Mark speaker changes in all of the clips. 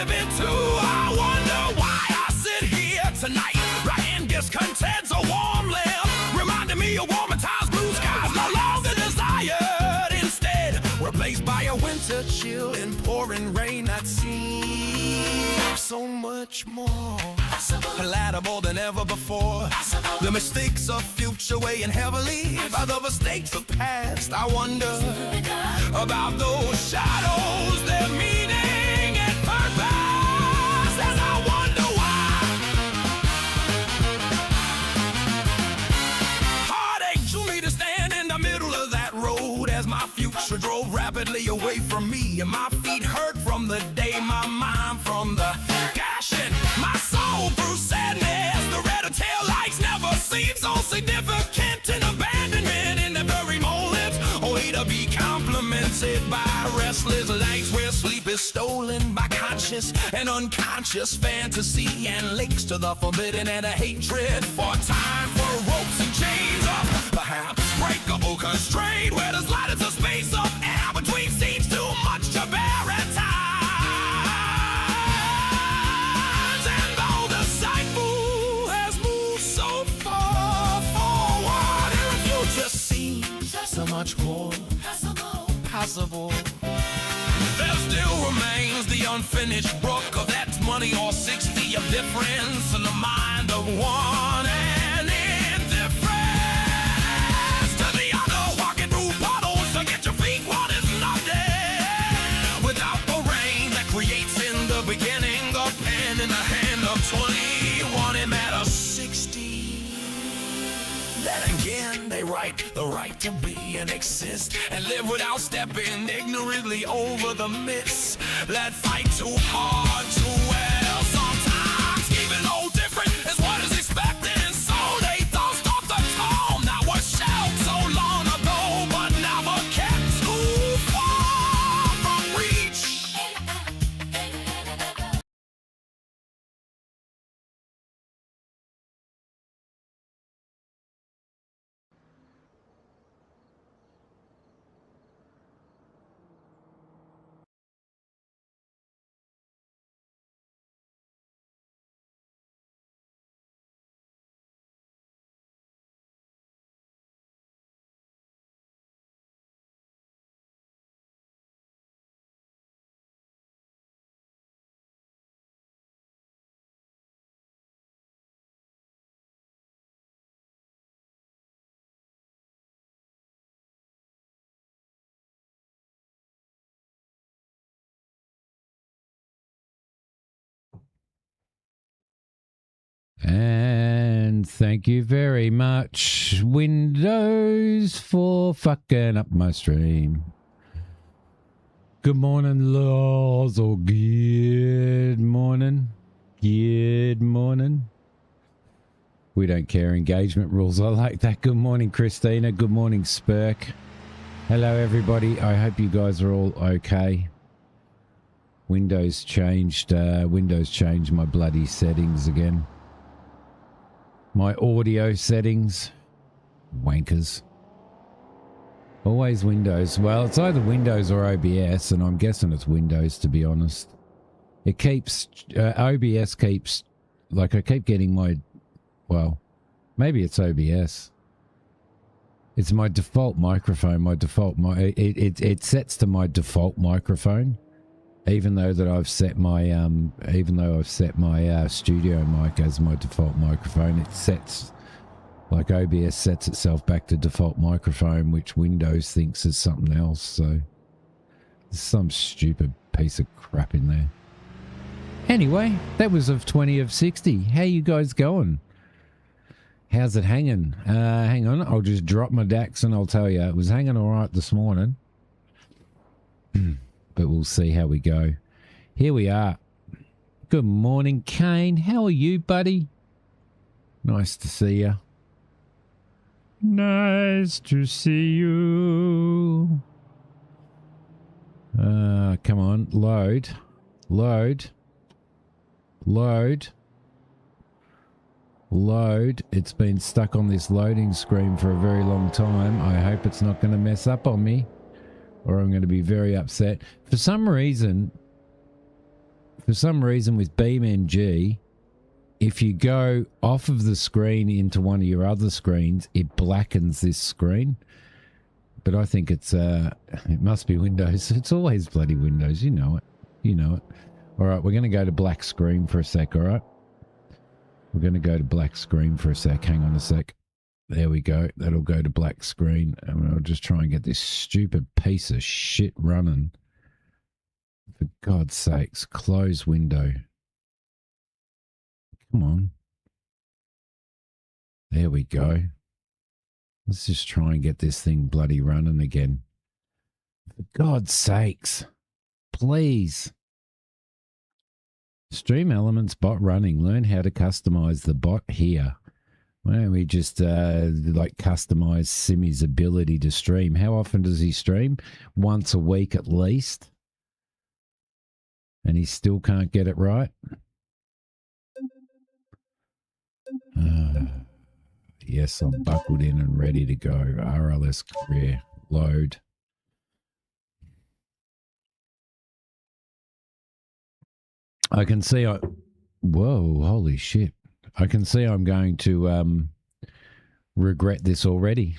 Speaker 1: live into. I wonder why I sit here tonight, writing discontents a warm live, reminding me of warmer times, blue skies no longer desired, instead replaced by a winter chill and pouring rain at sea. So much more palatable than ever before. The mistakes of future weighing heavily by the mistakes of past. I wonder about those shadows, their meaning and purpose, and I wonder why. Heartache drew me to stand in the middle of that road as my future drove rapidly away from me, and my feet hurt from the day, my mind from the passion, my soul through sadness. The red tail lights never seem so significant, and abandonment in the very moments only to be complimented by restless nights where sleep is stolen by conscious and unconscious fantasy, and links to the forbidden and a hatred for time, for ropes and chains of perhaps breakable constraint, where there's light as a space of air between scenes, too much to bear at times. And though the cycle has moved so far forward, and the future seems so much more possible, there still remains the unfinished book of that 20 or 60 of difference in the mind of one, and indifference to the other, walking through puddles to get your feet what is not there, without the rain that creates in the beginning the pen in the hand of 21 and matter 60. Then again, they write the right to be and exist and live without stepping ignorantly over the myths that fight too hard to well. Sometimes even old different is what is expected, and so they tossed off the tone that was shelved so long ago, but never kept too far from reach.
Speaker 2: And thank you very much, Windows, for fucking up my stream. Good morning, Laws, or good morning. Good morning. We don't care engagement rules. I like that. Good morning, Christina. Good morning, Spurk. Hello, everybody. I hope you guys are all okay. Windows changed my bloody settings again. My audio settings. Wankers. Always Windows. Well, it's either Windows or OBS, and I'm guessing it's Windows, to be honest. It keeps... OBS keeps... Like, I keep getting my... Well, maybe it's OBS. It's my default microphone. My default... It sets to my default microphone. Even though that I've set my studio mic as my default microphone, it sets, like OBS sets itself back to default microphone, which Windows thinks is something else. So there's some stupid piece of crap in there. Anyway, that was of 20 of 60. How you guys going? How's it hanging? Hang on, I'll just drop my DAX and I'll tell you. It was hanging all right this morning. But we'll see how we go. Here we are. Good morning, Kane. How are you, buddy? Nice to see you. Nice to see you. Come on. Load. Load. Load. Load. It's been stuck on this loading screen for a very long time. I hope it's not going to mess up on me, or I'm going to be very upset. For some reason, for some reason with BeamNG, if you go off of the screen into one of your other screens, it blackens this screen. But I think it must be Windows. It's always bloody Windows. You know it. You know it. All right, we're going to go to black screen for a sec, all right? We're going to go to black screen for a sec. Hang on a sec. There we go. That'll go to black screen. And I'll just try and get this stupid piece of shit running. For God's sakes, close window. Come on. There we go. Let's just try and get this thing bloody running again. For God's sakes. Please. Stream Elements bot running. Learn how to customize the bot here. Why don't we just like customize Simi's ability to stream? How often does he stream? Once a week at least. And he still can't get it right. Yes, I'm buckled in and ready to go. RLS Career. Load. I can see whoa, holy shit. I can see I'm going to regret this already.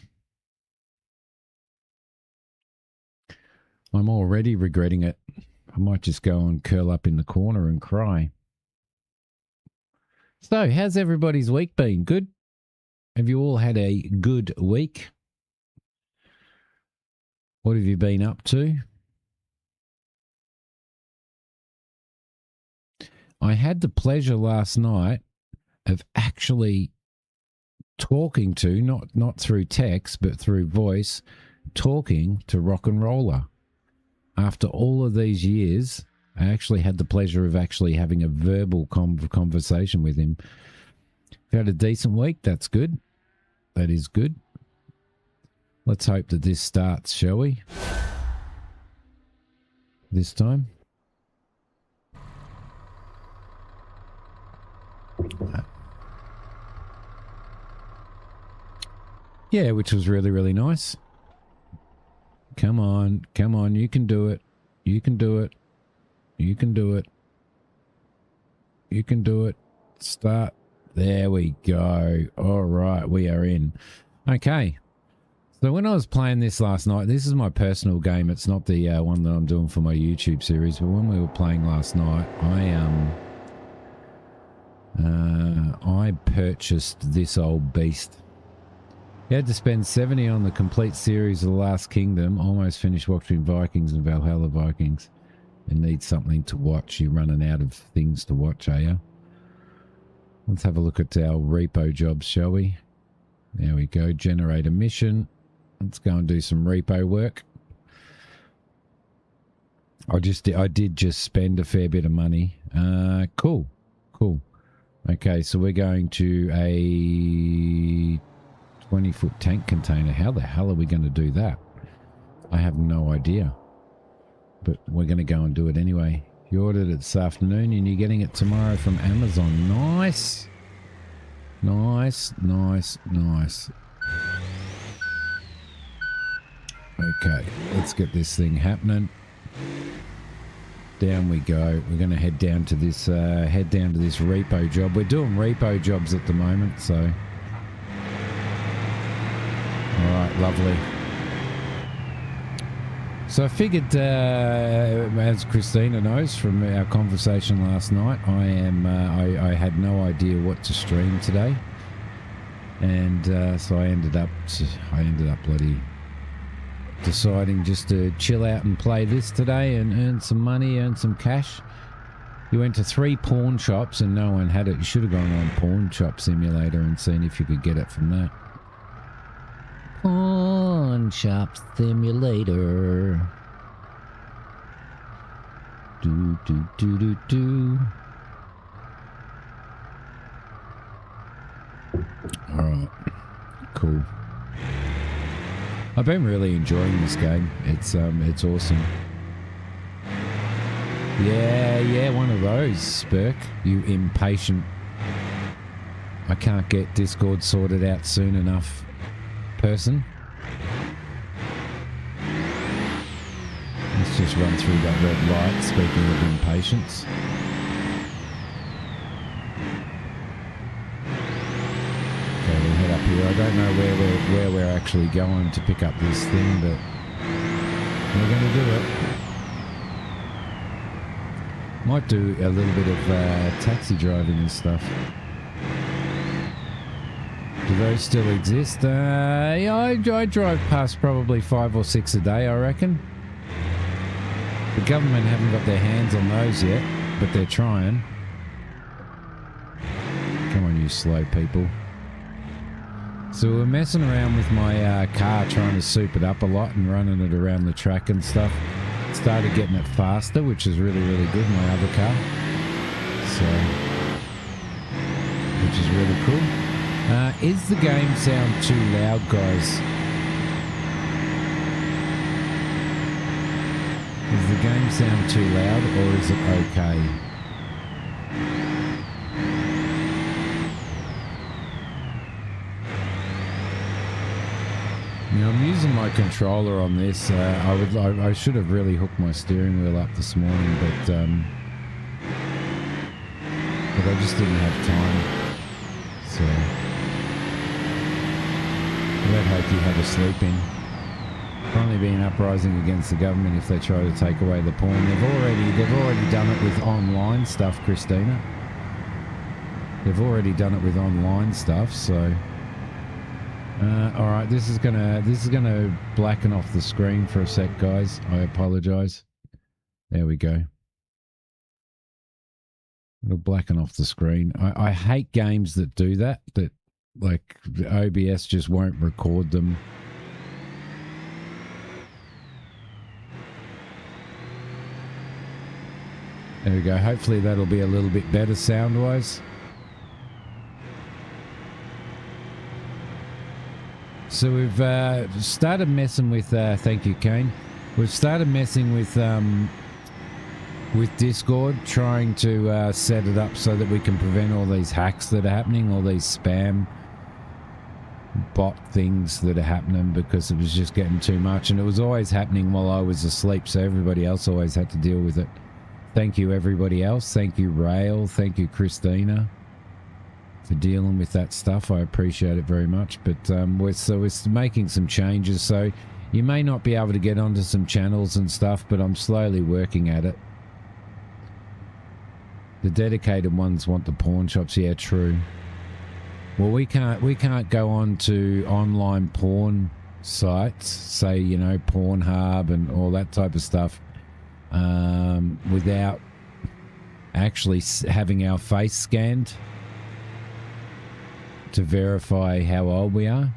Speaker 2: I'm already regretting it. I might just go and curl up in the corner and cry. So, how's everybody's week been? Good? Have you all had a good week? What have you been up to? I had the pleasure last night of actually talking to, not through text, but through voice, talking to Rock and Roller. After all of these years, I actually had the pleasure of actually having a verbal conversation with him. Had a decent week. That's good. That is good. Let's hope that this starts, shall we? This time. Yeah, which was really, really nice. Come on, come on, you can do it. You can do it. You can do it. You can do it. Start. There we go. All right, we are in. Okay. So when I was playing this last night, this is my personal game. It's not the one that I'm doing for my YouTube series, but when we were playing last night, I purchased this old beast. You had to spend 70 on the complete series of The Last Kingdom. Almost finished watching Vikings and Valhalla Vikings. And need something to watch. You're running out of things to watch, are you? Let's have a look at our repo jobs, shall we? There we go. Generate a mission. Let's go and do some repo work. I did just spend a fair bit of money. Cool. Cool. Okay, so we're going to a 20-foot tank container. How the hell are we going to do that? I have no idea. But we're going to go and do it anyway. You ordered it this afternoon and you're getting it tomorrow from Amazon. Nice. Nice, nice, nice. Okay, let's get this thing happening. Down we go. We're going to head down to this repo job. We're doing repo jobs at the moment, so. All right, lovely. So I figured, as Christina knows from our conversation last night, I had no idea what to stream today, and so I ended up bloody deciding just to chill out and play this today and earn some money, earn some cash. You went to 3 pawn shops and no one had it. You should have gone on Pawn Shop Simulator and seen if you could get it from that. Pawn Shop Simulator. Do do do do do. All right, cool. I've been really enjoying this game. It's awesome. Yeah, one of those, Spurk. You impatient. I can't get Discord sorted out soon enough. Person. Let's just run through that red light, speaking of impatience. I don't know where we're actually going to pick up this thing, but we're going to do it. Might do a little bit of taxi driving and stuff. Do those still exist? Yeah, I drive past probably 5 or 6 a day, I reckon. The government haven't got their hands on those yet, but they're trying. Come on, you slow people. So we're messing around with my car, trying to soup it up a lot and running it around the track and stuff. Started getting it faster, which is really, really good, my other car. So, which is really cool. Is the game sound too loud, guys? Does the game sound too loud, or is it okay? Now I'm using my controller on this. I should have really hooked my steering wheel up this morning, but I just didn't have time. So let Hokey have a sleep in. Probably be an uprising against the government if they try to take away the porn. They've already done it with online stuff, Christina. They've already done it with online stuff, so. All right, this is gonna blacken off the screen for a sec, guys. I apologize. There we go. It'll blacken off the screen. I hate games that do that. That like OBS just won't record them. There we go. Hopefully that'll be a little bit better sound-wise. So we've started messing with, thank you, Kane. We've started messing with Discord, trying to set it up so that we can prevent all these hacks that are happening, all these spam bot things that are happening, because it was just getting too much. And it was always happening while I was asleep, so everybody else always had to deal with it. Thank you, everybody else. Thank you, Rail. Thank you, Christina, for dealing with that stuff. I appreciate it very much. But we're making some changes, so you may not be able to get onto some channels and stuff, but I'm slowly working at it. The dedicated ones want the pawn shops. Yeah, true. Well, we can't go on to online porn sites, say, you know, Pornhub and all that type of stuff, without actually having our face scanned to verify how old we are,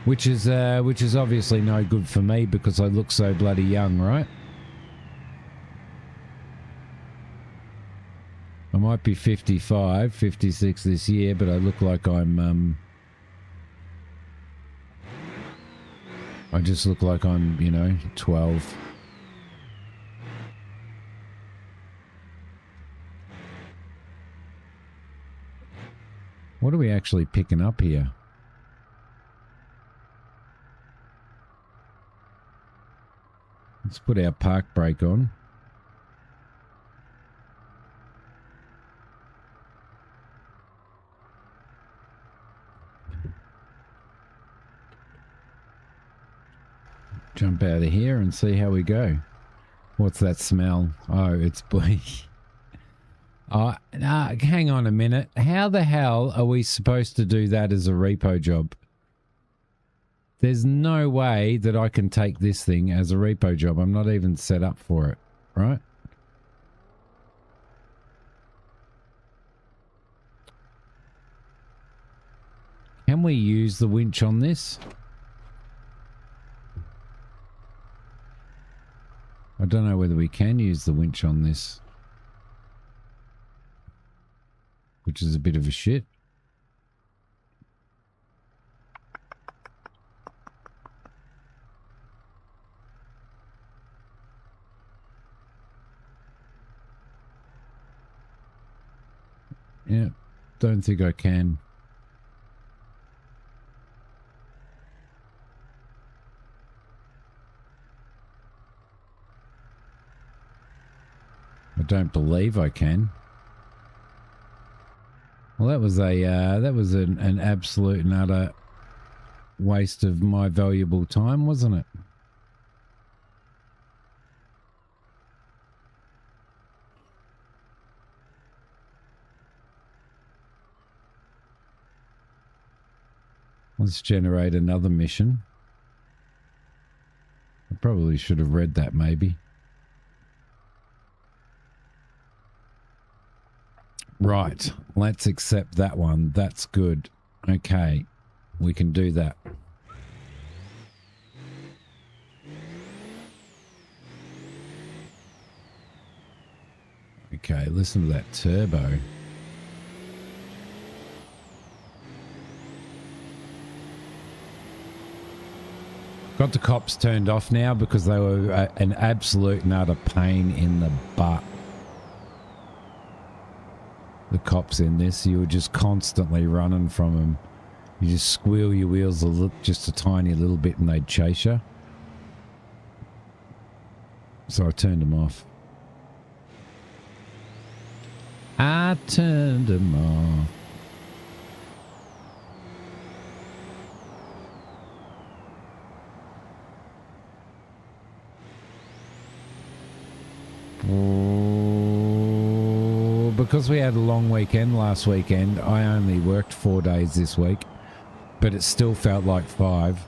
Speaker 2: which is obviously no good for me because I look so bloody young, right? I might be 55, 56 this year, but I look like I'm, I just look like I'm, you know, 12. What are we actually picking up here? Let's put our park brake on. Jump out of here and see how we go. What's that smell? Oh, it's bleak. Hang on a minute. How the hell are we supposed to do that as a repo job? There's no way that I can take this thing as a repo job. I'm not even set up for it, right? Can we use the winch on this? I don't know whether we can use the winch on this, which is a bit of a shit. Yeah, don't think I can. I don't believe I can. Well, that was an absolute and utter waste of my valuable time, wasn't it? Let's generate another mission. I probably should have read that maybe. Right, let's accept that one. That's good. Okay, we can do that. Okay, listen to that turbo. Got the cops turned off now because they were an absolute and utter pain in the butt. The cops in this, you were just constantly running from them. You just squeal your wheels just a tiny little bit and they'd chase you. So I turned them off. I turned them off. Oh, because we had a long weekend last weekend, I only worked 4 days this week, but it still felt like 5.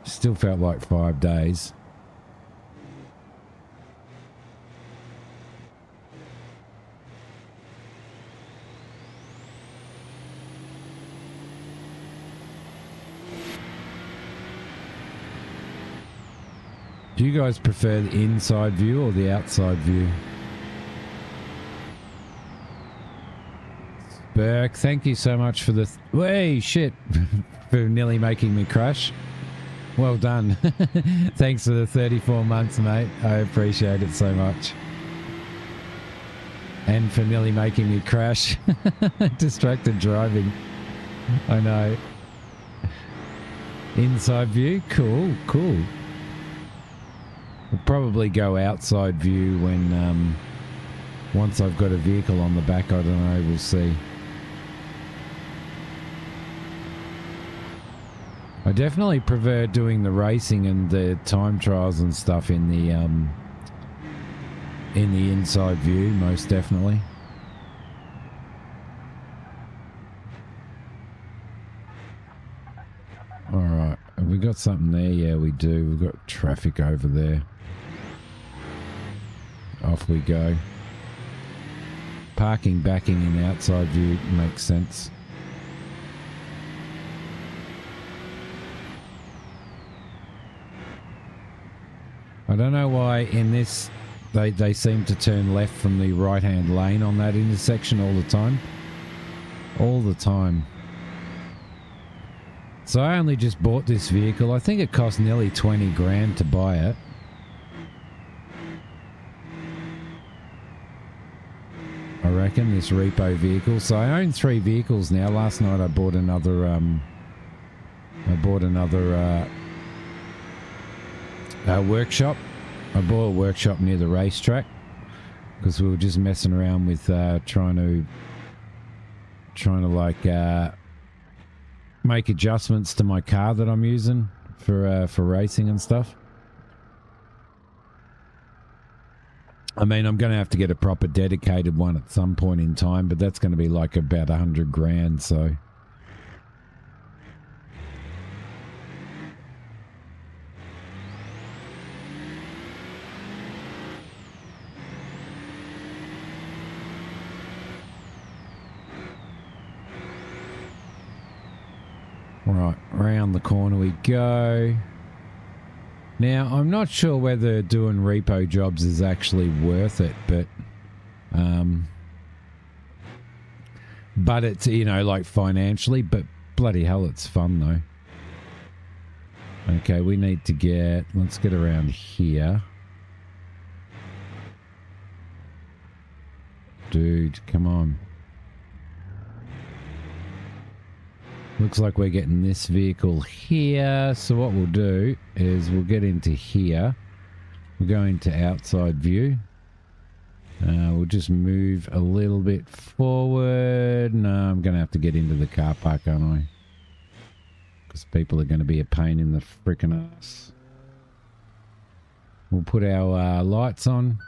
Speaker 2: Still felt like 5 days. Do you guys prefer the inside view or the outside view? Burke, thank you so much for the... Hey, shit! For nearly making me crash. Well done. Thanks for the 34 months, mate. I appreciate it so much. And for nearly making me crash. Distracted driving. I know. Inside view? Cool, cool. We'll probably go outside view when once I've got a vehicle on the back. I don't know, we'll see. I definitely prefer doing the racing and the time trials and stuff in the inside view, most definitely. All right, have we got something there? Yeah, we do. We've got traffic over there. Off we go. Parking, backing in outside view makes sense. I don't know why in this they seem to turn left from the right-hand lane on that intersection all the time. All the time. So I only just bought this vehicle. I think it cost nearly 20 grand to buy it. I reckon, this repo vehicle. So I own 3 vehicles now. Last night I bought another workshop. I bought a workshop near the racetrack because we were just messing around with trying to like make adjustments to my car that I'm using for racing and stuff. I mean, I'm going to have to get a proper dedicated one at some point in time, but that's going to be like about 100 grand, so. Right, around the corner we go. Now, I'm not sure whether doing repo jobs is actually worth it, but it's, you know, like financially, but bloody hell, it's fun though. Okay, we need to let's get around here. Dude, come on. Looks like we're getting this vehicle here. So what we'll do is we'll get into here. We'll go into outside view. We'll just move a little bit forward. No, I'm going to have to get into the car park, aren't I? because people are going to be a pain in the frickin' ass. We'll put our lights on.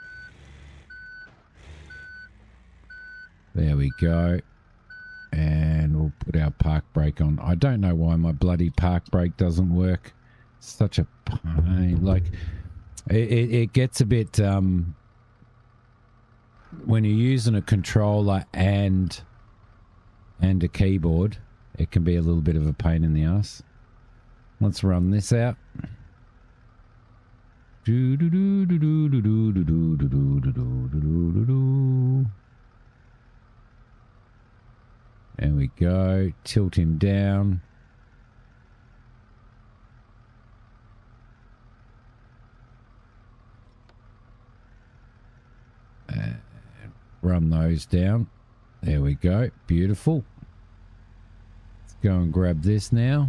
Speaker 2: There we go. And we'll put our park brake on. I don't know why my bloody park brake doesn't work. It's such a pain. Like, it gets a bit... when you're using a controller and a keyboard, it can be a little bit of a pain in the ass. Let's run this out. There we go. Tilt him down. And run those down. There we go. Beautiful. Let's go and grab this now.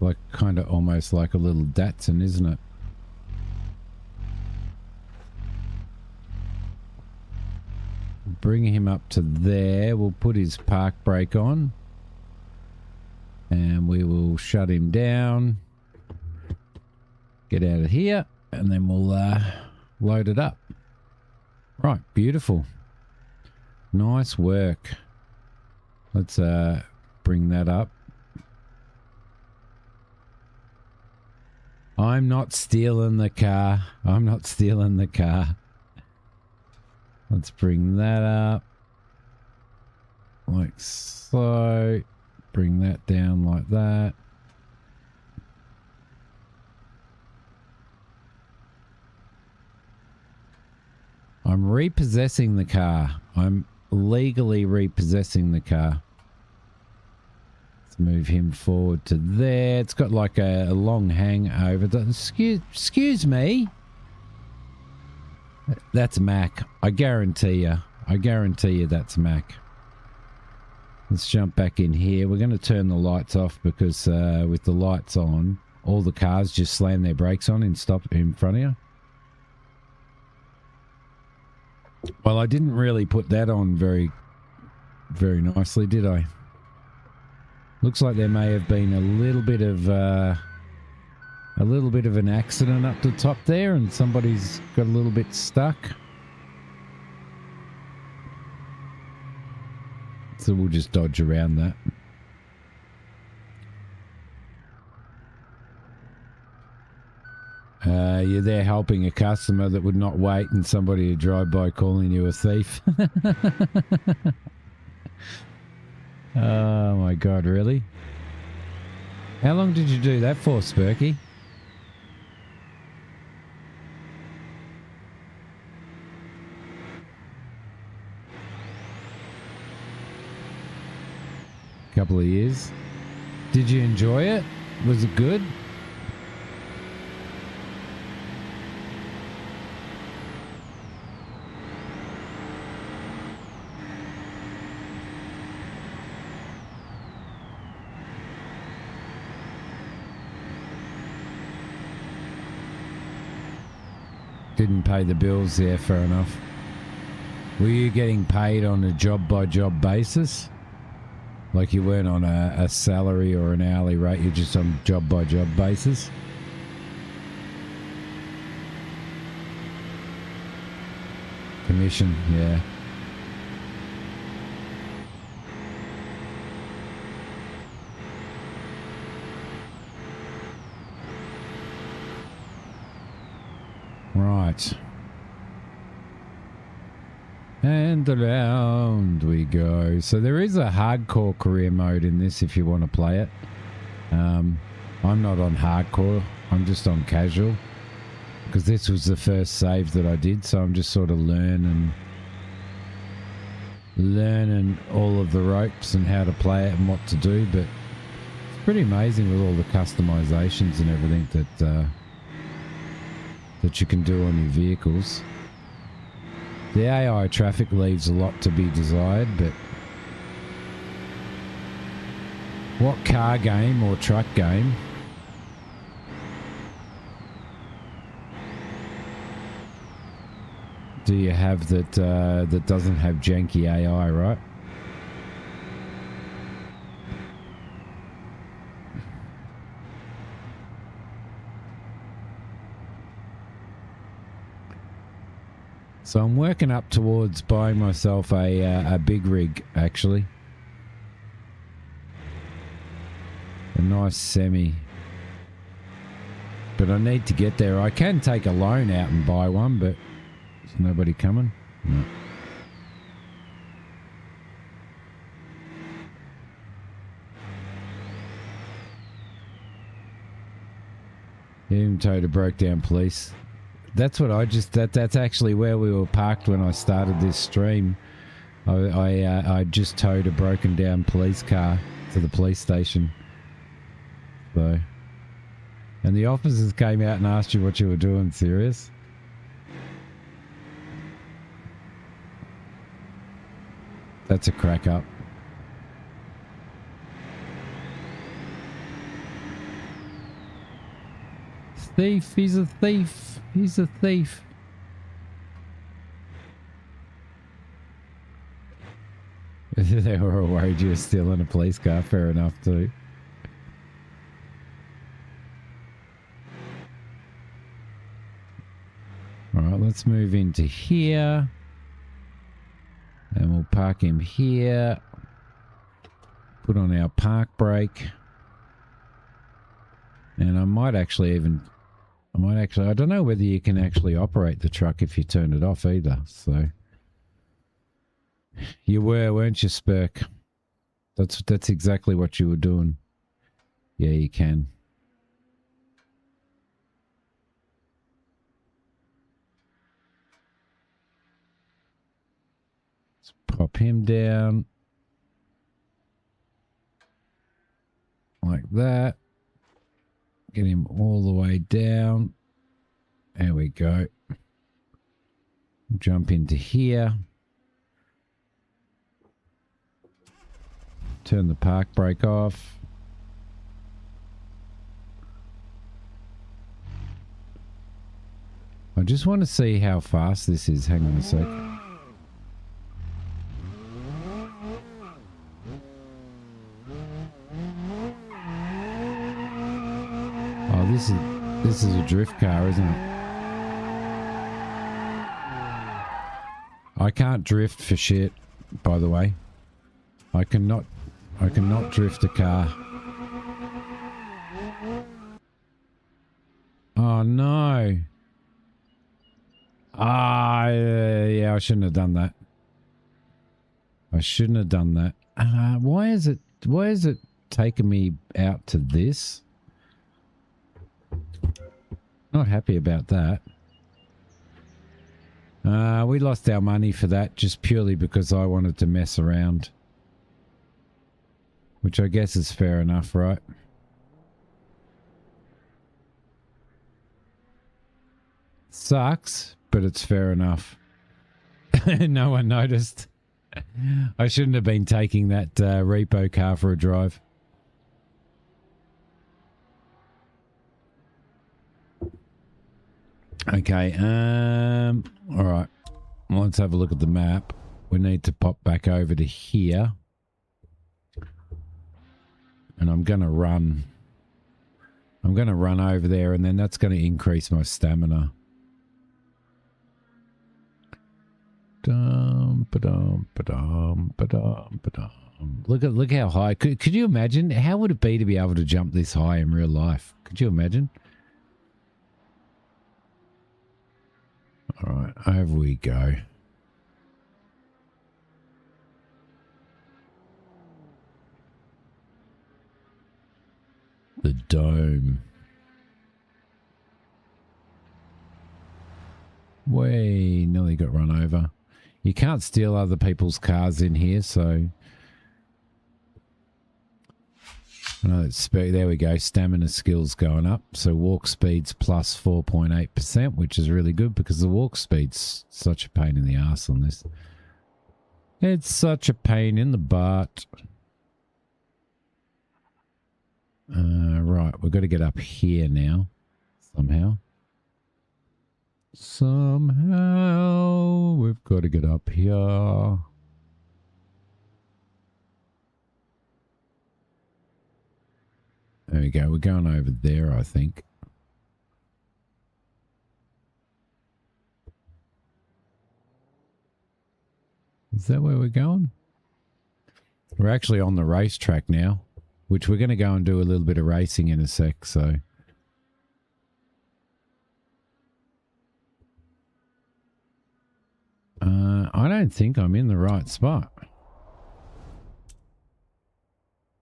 Speaker 2: Like kind of almost like a little Datsun, isn't it? Bring him up to there. We'll put his park brake on. And we will shut him down. Get out of here. And then we'll load it up. Right, beautiful. Nice work. Let's bring that up. I'm not stealing the car. I'm not stealing the car. Let's bring that up. Like so. Bring that down like that. I'm repossessing the car. I'm legally repossessing the car. Let's move him forward to there. It's got like a long hangover. Excuse me. That's Mac. I guarantee you. I guarantee you that's Mac. Let's jump back in here. We're going to turn the lights off because with the lights on, all the cars just slam their brakes on and stop in front of you. Well, I didn't really put that on very nicely, did I? Looks like there may have been a little bit of an accident up the top there, and somebody's got a little bit stuck. So we'll just dodge around that. You're there helping a customer that would not wait, and somebody to drive by calling you a thief. Oh my God, really? How long did you do that for, Spurky? Couple of years. Did you enjoy it? Was it good? Didn't pay the bills there, fair enough. Were you getting paid on a job-by-job basis? Like you weren't on a salary or an hourly rate, you're just on job-by-job basis? Commission, yeah. Right. And around we go. So there is a hardcore career mode in this if you want to play it. I'm not on hardcore. I'm just on casual. Because this was the first save that I did. So I'm just sort of learning all of the ropes and how to play it and what to do. But it's pretty amazing with all the customizations and everything that you can do on your vehicles. The AI traffic leaves a lot to be desired, but What car game or truck game do you have that that doesn't have janky AI, right? So I'm working up towards buying myself a big rig, actually. A nice semi. But I need to get there. I can take a loan out and buy one, but is nobody coming? No. Even towed a broke down police. That's what I just, that's actually where we were parked when I started this stream. I just towed a broken down police car to the police station. So, and the officers came out and asked you what you were doing. Serious? That's a crack up. Thief, he's a thief. He's a thief. They were all worried you were stealing a police car. Fair enough too. Alright, let's move into here. And we'll park him here. Put on our park brake. And I might actually I don't know whether you can actually operate the truck if you turn it off either. So you were, weren't you, Spurk? That's exactly what you were doing. Yeah, you can. Let's pop him down. Like that. Get him all the way down. There we go. Jump into here. Turn the park brake off. I just want to see how fast this is. Hang on a sec. Oh, this is a drift car, isn't it? I can't drift for shit, by the way. I cannot drift a car. Oh no. Yeah, I shouldn't have done that. I shouldn't have done that. Why is it taking me out to this? Not happy about that. We lost our money for that just purely because I wanted to mess around. Which I guess is fair enough, right? Sucks, but it's fair enough. No one noticed. I shouldn't have been taking that repo car for a drive. Okay, all right. Let's have a look at the map. We need to pop back over to here. And I'm going to run. I'm going to run over there, and then that's going to increase my stamina. Look how high. Could you imagine? How would it be to be able to jump this high in real life? Could you imagine? All right, over we go. The dome. Way nearly got run over. You can't steal other people's cars in here, so there we go. Stamina skills going up. So walk speed's plus 4.8%, which is really good because the walk speed's such a pain in the ass on this. It's such a pain in the butt. Right, we've got to get up here now. Somehow. Somehow we've got to get up here. There we go. We're going over there, I think. Is that where we're going? We're actually on the racetrack now, which we're going to go and do a little bit of racing in a sec, so... I don't think I'm in the right spot.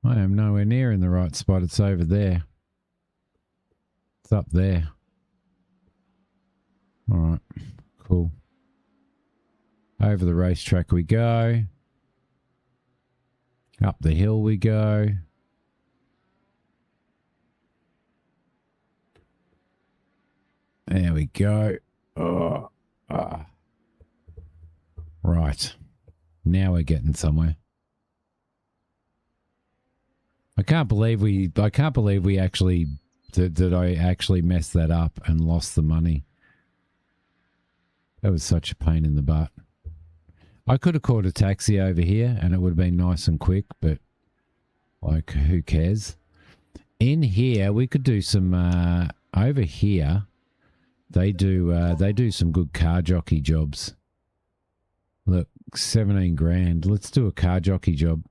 Speaker 2: I am nowhere near in the right spot. It's over there. It's up there. All right. Cool. Over the racetrack we go. Up the hill we go. There we go. Oh, Right. Now we're getting somewhere. I can't believe we actually that I actually messed that up and lost the money. That was such a pain in the butt. I could have caught a taxi over here and it would have been nice and quick, but like who cares? In here we could do some over here they do some good car jockey jobs. Look, 17 grand. Let's do a car jockey job.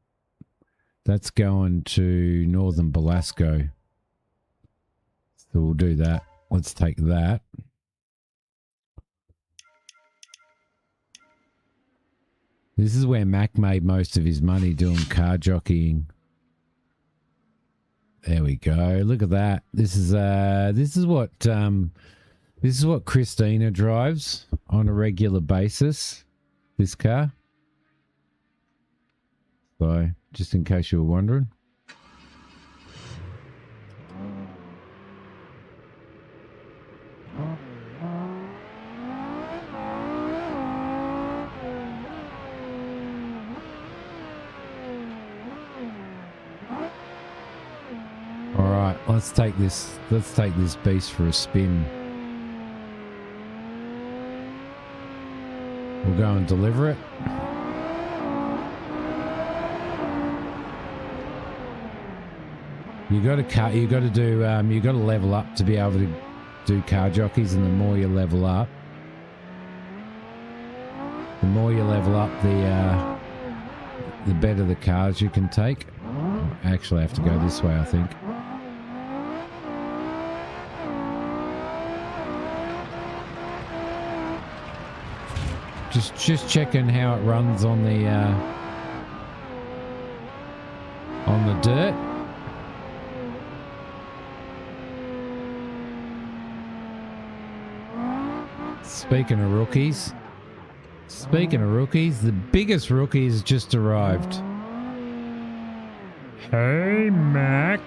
Speaker 2: That's going to Northern Belasco. So we'll do that. Let's take that. This is where Mac made most of his money doing car jockeying. There we go. Look at that. This is what Christina drives on a regular basis. This car. So, just in case you were wondering. All right, let's take this beast for a spin. We'll go and deliver it. You got to level up to be able to do car jockeys, and the more you level up, the better the cars you can take. I actually have to go this way, I think. Just checking how it runs on the dirt. Speaking of rookies, the biggest rookie has just arrived. Hey, Mac.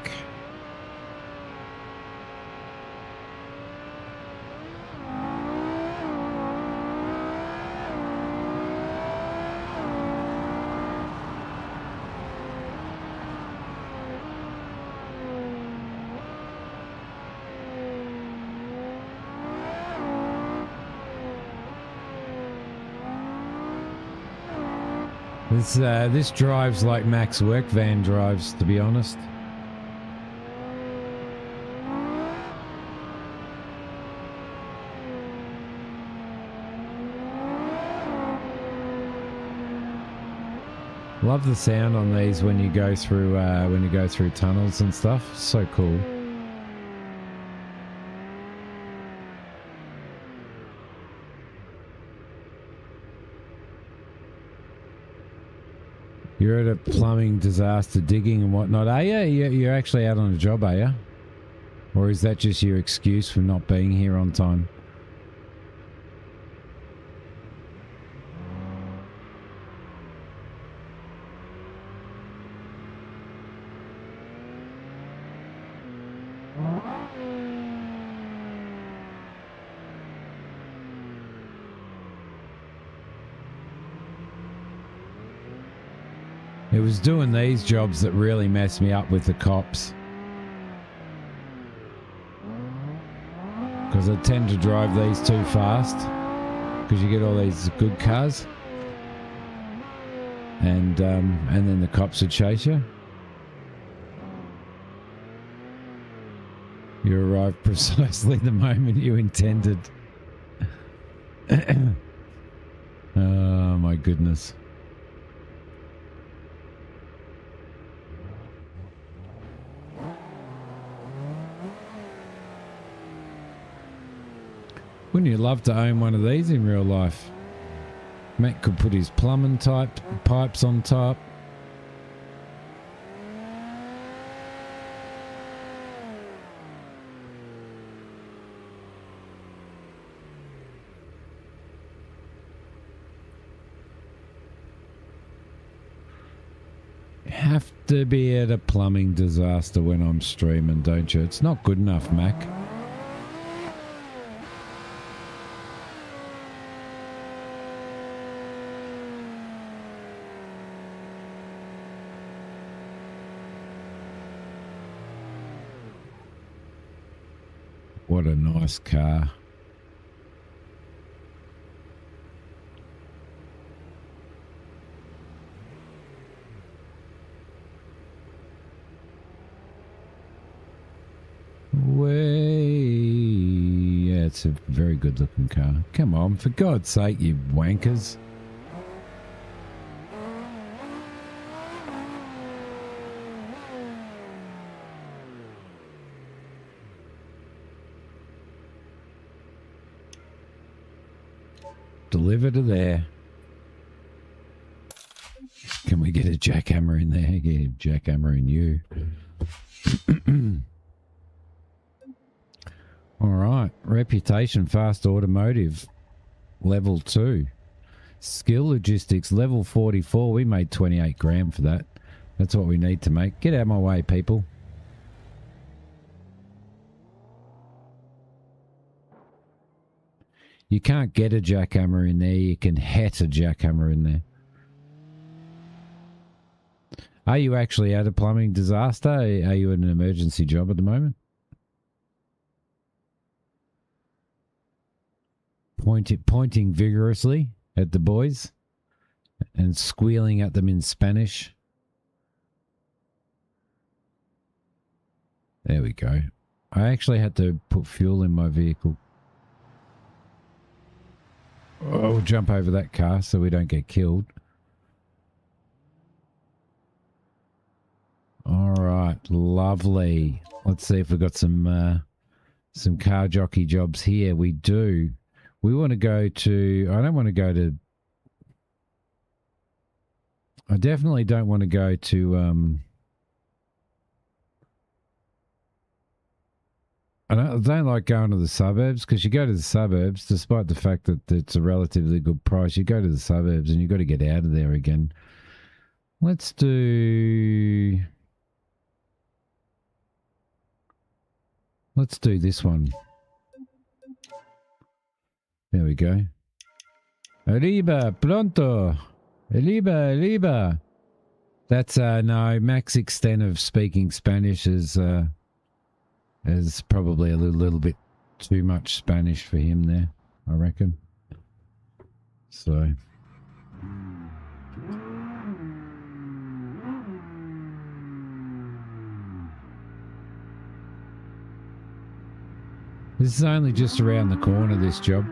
Speaker 2: This drives like Mac's work van drives, to be honest. Love the sound on these when you go through tunnels and stuff. So cool. You're at a plumbing disaster digging and whatnot, are you? You're actually out on a job, are you? Or is that just your excuse for not being here on time? It was doing these jobs that really messed me up with the cops. Because I tend to drive these too fast. Because you get all these good cars. And then the cops would chase you. You arrived precisely the moment you intended. Oh my goodness. Wouldn't you love to own one of these in real life? Matt could put his plumbing type pipes on top. Have to be at a plumbing disaster when I'm streaming, don't you? It's not good enough, Mac. What a nice car. Yeah, it's a very good looking car. Come on, for God's sake, you wankers. Deliver to there. Can we get a jackhammer in there? Get a jackhammer in you. All right. Reputation, fast automotive, level 2. Skill logistics, level 44. We made 28 grand for that. That's what we need to make. Get out of my way, people. You can't get a jackhammer in there. You can hit a jackhammer in there. Are you actually at a plumbing disaster? Are you in an emergency job at the moment? Pointing vigorously at the boys and squealing at them in Spanish. There we go. I actually had to put fuel in my vehicle. Oh, we'll jump over that car so we don't get killed. All right, lovely. Let's see if we've got some car jockey jobs here. We do. We want to go to... I don't want to go to... I definitely don't want to go to... I don't like going to the suburbs, because you go to the suburbs, despite the fact that it's a relatively good price, you go to the suburbs and you've got to get out of there again. Let's do this one. There we go. Arriba, pronto. Arriba. That's, no, Mac's extent of speaking Spanish is probably a little bit too much Spanish for him there, I reckon. So... this is only just around the corner, this job.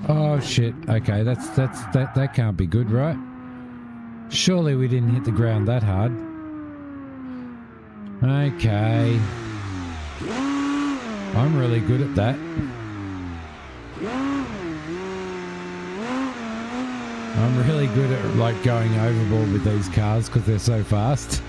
Speaker 2: Oh shit. Okay, that can't be good, right? Surely we didn't hit the ground that hard. Okay. I'm really good at that. I'm really good at like going overboard with these cars because they're so fast.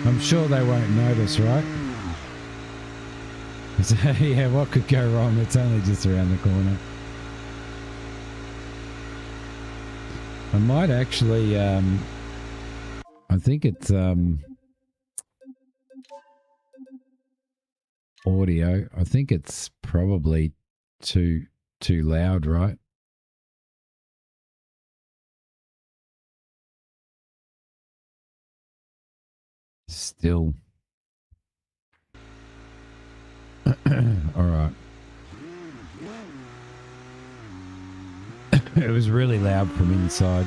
Speaker 2: I'm sure they won't notice, right? Yeah, what could go wrong? It's only just around the corner. I might actually, I think it's audio. I think it's probably too loud, right? Still. All right. It was really loud from inside.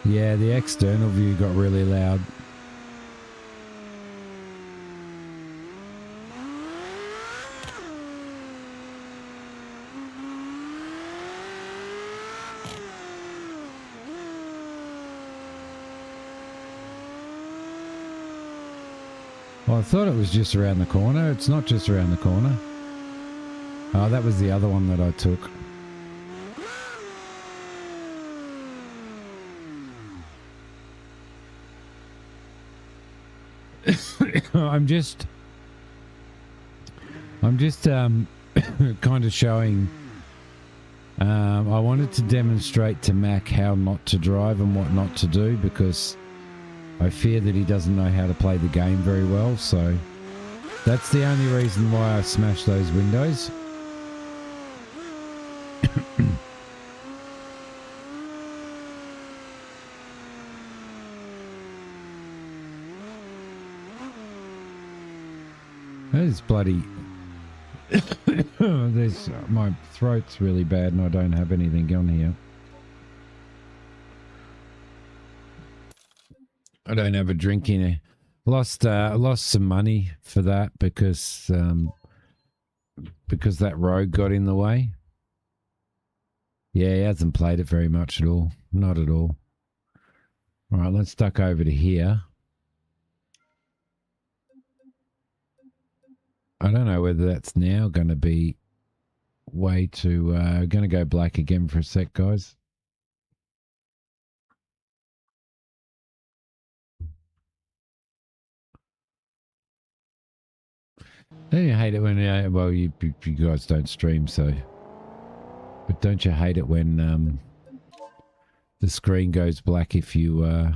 Speaker 2: Yeah, the external view got really loud. Well, I thought it was just around the corner. It's not just around the corner. Oh, that was the other one that I took. I'm just kind of showing. I wanted to demonstrate to Mac how not to drive and what not to do, because I fear that he doesn't know how to play the game very well. So that's the only reason why I smashed those windows. Those bloody... my throat's really bad and I don't have anything on here. I don't have a drink in it. Lost some money for that because that road got in the way. Yeah, he hasn't played it very much at all. Not at all. All right, let's duck over to here. I don't know whether that's now going to be way too... going to go black again for a sec, guys. Don't you hate it when... well, you guys don't stream, so... But don't you hate it when the screen goes black if you... Oh,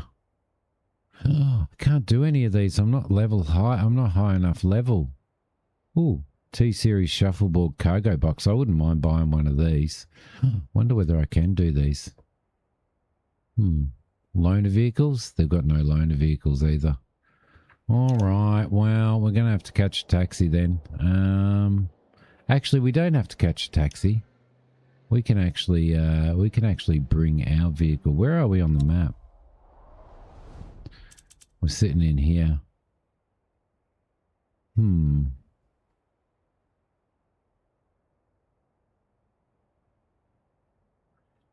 Speaker 2: I can't do any of these. I'm not level high. I'm not high enough level. Ooh, T-Series shuffleboard cargo box. I wouldn't mind buying one of these. Wonder whether I can do these. Loaner vehicles? They've got no loaner vehicles either. All right. Well, we're going to have to catch a taxi then. Actually, we don't have to catch a taxi. We can actually bring our vehicle. Where are we on the map? We're sitting in here.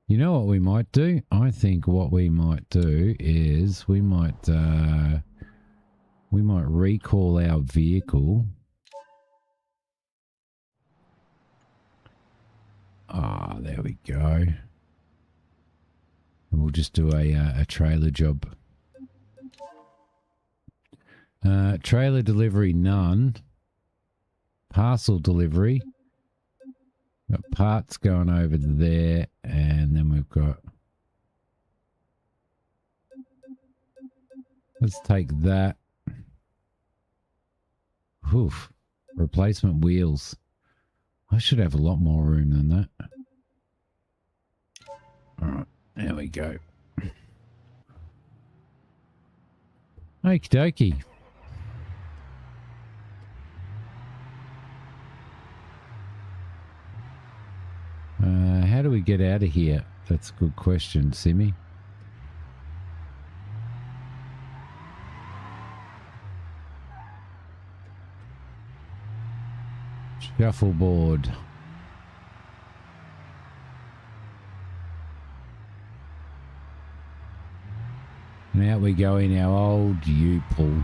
Speaker 2: You know what we might do? I think what we might do is we might recall our vehicle. Ah, there we go. And we'll just do a trailer job. Trailer delivery, none. Parcel delivery. Got parts going over there, and then we've got... Let's take that. Oof. Replacement wheels. I should have a lot more room than that. Alright, there we go. Okie dokie. How do we get out of here? That's a good question, Simi. Shuffleboard. And out we go in our old U-Pull.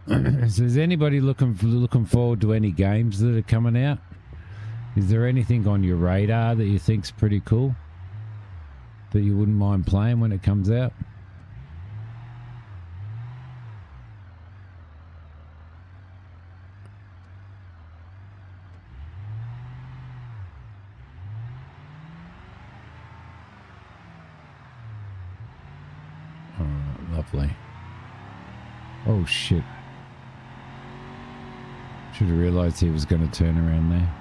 Speaker 2: So is anybody looking forward to any games that are coming out? Is there anything on your radar that you think's pretty cool that you wouldn't mind playing when it comes out? All right, lovely. Oh shit. Should have realized he was going to turn around there.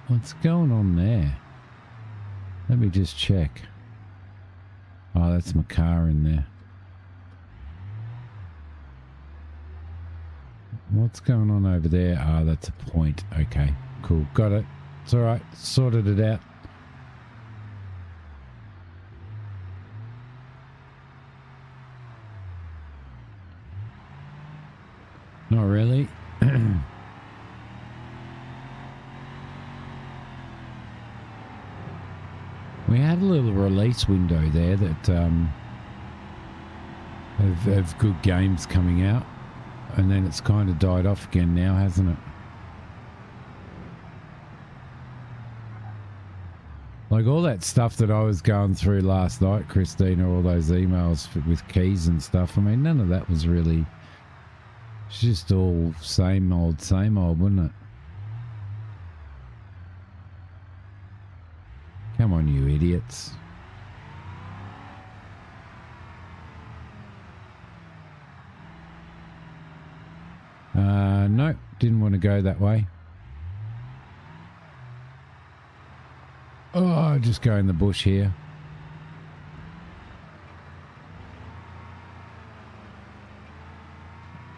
Speaker 2: What's going on there? Let me just check. Oh, that's my car in there. What's going on over there? Ah, that's a point. Okay, cool. Got it. It's all right. Sorted it out. Not really. We had a little release window there that of good games coming out, and then it's kind of died off again now, hasn't it? Like all that stuff that I was going through last night, Christina, all those emails with keys and stuff. I mean, none of that was really. It's just all same old, wasn't it? Come on, you idiots. No, didn't want to go that way. Oh, just go in the bush here.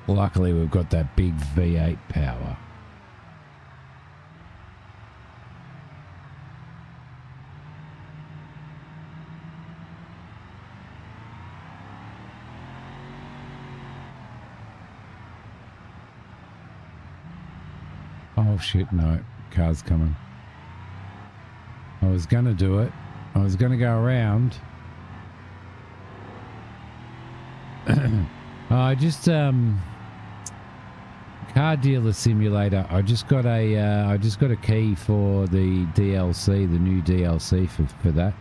Speaker 2: Luckily, we've got that big V8 power. Oh shit, no, car's coming. I was gonna do it. I was gonna go around. I just car dealer simulator. I just got a key for the DLC, the new DLC for that,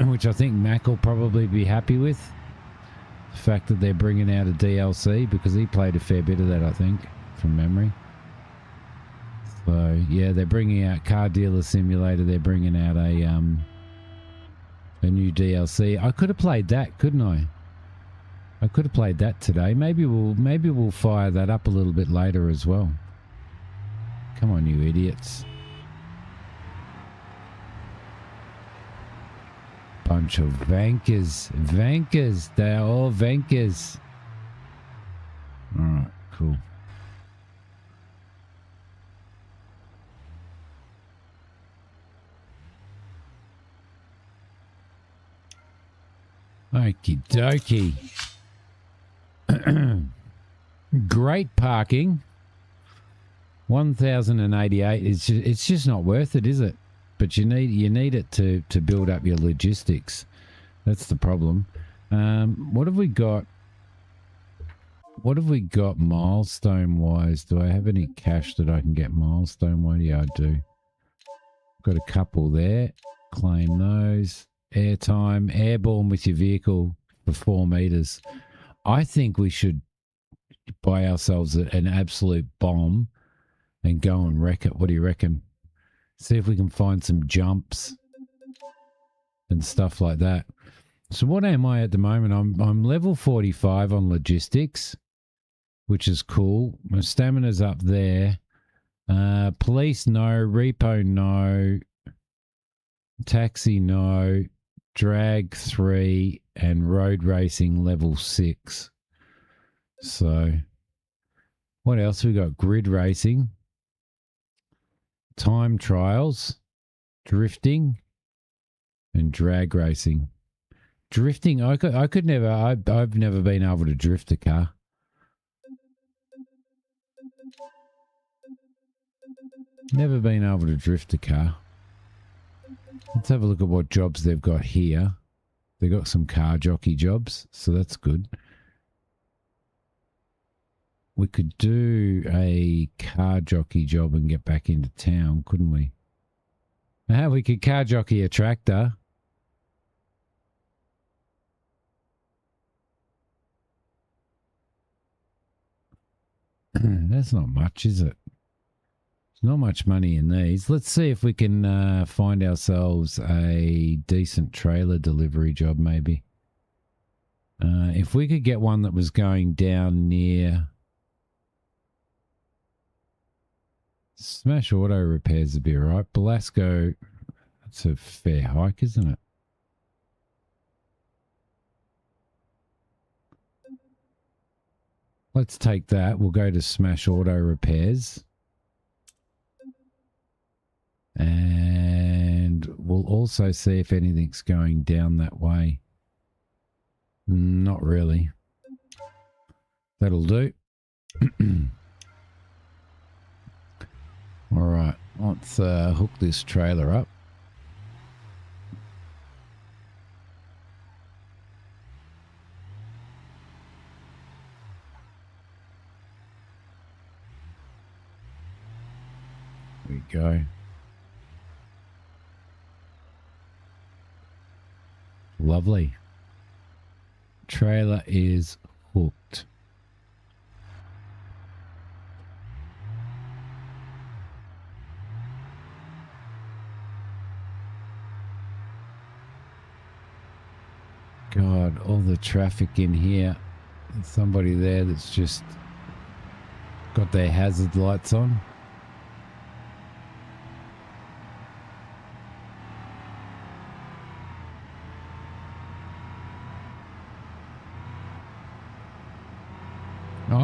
Speaker 2: which I think Mac will probably be happy with. The fact that they're bringing out a DLC, because he played a fair bit of that, I think, from memory. So yeah, they're bringing out Car Dealer Simulator. They're bringing out a new DLC. I could have played that, couldn't I? I could have played that today. Maybe we'll fire that up a little bit later as well. Come on, you idiots! Bunch of vankers. They're all vankers. All right, cool. Okie dokie. Great parking. 1,088. It's just not worth it, is it? But you need it to build up your logistics. That's the problem. What have we got? What have we got milestone wise? Do I have any cash that I can get milestone wise? Yeah, I do. Got a couple there. Claim those. Airtime, airborne with your vehicle for 4 meters. I think we should buy ourselves an absolute bomb and go and wreck it. What do you reckon? See if we can find some jumps and stuff like that. So what am I at the moment? I'm level 45 on logistics, which is cool. My stamina's up there. Police, no. Repo, no. Taxi, no. Drag 3 and road racing level 6. So what else we got? Grid racing, time trials, drifting, and drag racing. Drifting, I could never. I've never been able to drift a car. Never been able to drift a car. Let's have a look at what jobs they've got here. They've got some car jockey jobs, so that's good. We could do a car jockey job and get back into town, couldn't we? We could car jockey a tractor. That's not much, is it? There's not much money in these. Let's see if we can find ourselves a decent trailer delivery job, maybe. If we could get one that was going down near... Smash Auto Repairs would be alright. Belasco, that's a fair hike, isn't it? Let's take that. We'll go to Smash Auto Repairs. And we'll also see if anything's going down that way. Not really. That'll do. All right, let's hook this trailer up. There we go. Lovely. Trailer is hooked. God, all the traffic in here. There's somebody there that's just got their hazard lights on. Oh,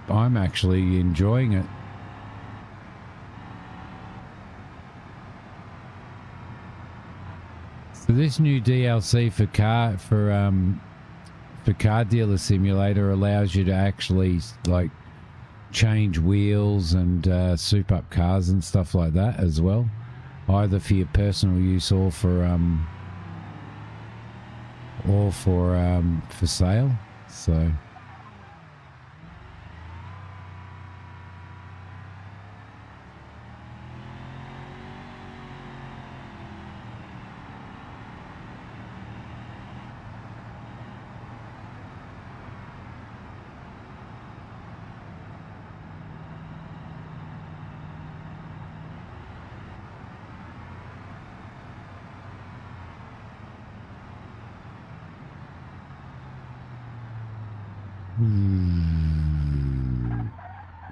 Speaker 2: I'm actually enjoying it. So this new DLC for Car Dealer Simulator allows you to actually like change wheels and soup up cars and stuff like that as well, either for your personal use or for sale. So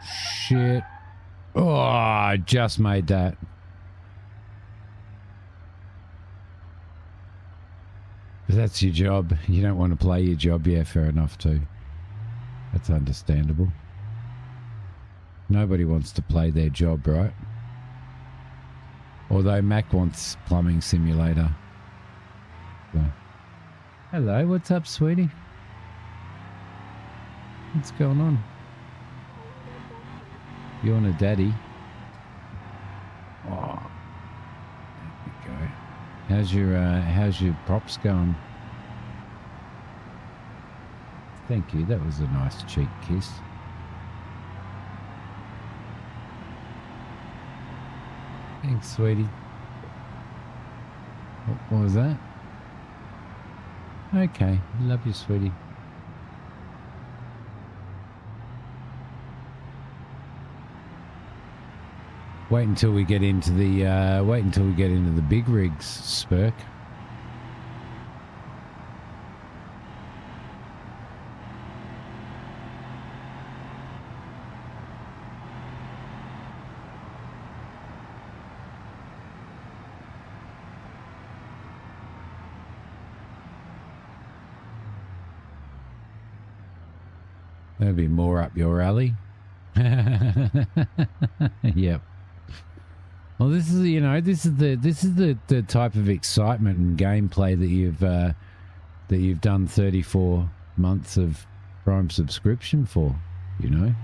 Speaker 2: shit. Oh, I just made that. But that's your job. You don't want to play your job. Yeah, fair enough too. That's understandable. Nobody wants to play their job, right? Although Mac wants plumbing simulator. So. Hello, what's up, sweetie? What's going on? You want a daddy? Oh, there we go. How's your props going? Thank you. That was a nice cheek kiss. Thanks, sweetie. What was that? Okay, love you, sweetie. Wait until we get into the big rigs, Spurk. That'd be more up your alley. Yep. Well, this is the type of excitement and gameplay that you've done 34 months of Prime subscription for, you know.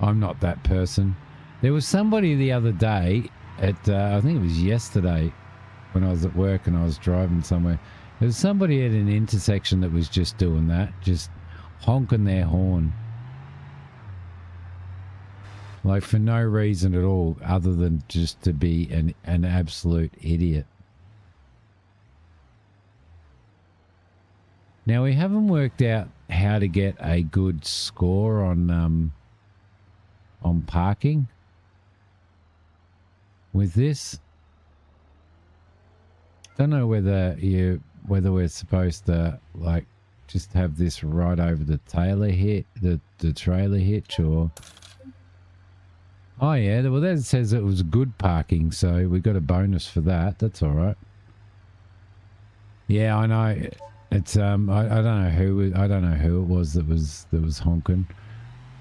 Speaker 2: I'm not that person. There was somebody the other day at, I think it was yesterday when I was at work and I was driving somewhere. There was somebody at an intersection that was just doing that, just honking their horn. Like for no reason at all other than just to be an absolute idiot. Now we haven't worked out how to get a good score on parking with this. Don't know whether we're supposed to like just have this right over the trailer hitch or. Oh yeah, well that says it was good parking, so we got a bonus for that. That's all right. Yeah, I know. It's I don't know who it was that was honking.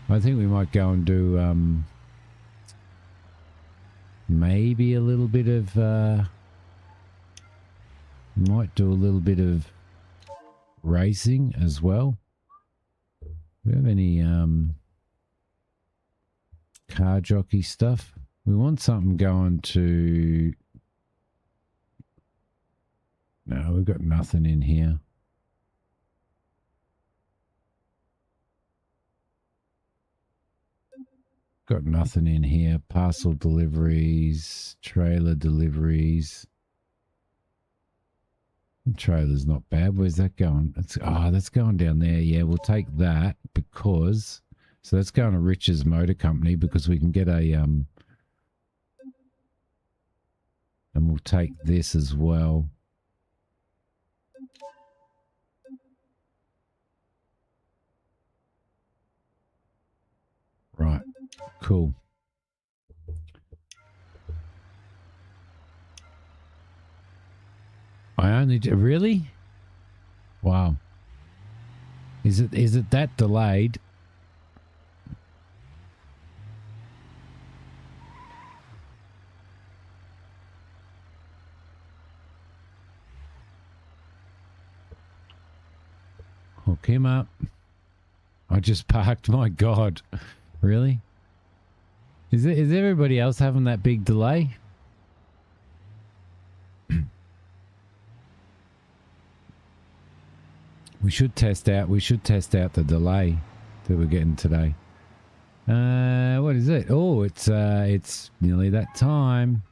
Speaker 2: I think we might go and do maybe a little bit of might do a little bit of racing as well. Do we have any car jockey stuff? We want something going to... No, we've got nothing in here. Got nothing in here. Parcel deliveries, trailer deliveries. The trailer's not bad. Where's that going? That's going down there. Yeah, we'll take that because... So that's going to Rich's Motor Company because we can get a... And we'll take this as well. Right. Cool. Really? Wow. Is it that delayed? Hook him up. I just parked. My God. Really? Is everybody else having that big delay? We should test out the delay that we're getting today. What is it? Oh, it's nearly that time.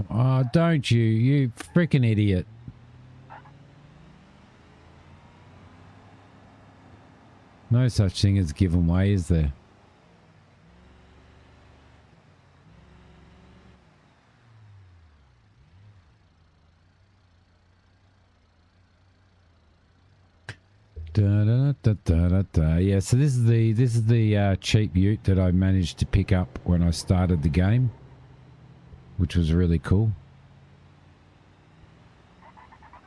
Speaker 2: Oh, don't you freaking idiot. No such thing as given way, is there? Yeah, so this is the cheap ute that I managed to pick up when I started the game, which was really cool.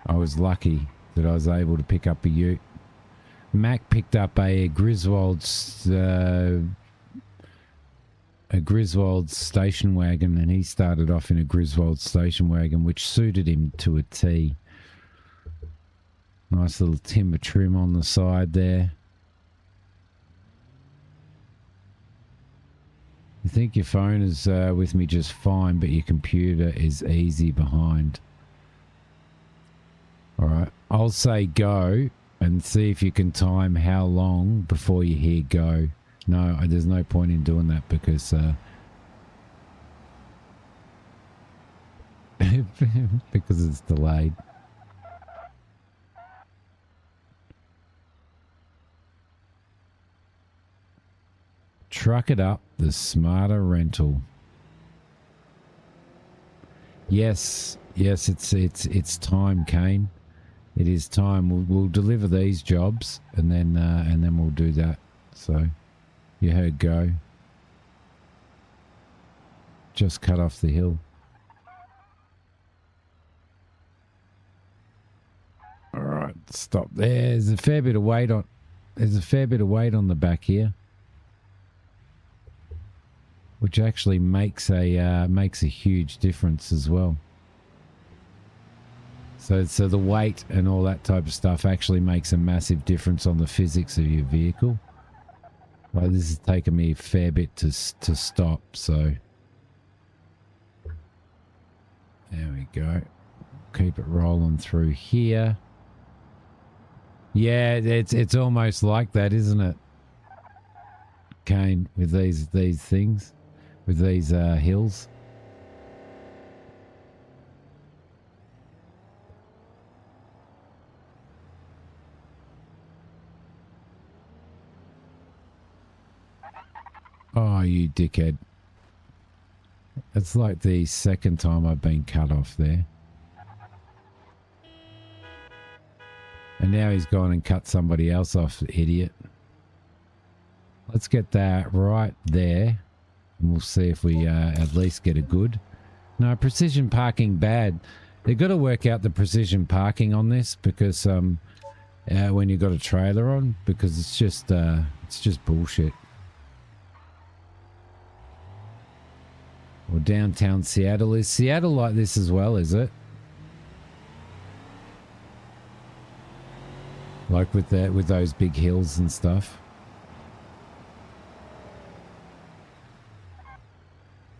Speaker 2: I was lucky that I was able to pick up a ute. Mac picked up a Griswold station wagon, and he started off in a Griswold station wagon, which suited him to a T. Nice little timber trim on the side there. You think your phone is with me just fine, but your computer is easy behind. All right, I'll say go and see if you can time how long before you hear go. No, there's no point in doing that because because it's delayed. Truck it up, the smarter rental. Yes, it's time, Kane. It is time. We'll deliver these jobs and then we'll do that. So you heard go. Just cut off the hill. All right, stop there. There's a fair bit of weight on. there's a fair bit of weight on the back here, which actually makes a huge difference as well. So the weight and all that type of stuff actually makes a massive difference on the physics of your vehicle. Like, this has taken me a fair bit to stop, so there we go. Keep it rolling through here. Yeah, it's almost like that, isn't it, Kane? With these things, with these hills. Oh, you dickhead! It's like the second time I've been cut off there. And now he's gone and cut somebody else off, idiot. Let's get that right there. And we'll see if we at least get a good. No, precision parking bad. They've got to work out the precision parking on this, because when you've got a trailer on, because it's just bullshit. Or downtown Seattle. Is Seattle like this as well, is it? Like with those big hills and stuff.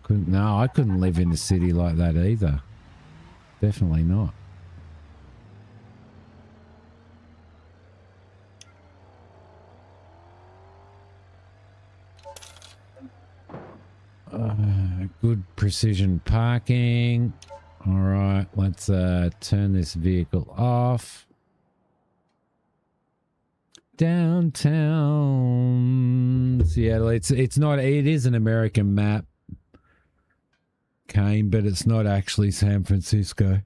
Speaker 2: No, I couldn't live in a city like that either. Definitely not. Good precision parking. All right, let's turn this vehicle off. Downtown Seattle. It's not. It is an American map, Kane, but it's not actually San Francisco.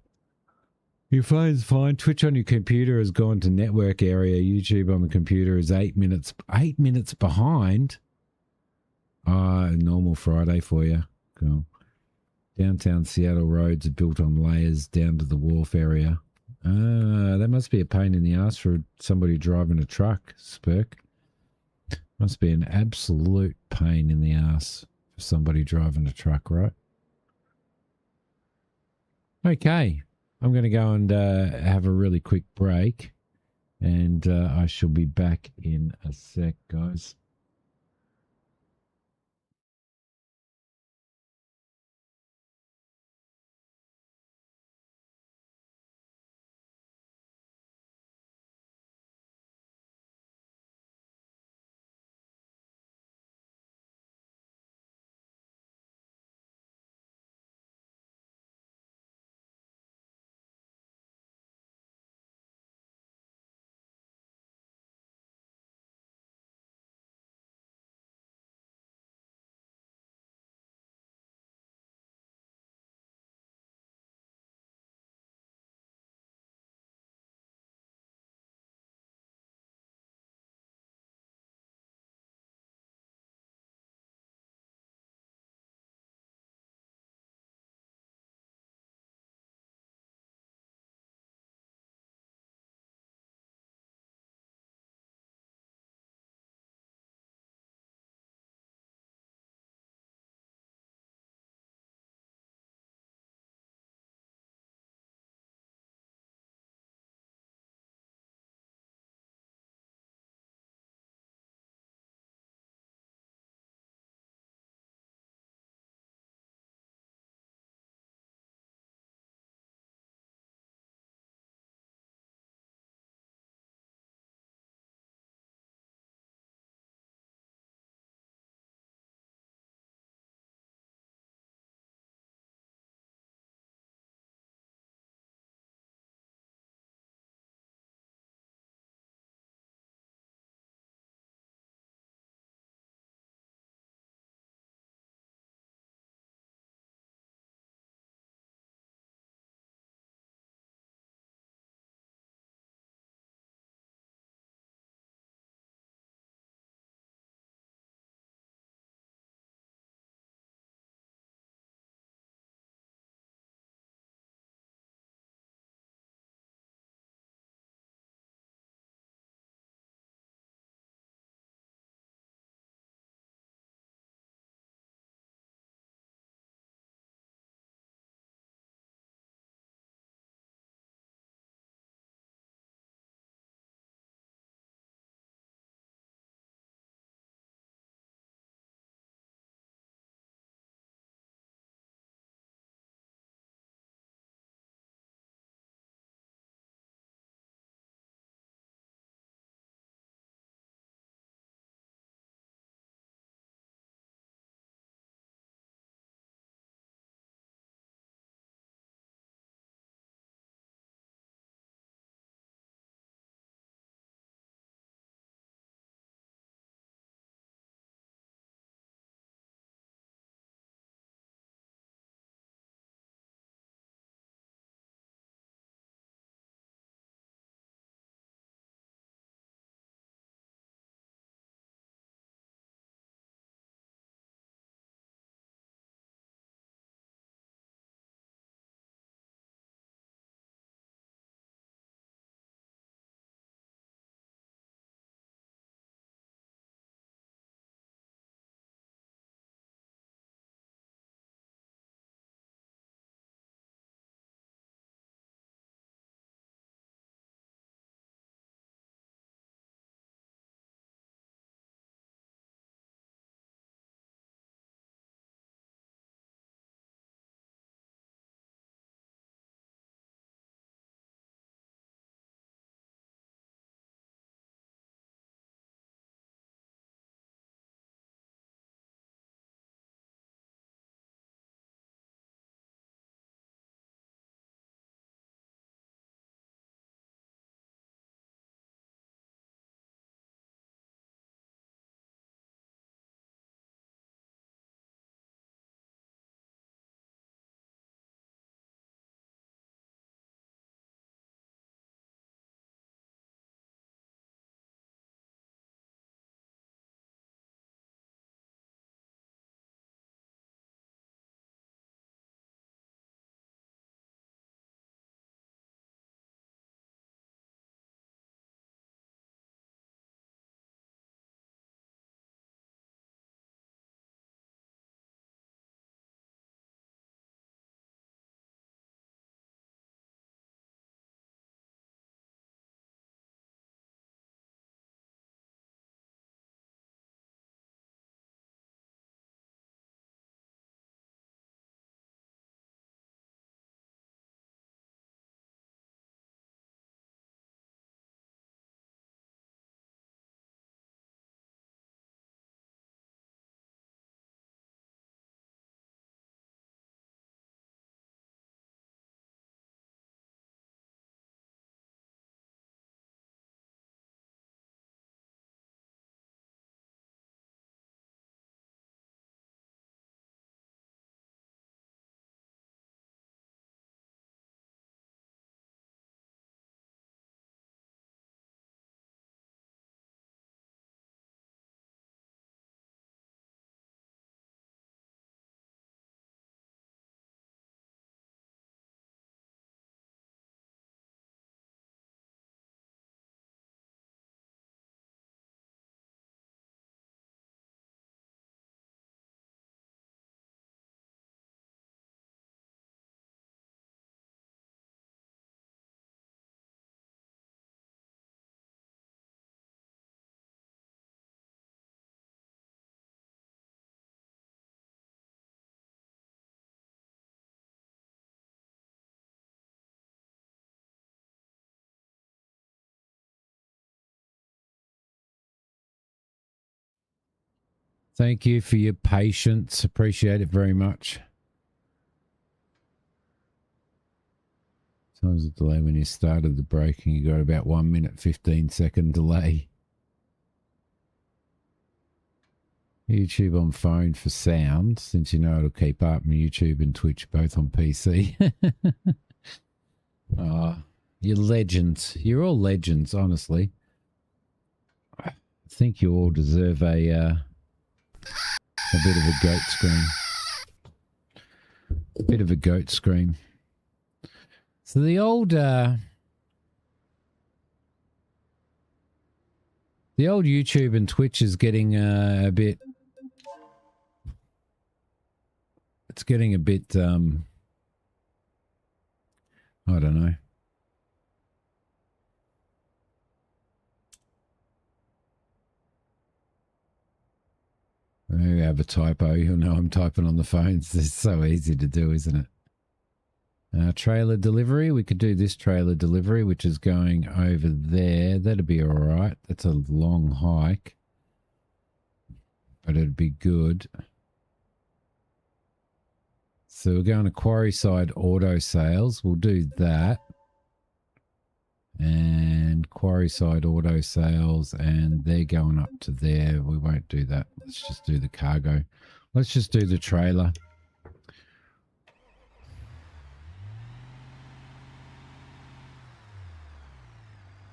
Speaker 2: Your phone's fine. Twitch on your computer has gone to network area. YouTube on the computer is 8 minutes. 8 minutes behind. Normal Friday for you. Cool. Downtown Seattle roads are built on layers down to the wharf area. That must be a pain in the ass for somebody driving a truck, Spurk. Must be an absolute pain in the ass for somebody driving a truck, right? Okay. I'm going to go and have a really quick break, and I shall be back in a sec, guys. Thank you for your patience. Appreciate it very much. Sometimes a delay when you started the breaking, you got about 1 minute, 15-second delay. YouTube on phone for sound, since you know it'll keep up, and YouTube and Twitch both on PC. You're legends. You're all legends, honestly. I think you all deserve a bit of a goat scream. A bit of a goat scream. So the old YouTube and Twitch is getting a bit. It's getting a bit. I don't know. I have a typo. You'll know I'm typing on the phones. It's so easy to do, isn't it? Trailer delivery. We could do this trailer delivery, which is going over there. That'd be all right. That's a long hike, but it'd be good. So we're going to quarry side auto sales. We'll do that. And quarry side auto sales, and they're going up to there. We won't do that. Let's just do the cargo. Let's just do the trailer.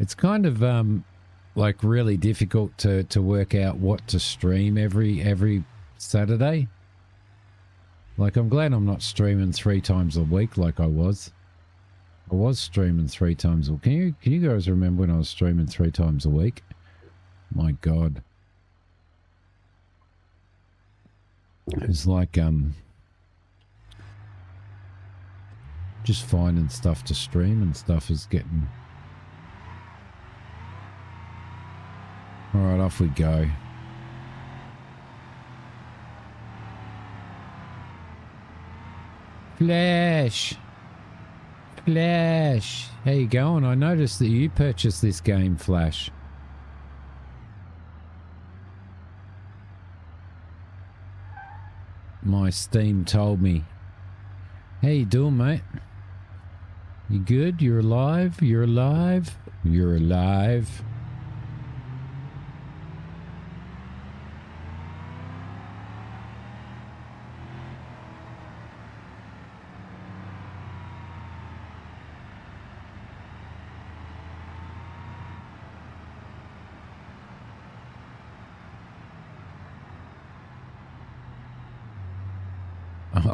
Speaker 2: It's kind of like really difficult to work out what to stream every Saturday. Like, I'm glad I'm not streaming 3 times a week like I was. I was streaming 3 times a week. Can you guys remember when I was streaming 3 times a week? My God. It's like just finding stuff to stream and stuff is getting. All right, off we go. Flash. Flash. How you going? I noticed that you purchased this game, Flash. My Steam told me. How you doing, mate? You good? You're alive? You're alive? You're alive?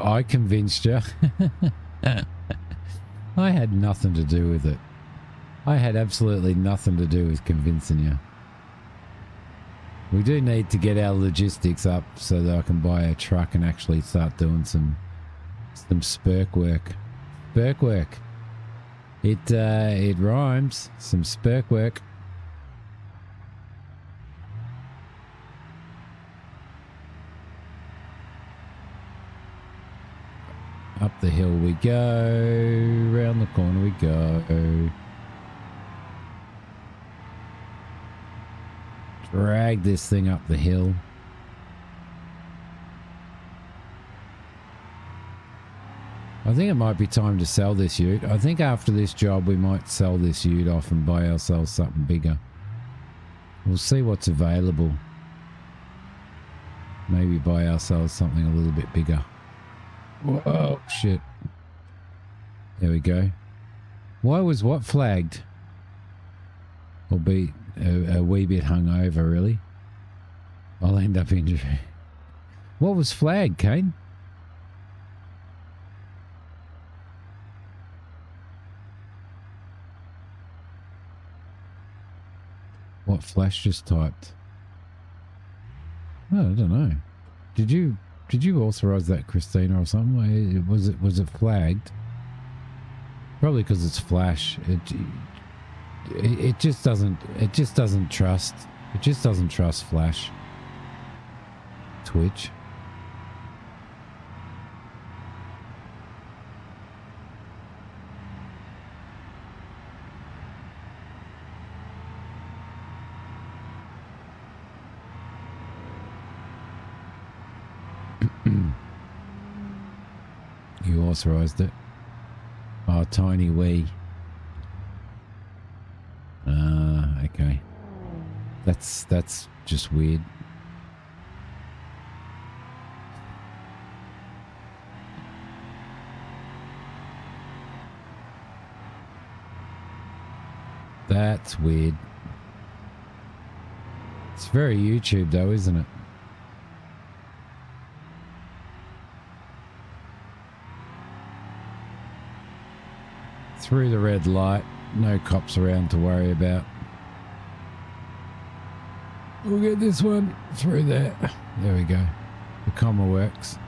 Speaker 2: I convinced you. I had nothing to do with it. I had absolutely nothing to do with convincing you. We do need to get our logistics up so that I can buy a truck and actually start doing some spurk work. Spurk work. It rhymes. Some spurk work. Up the hill we go, round the corner we go. Drag this thing up the hill. I think it might be time to sell this ute. I think after this job we might sell this ute off and buy ourselves something bigger. We'll see what's available. Maybe buy ourselves something a little bit bigger. Whoa, shit. There we go. Why was what flagged? Or be a wee bit hungover, really? I'll end up injured. What was flagged, Kane? What Flash just typed? Oh, I don't know. Did you authorize that, Christina, or something? Was it flagged? Probably because it's Flash. It just doesn't trust Flash. Twitch. You authorized it. Oh, tiny wee. Okay. That's just weird. That's weird. It's very YouTube though, isn't it? Through the red light, no cops around to worry about. We'll get this one through there. There we go. The comma works.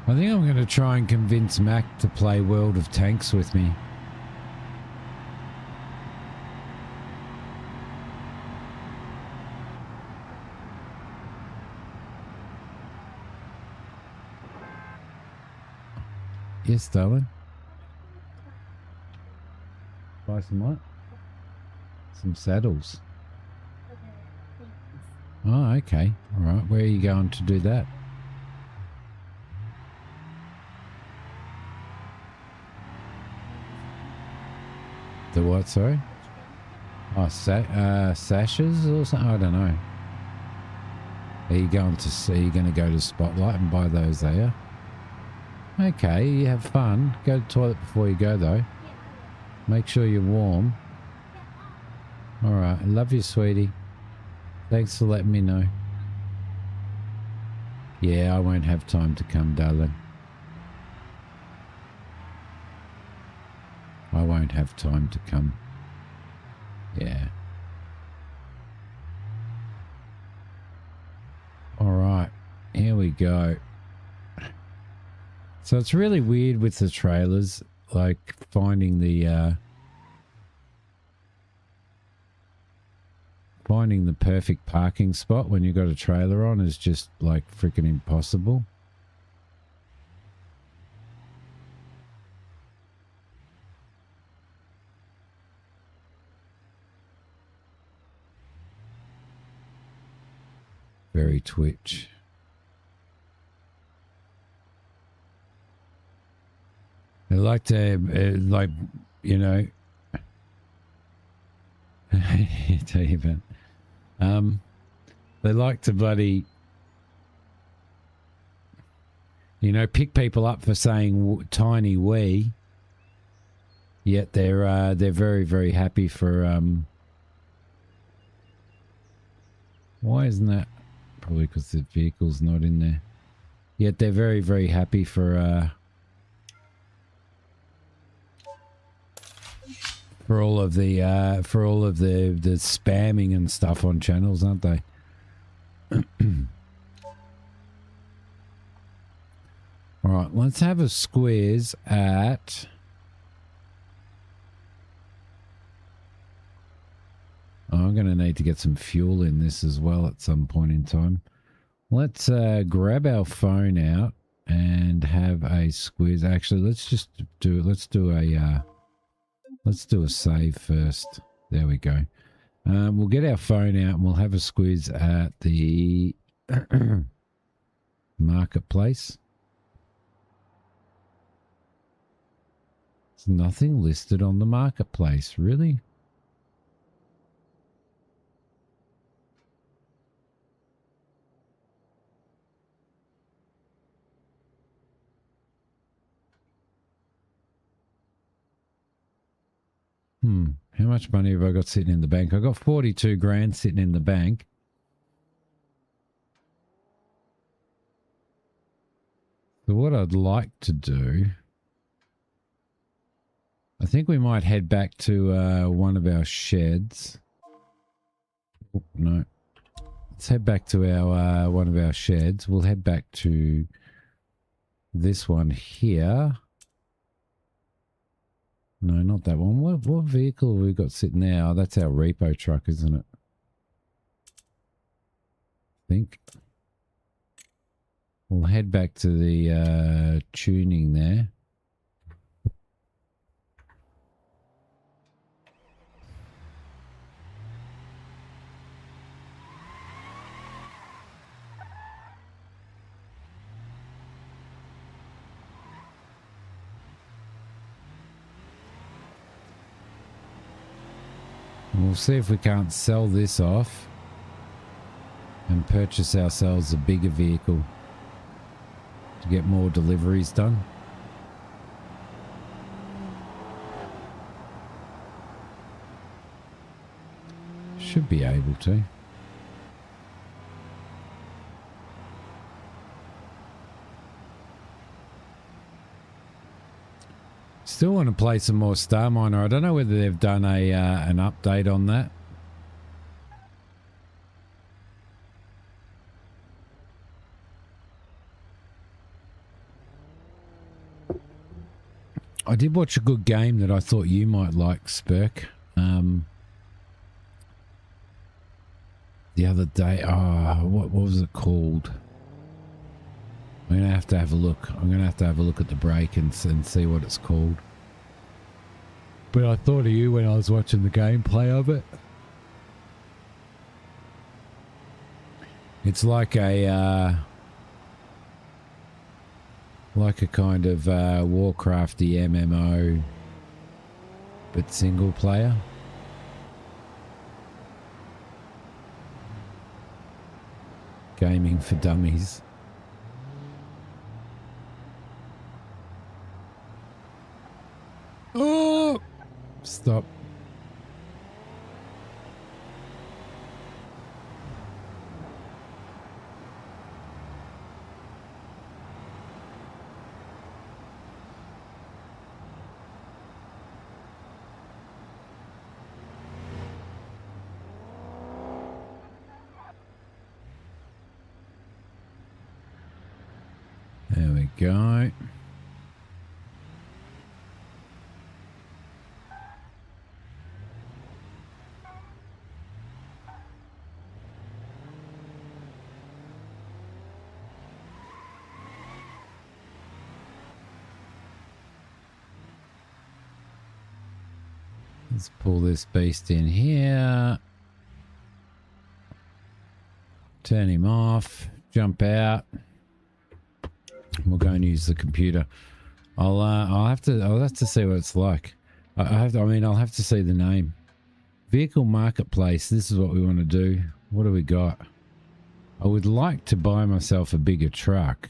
Speaker 2: I think I'm going to try and convince Mac to play World of Tanks with me. Yes, darling. Buy some what? Some saddles. Oh, okay. All right. Where are you going to do that? The what, sorry? Oh, sashes or something? I don't know. Are you going to go to Spotlight and buy those there? Okay, you have fun. Go to the toilet before you go though. Make sure you're warm. Alright, I love you, sweetie. Thanks for letting me know. Yeah, I won't have time to come, darling. I won't have time to come. Yeah. Alright, here we go. So it's really weird with the trailers, like finding the perfect parking spot when you've got a trailer on is just like freaking impossible. Very Twitch. They like to, like, you know, tell you about. They like to bloody, you know, pick people up for saying tiny wee. Yet they're very, very happy for why isn't that? Probably because the vehicle's not in there. Yet they're very, very happy for all of the spamming and stuff on channels, aren't they? All right, let's have a squeeze at. Oh, I'm going to need to get some fuel in this as well at some point in time. Let's grab our phone out and have a squeeze. Actually, let's do a save first. There we go. We'll get our phone out and we'll have a squeeze at the marketplace. There's nothing listed on the marketplace, really? How much money have I got sitting in the bank? I got 42 grand sitting in the bank. So what I'd like to do, I think we might head back to one of our sheds. Oh, no. Let's head back to our one of our sheds. We'll head back to this one here. No, not that one. What vehicle have we got sitting there? Oh, that's our repo truck, isn't it? I think. We'll head back to the tuning there. And we'll see if we can't sell this off and purchase ourselves a bigger vehicle to get more deliveries done. Should be able to. Still want to play some more Star Miner. I don't know whether they've done a an update on that. I did watch a good game that I thought you might like, Spurk. The other day, what was it called? I'm gonna have to have a look. I'm gonna have to have a look at the break and see what it's called. But I thought of you when I was watching the gameplay of it. It's like a kind of Warcrafty MMO, but single player. Gaming for dummies. Oh! Stop. There we go. Let's pull this beast in here. Turn him off. Jump out. We'll go and use the computer. I'll have to see what it's like. I'll have to see the name. Vehicle marketplace. This is what we want to do. What do we got? I would like to buy myself a bigger truck.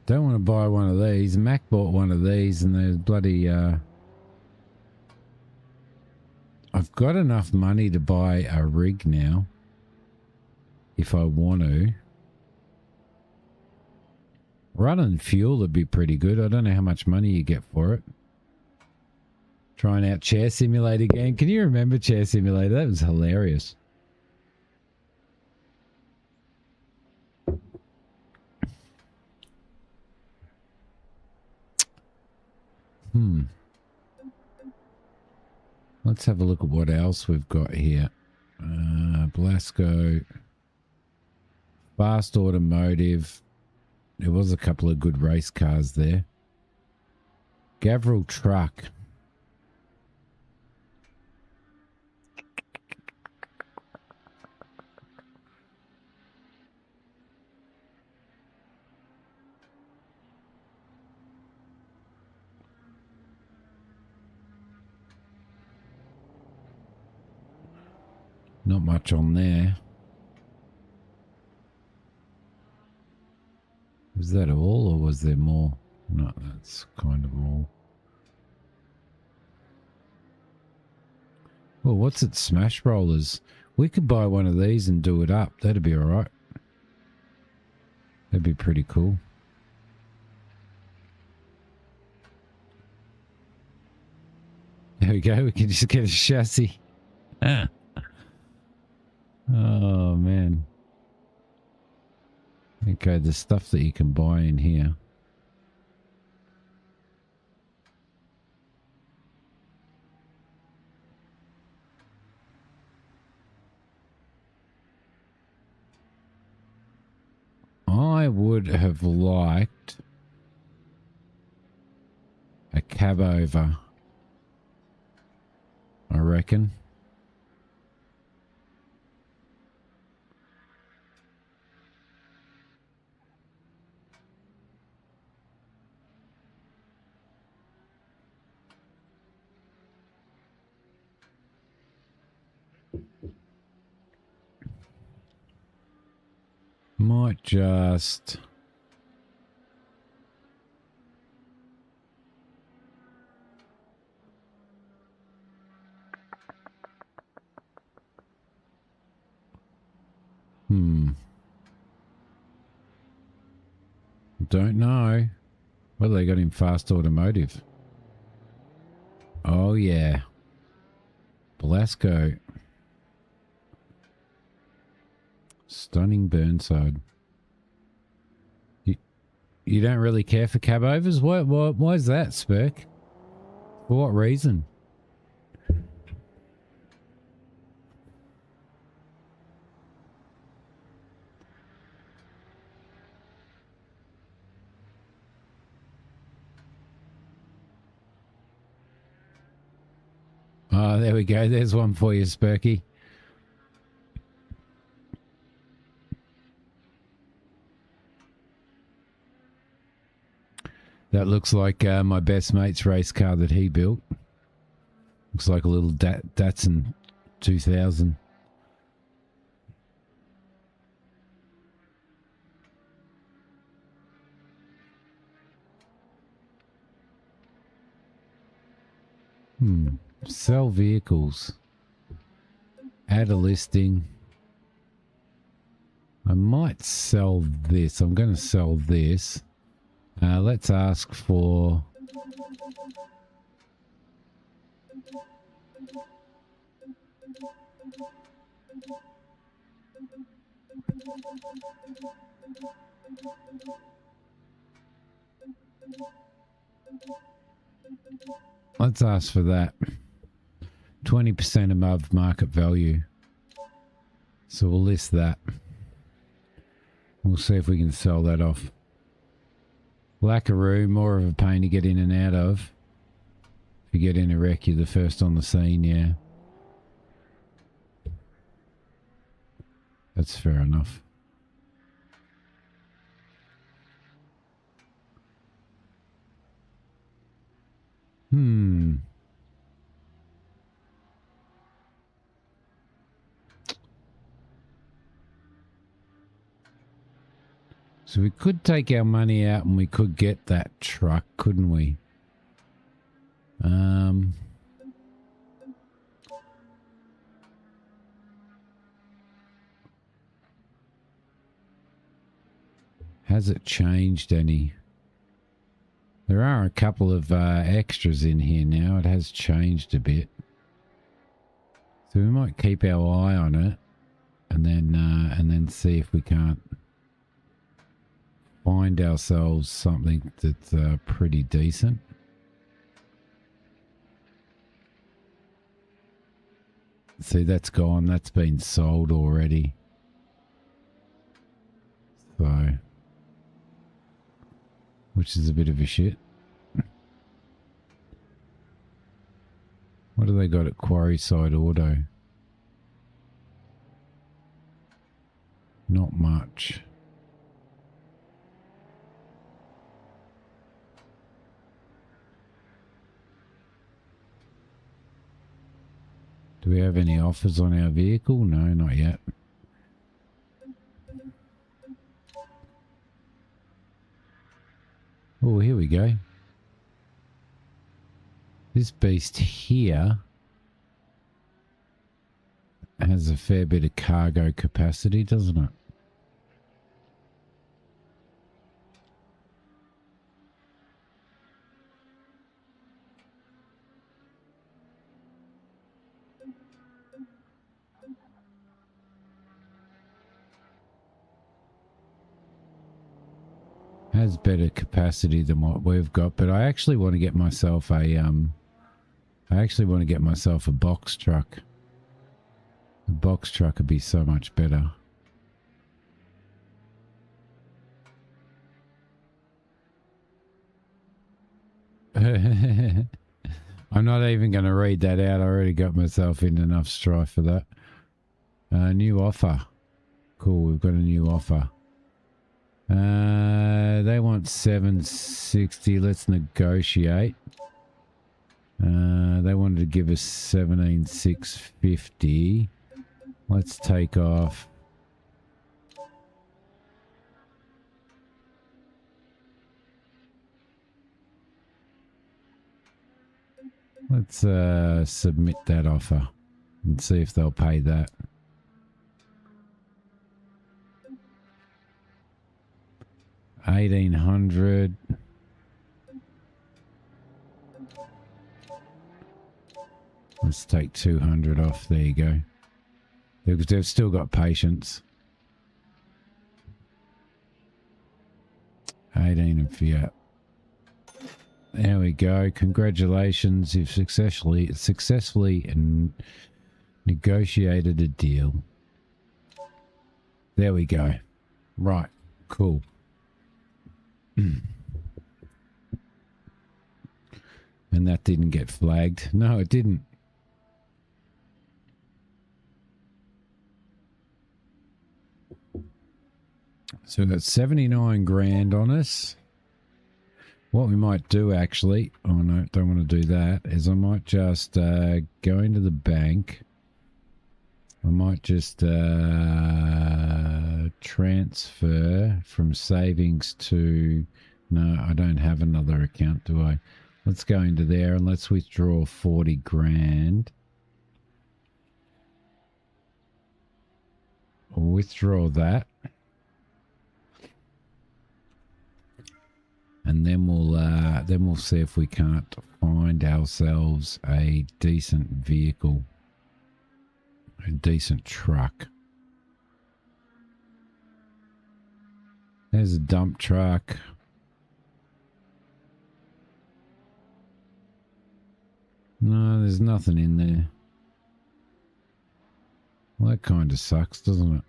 Speaker 2: Don't want to buy one of these. Mac bought one of these and they're bloody... I've got enough money to buy a rig now. If I want to. Running fuel would be pretty good. I don't know how much money you get for it. Trying out Chair Simulator again. Can you remember Chair Simulator? That was hilarious. Let's have a look at what else we've got here. Blasco. Fast Automotive. There was a couple of good race cars there. Gavril Truck. Not much on there. Was that all or was there more? No, that's kind of all. Well, what's it? Smash Rollers. We could buy one of these and do it up. That'd be all right. That'd be pretty cool. There we go. We can just get a chassis. Oh, man. Okay, there's stuff that you can buy in here. I would have liked a cab over, I reckon. Might just... Don't know. Well, they got in fast automotive. Oh, yeah. Blasco. Stunning Burnside. You don't really care for cab overs? Why is that, Spurk? For what reason? Oh, there we go. There's one for you, Spurky. That looks like my best mate's race car that he built. Looks like a little Datsun 2000. Sell vehicles. Add a listing. I might sell this. I'm going to sell this. Let's ask for... Let's ask for that. 20% above market value. So we'll list that. We'll see if we can sell that off. Lack of room, more of a pain to get in and out of. If you get in a wreck, you're the first on the scene, yeah. That's fair enough. So we could take our money out and we could get that truck, couldn't we? Has it changed any? There are a couple of extras in here now. It has changed a bit. So we might keep our eye on it and then see if we can't find ourselves something that's pretty decent. See, that's gone. That's been sold already. So, which is a bit of a shit. What do they got at Quarryside Auto? Not much. Do we have any offers on our vehicle? No, not yet. Oh, here we go. This beast here has a fair bit of cargo capacity, doesn't it? has better capacity than what we've got, but I actually want to get myself a box truck. A box truck would be so much better. I'm not even going to read that out. I already got myself in enough strife for that. New offer. Cool, we've got a new offer. They want 760. Let's negotiate. They wanted to give us 17,650. Let's take off. Let's submit that offer and see if they'll pay that. $1,800. Let's take 200 off. There you go. They've still got patience. 18 and fiat. There we go. Congratulations. You've successfully negotiated a deal. There we go. Right. Cool. And that didn't get flagged. No, it didn't. So we've got 79 grand on us. What we might do actually, oh no, don't want to do that, is I might just go into the bank. I might just transfer from savings to, no, I don't have another account, do I? Let's go into there and let's withdraw 40 grand. I'll withdraw that. And then we'll see if we can't find ourselves a decent vehicle, a decent truck. There's a dump truck. No, there's nothing in there. Well, that kind of sucks, doesn't it?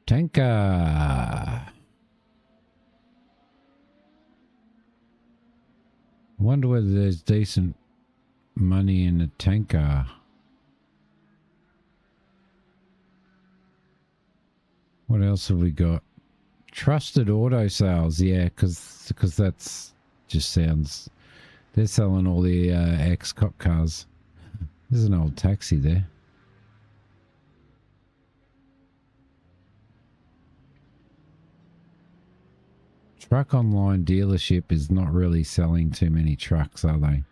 Speaker 2: Tanker. I wonder whether there's decent money in a tanker. What else have we got? Trusted auto sales, yeah, because that's just sounds. They're selling all the ex-cop cars. There's an old taxi there. Truck online dealership is not really selling too many trucks, are they?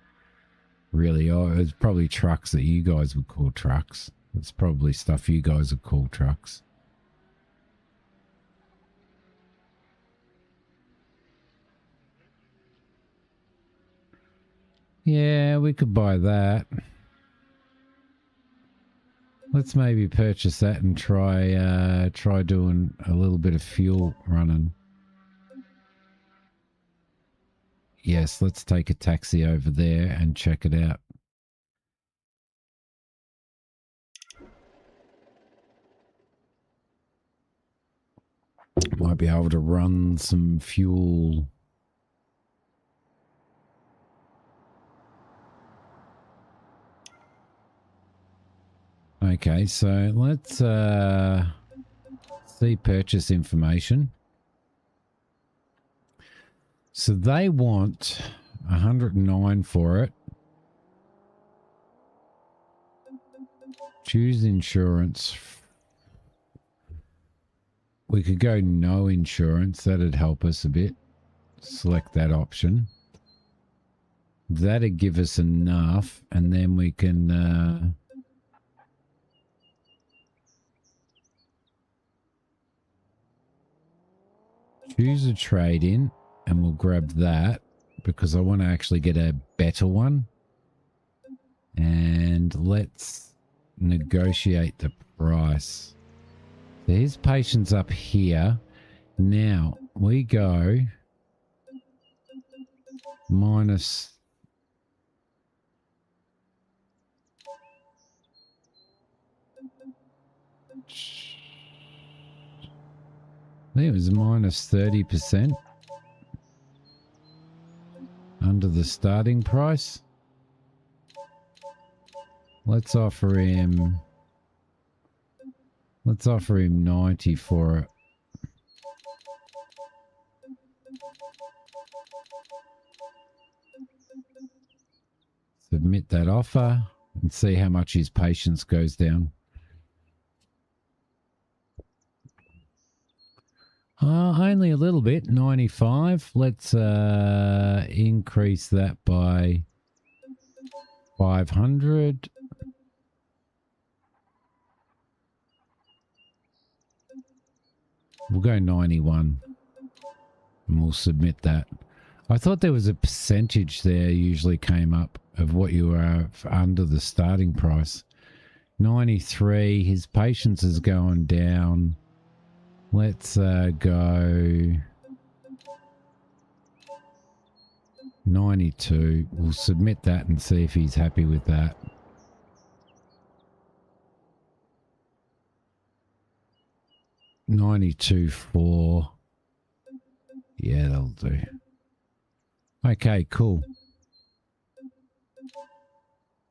Speaker 2: Really? Oh, it's probably trucks that you guys would call trucks. It's probably stuff you guys would call trucks. Yeah, we could buy that. Let's maybe purchase that and try doing a little bit of fuel running. Yes, let's take a taxi over there and check it out. Might be able to run some fuel. Okay, so let's see purchase information. So they want 109 for it. Choose insurance. We could go no insurance. That'd help us a bit. Select that option. That'd give us enough, and then we can choose a trade in and we'll grab that because I want to actually get a better one. And let's negotiate the price. So his patience up here. Now we go minus. I think it was minus 30% under the starting price. Let's offer him 90 for it. Submit that offer and see how much his patience goes down. Only a little bit, 95. Let's increase that by 500. We'll go 91 and we'll submit that. I thought there was a percentage there usually came up of what you were under the starting price. 93, his patience is going down. Let's go 92. We'll submit that and see if he's happy with that. $92.4. Yeah, that'll do. Okay, cool.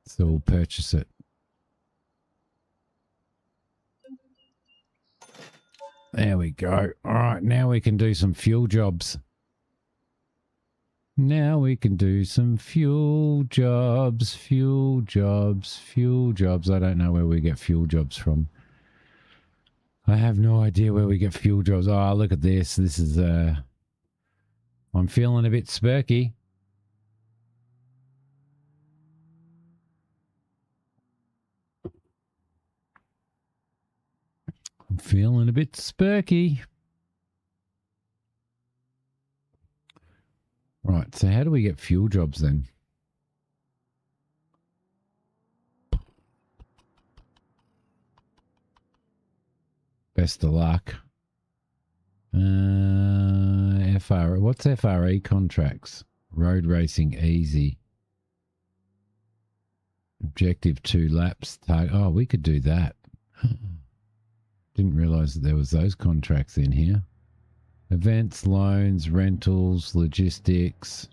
Speaker 2: So we'll purchase it. There we go. All right, now we can do some fuel jobs. Now we can do some fuel jobs, fuel jobs, fuel jobs. I don't know where we get fuel jobs from. I have no idea where we get fuel jobs. Oh, look at this. This is, I'm feeling a bit spurky. I'm feeling a bit spurky. Right, so how do we get fuel jobs then? Best of luck. What's FRE contracts? Road racing easy. Objective 2 laps. Oh, we could do that. Didn't realize that there was those contracts in here. Events, loans, rentals, logistics.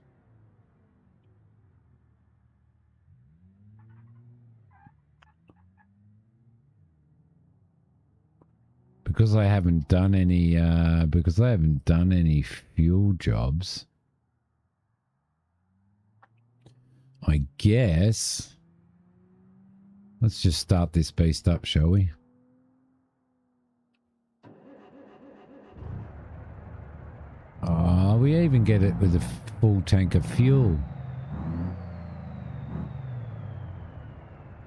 Speaker 2: Because I haven't done any fuel jobs, I guess let's just start this beast up, shall we? Oh, we even get it with a full tank of fuel.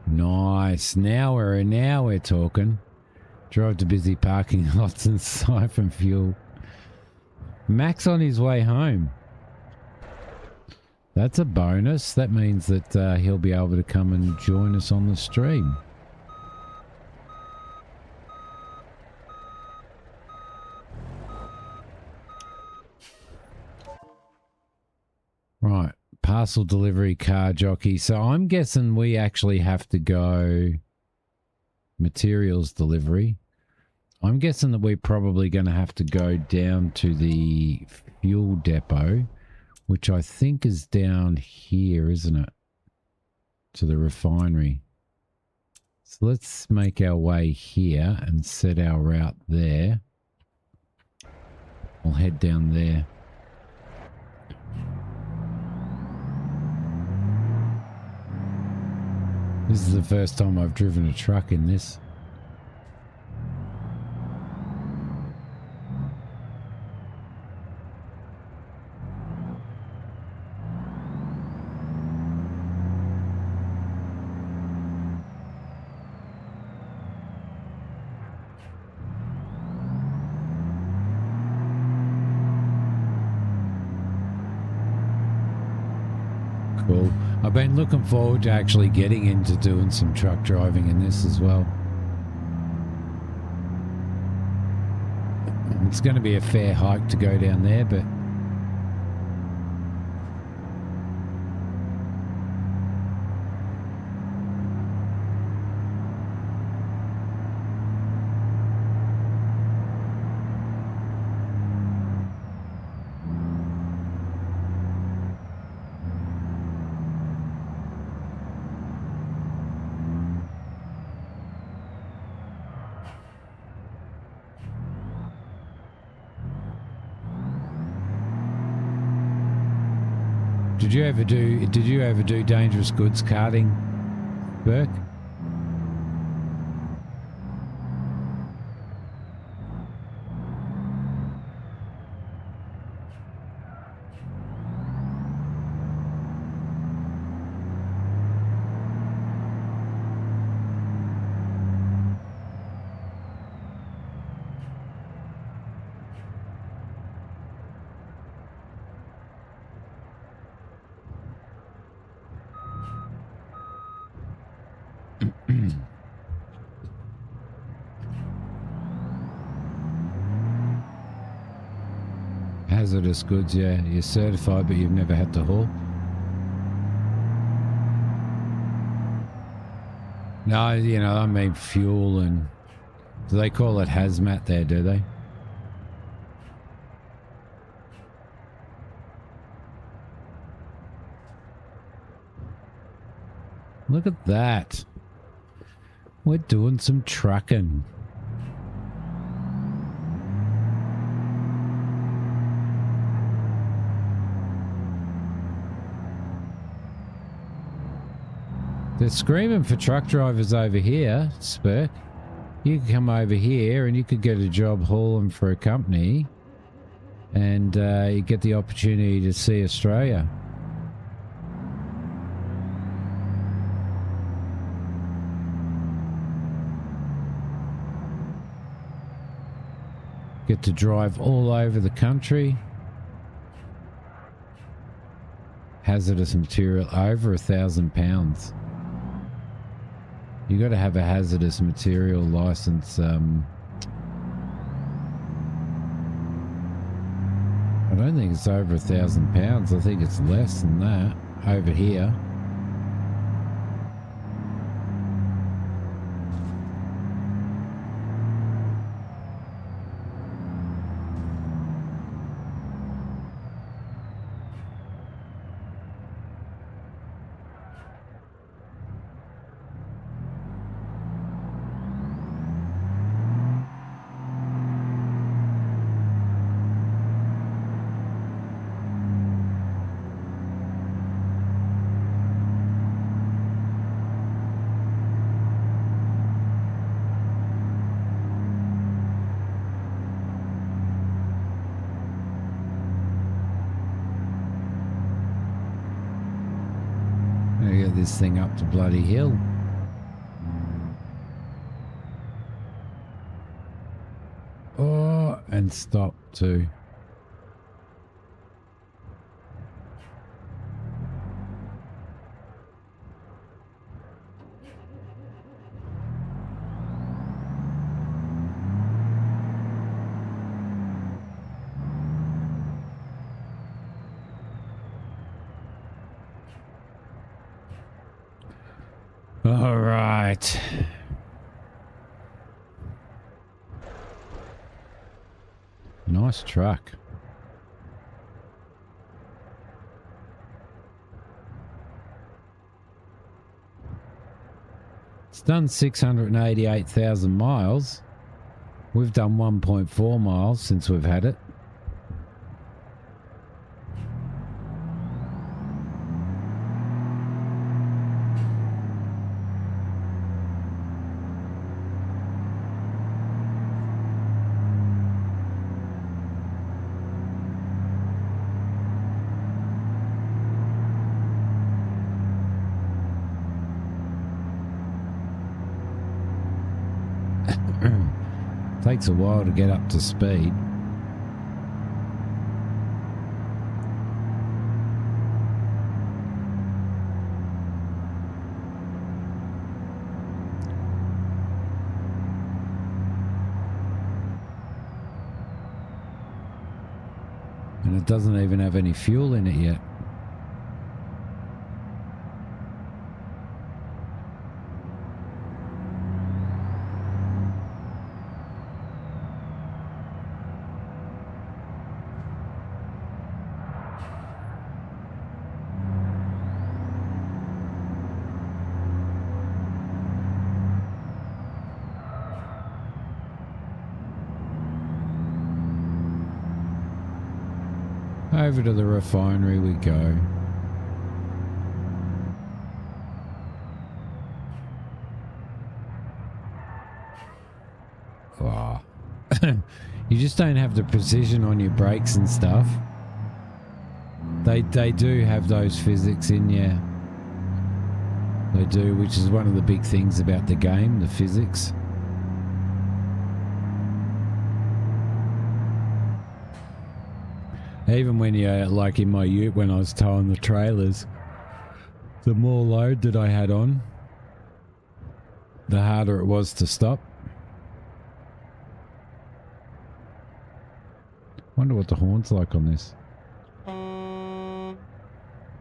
Speaker 2: Nice. Now we're talking. Drive to busy parking lots and siphon fuel. Max on his way home. That's a bonus. That means that he'll be able to come and join us on the stream. Right. Parcel delivery car jockey. So I'm guessing we actually have to go materials delivery. I'm guessing that we're probably going to have to go down to the fuel depot, which I think is down here, isn't it? To the refinery. So let's make our way here and set our route there. We'll head down there. This is the first time I've driven a truck in this. Cool. I've been looking forward to actually getting into doing some truck driving in this as well. It's going to be a fair hike to go down there, but did you ever do dangerous goods carting, Burke? Hazardous goods, yeah. You're certified, but you've never had to haul. No, you know, I mean fuel and... Do they call it hazmat there, do they? Look at that. We're doing some trucking. They're screaming for truck drivers over here, Spurk. You could come over here and you could get a job hauling for a company and you get the opportunity to see Australia. Get to drive all over the country. Hazardous material over 1,000 pounds. You got to have a hazardous material license. I don't think it's over 1,000 pounds. I think it's less than that over here. This thing up to bloody hill. Oh, and stop too. All right. Nice truck. It's done 688,000 miles. We've done 1.4 miles since we've had it. Takes a while to get up to speed. And it doesn't even have any fuel in it yet. Over to the refinery we go. Oh. You just don't have the precision on your brakes and stuff. They do have those physics in, yeah. They do, which is one of the big things about the game, the physics. Even when you, like in my ute when I was towing the trailers, the more load that I had on, the harder it was to stop. Wonder what the horn's like on this.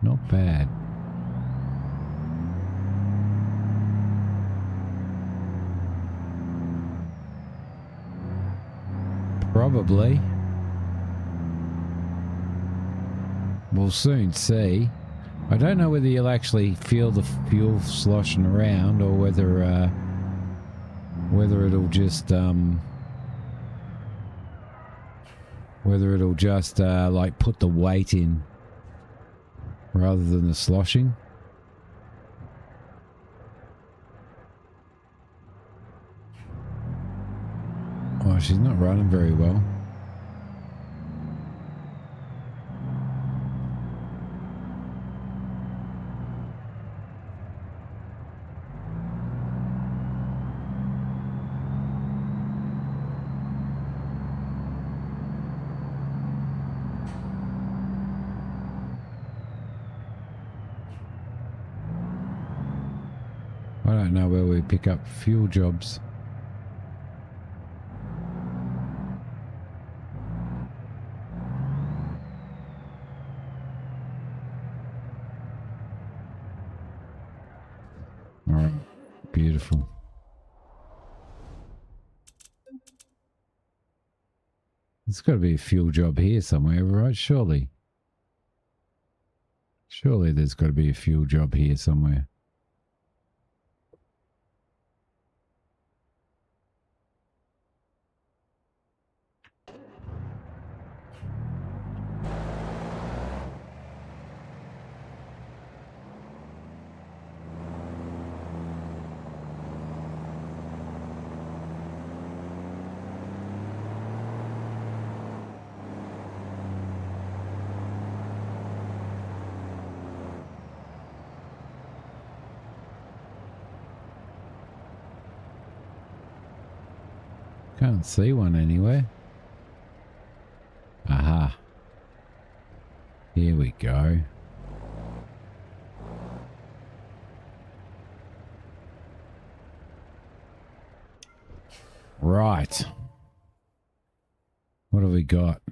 Speaker 2: Not bad. Probably. We'll soon see. I don't know whether you'll actually feel the fuel sloshing around or whether it'll just like put the weight in rather than the sloshing. Oh, she's not running very well. I don't know where we pick up fuel jobs. All right, beautiful. There's got to be a fuel job here somewhere, right? Surely. Surely there's got to be a fuel job here somewhere. Can't see one anywhere. Aha. Here we go. Right. What have we got?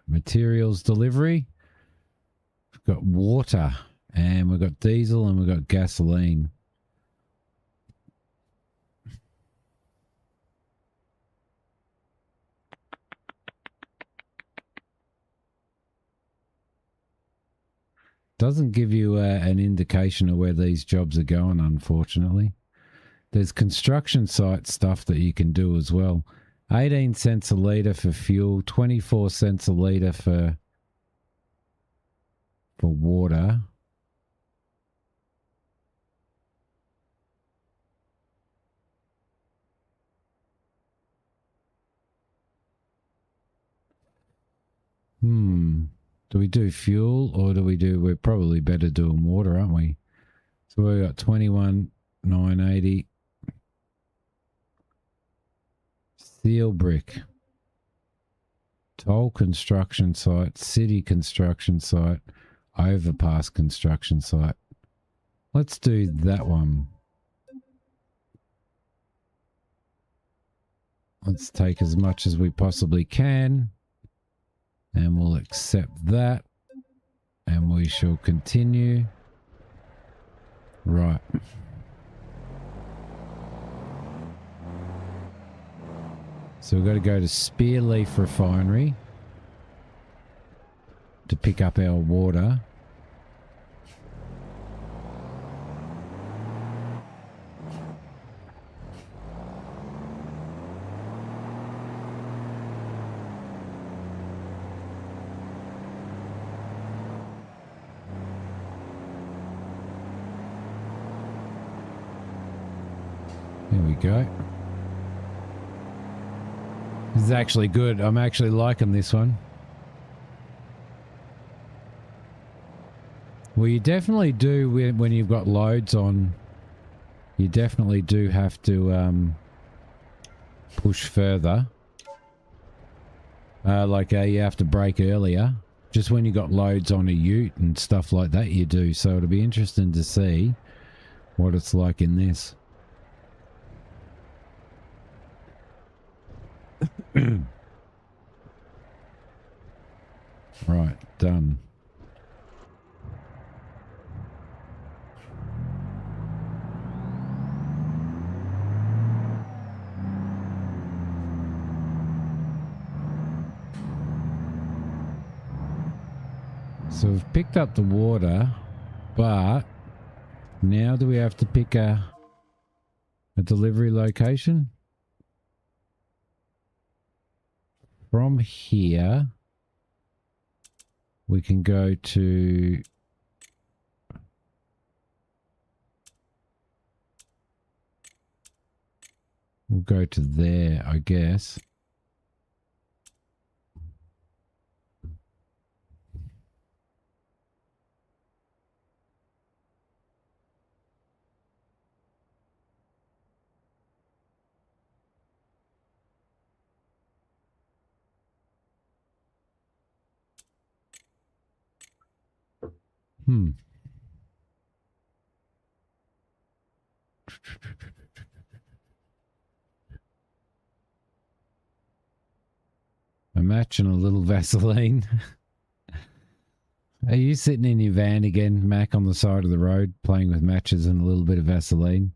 Speaker 2: Materials delivery. We've got water and we've got diesel and we've got gasoline. Doesn't give you an indication of where these jobs are going, unfortunately. There's construction site stuff that you can do as well. 18 cents a litre for fuel, 24 cents a litre for water. Do we do fuel or do we do... We're probably better doing water, aren't we? So we got 21,980. Steel brick. Toll construction site. City construction site. Overpass construction site. Let's do that one. Let's take as much as we possibly can. And we'll accept that. And we shall continue. Right. So we've got to go to Spearleaf Refinery to pick up our water. There we go. This is actually good. I'm actually liking this one. Well, you definitely do when you've got loads on. You definitely do have to push further. You have to brake earlier. Just when you got loads on a ute and stuff like that, you do. So it'll be interesting to see what it's like in this. Right, done. So we've picked up the water, but now do we have to pick a delivery location? From here, we can go to... We'll go to there, I guess. A match and a little Vaseline. Are you sitting in your van again, Mac, on the side of the road, playing with matches and a little bit of Vaseline?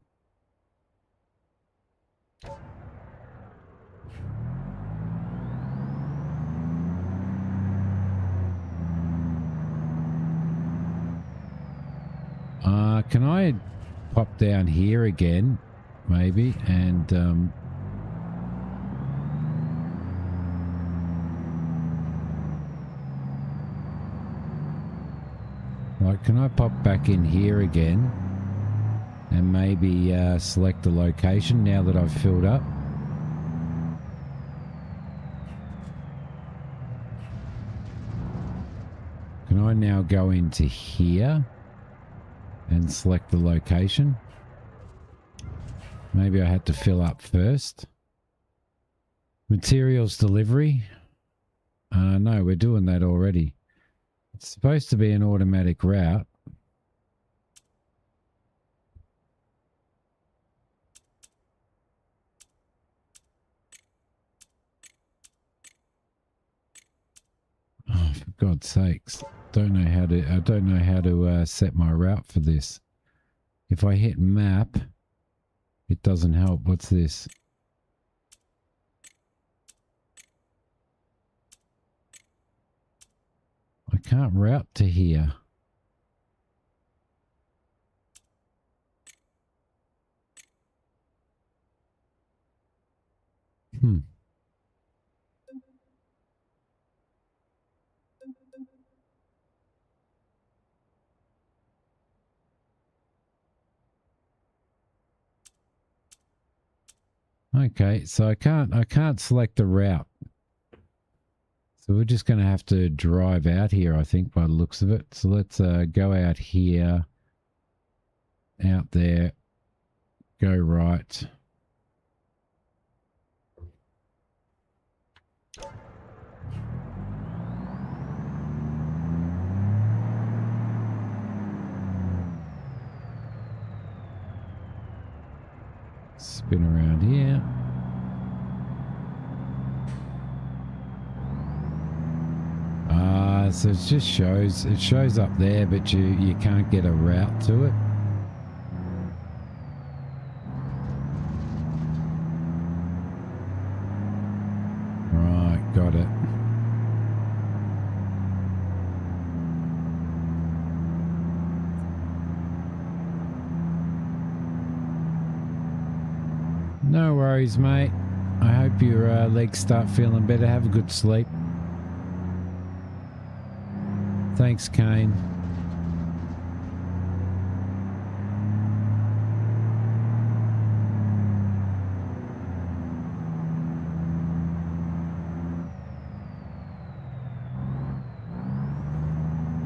Speaker 2: Can I pop down here again, maybe, and can I pop back in here again and maybe select the location now that I've filled up? Can I now go into here and select the location? Maybe I had to fill up first. Materials delivery. No, we're doing that already. It's supposed to be an automatic route. Oh, for God's sakes. I don't know how to set my route for this. If I hit map, it doesn't help. What's this? I can't route to here. Okay, so I can't select the route. So we're just going to have to drive out here, I think, by the looks of it. So let's go out here, out there, go right. Spin around here. So it just shows, it shows up there, but you can't get a route to it. Right, got it. No worries, mate. I hope your legs start feeling better. Have a good sleep. Thanks, Kane.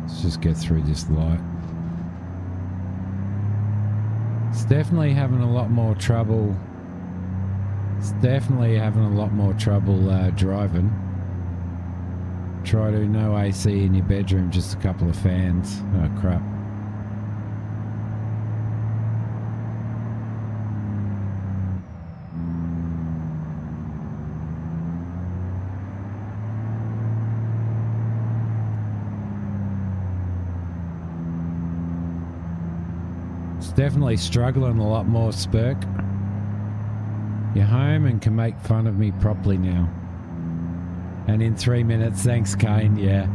Speaker 2: Let's just get through this light. It's definitely having a lot more trouble. It's definitely having a lot more trouble driving. Try to no AC in your bedroom, just a couple of fans. Oh crap. It's definitely struggling a lot more, Spurk. You're home and can make fun of me properly now. And in 3 minutes, thanks, Kane. Yeah,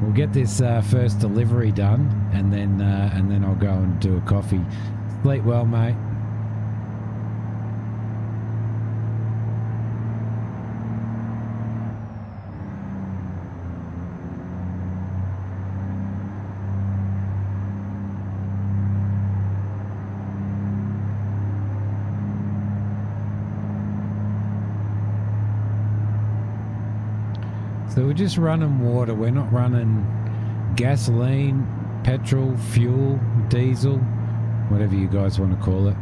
Speaker 2: we'll get this first delivery done, and then I'll go and do a coffee. Sleep well, mate. So we're just running water. We're not running gasoline, petrol, fuel, diesel, whatever you guys want to call it.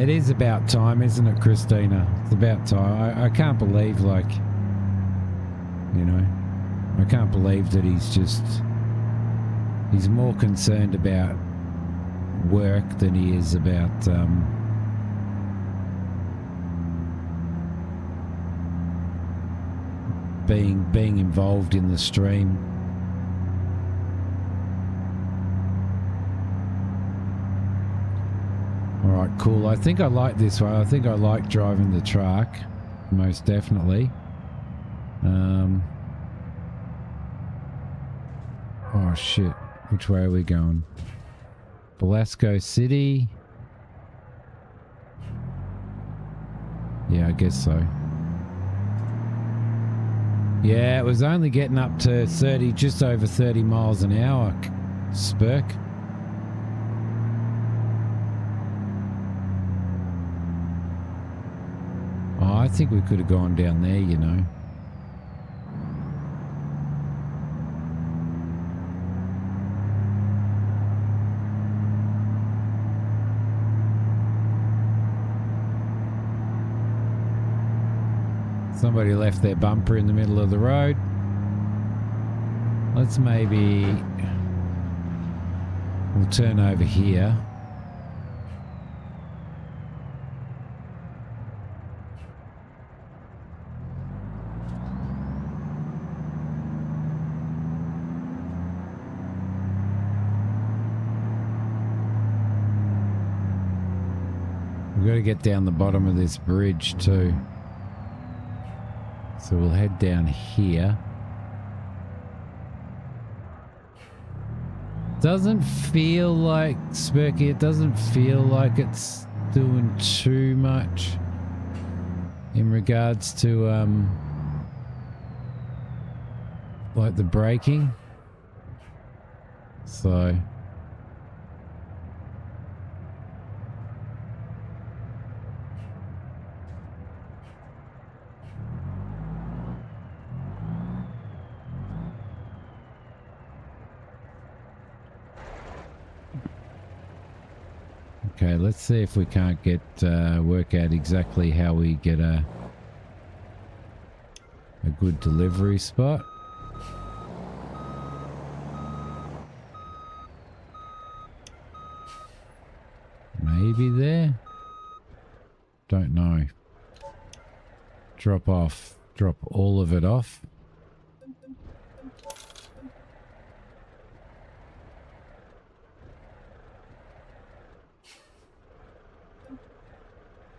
Speaker 2: It is about time, isn't it, Christina? It's about time. I can't believe, like, you know, I can't believe that he's more concerned about work than he is about being involved in the stream. All right, cool. I think I like this one. I think I like driving the truck, most definitely. Oh shit! Which way are we going? Belasco City. Yeah, I guess so. Yeah, it was only getting up to 30, just over 30 miles an hour, Spurk. Oh, I think we could have gone down there, you know. Somebody left their bumper in the middle of the road. Let's maybe... we'll turn over here. We've got to get down the bottom of this bridge too. So we'll head down here. Doesn't feel like, Spurky, it doesn't feel like it's doing too much in regards to like the braking. So okay, let's see if we can't get work out exactly how we get a good delivery spot. Maybe there? Don't know. Drop off Drop all of it off.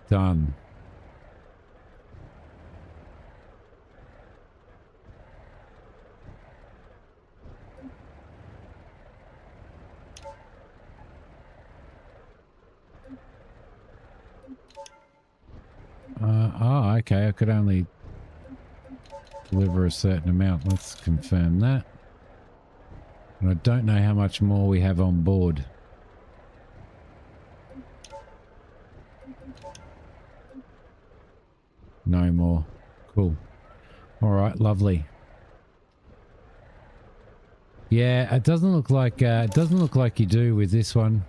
Speaker 2: Done. Okay. I could only deliver a certain amount. Let's confirm that. And I don't know how much more we have on board. No more. Cool. All right. Lovely. Yeah, it doesn't look like you do with this one.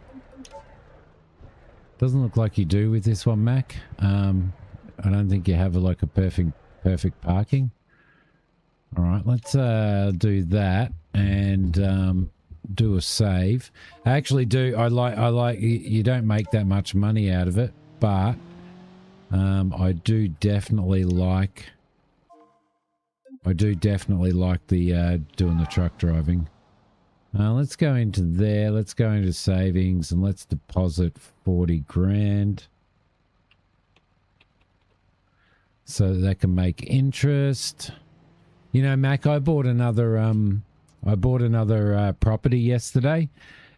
Speaker 2: Doesn't look like you do with this one, Mac. I don't think you have like a perfect parking. All right, let's do that and do a save. I actually do. I like. You don't make that much money out of it, but I do definitely like. I do definitely like the doing the truck driving. Let's go into there. Let's go into savings and let's deposit 40 grand. So that can make interest. You know, Mac, I bought another property yesterday.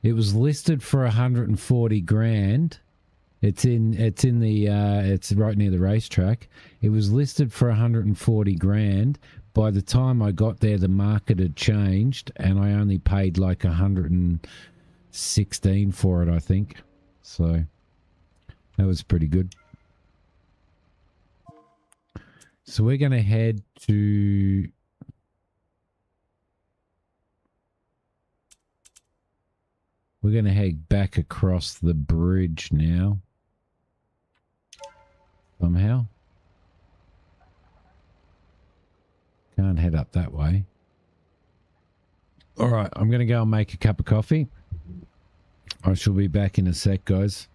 Speaker 2: It was listed for 140 grand. It's right near the racetrack. It was listed for 140 grand. By the time I got there, the market had changed and I only paid like 116 for it, I think. So that was pretty good. So we're going to head to... We're going to head back across the bridge now. Somehow. Can't head up that way. All right, I'm going to go and make a cup of coffee. I shall be back in a sec, guys.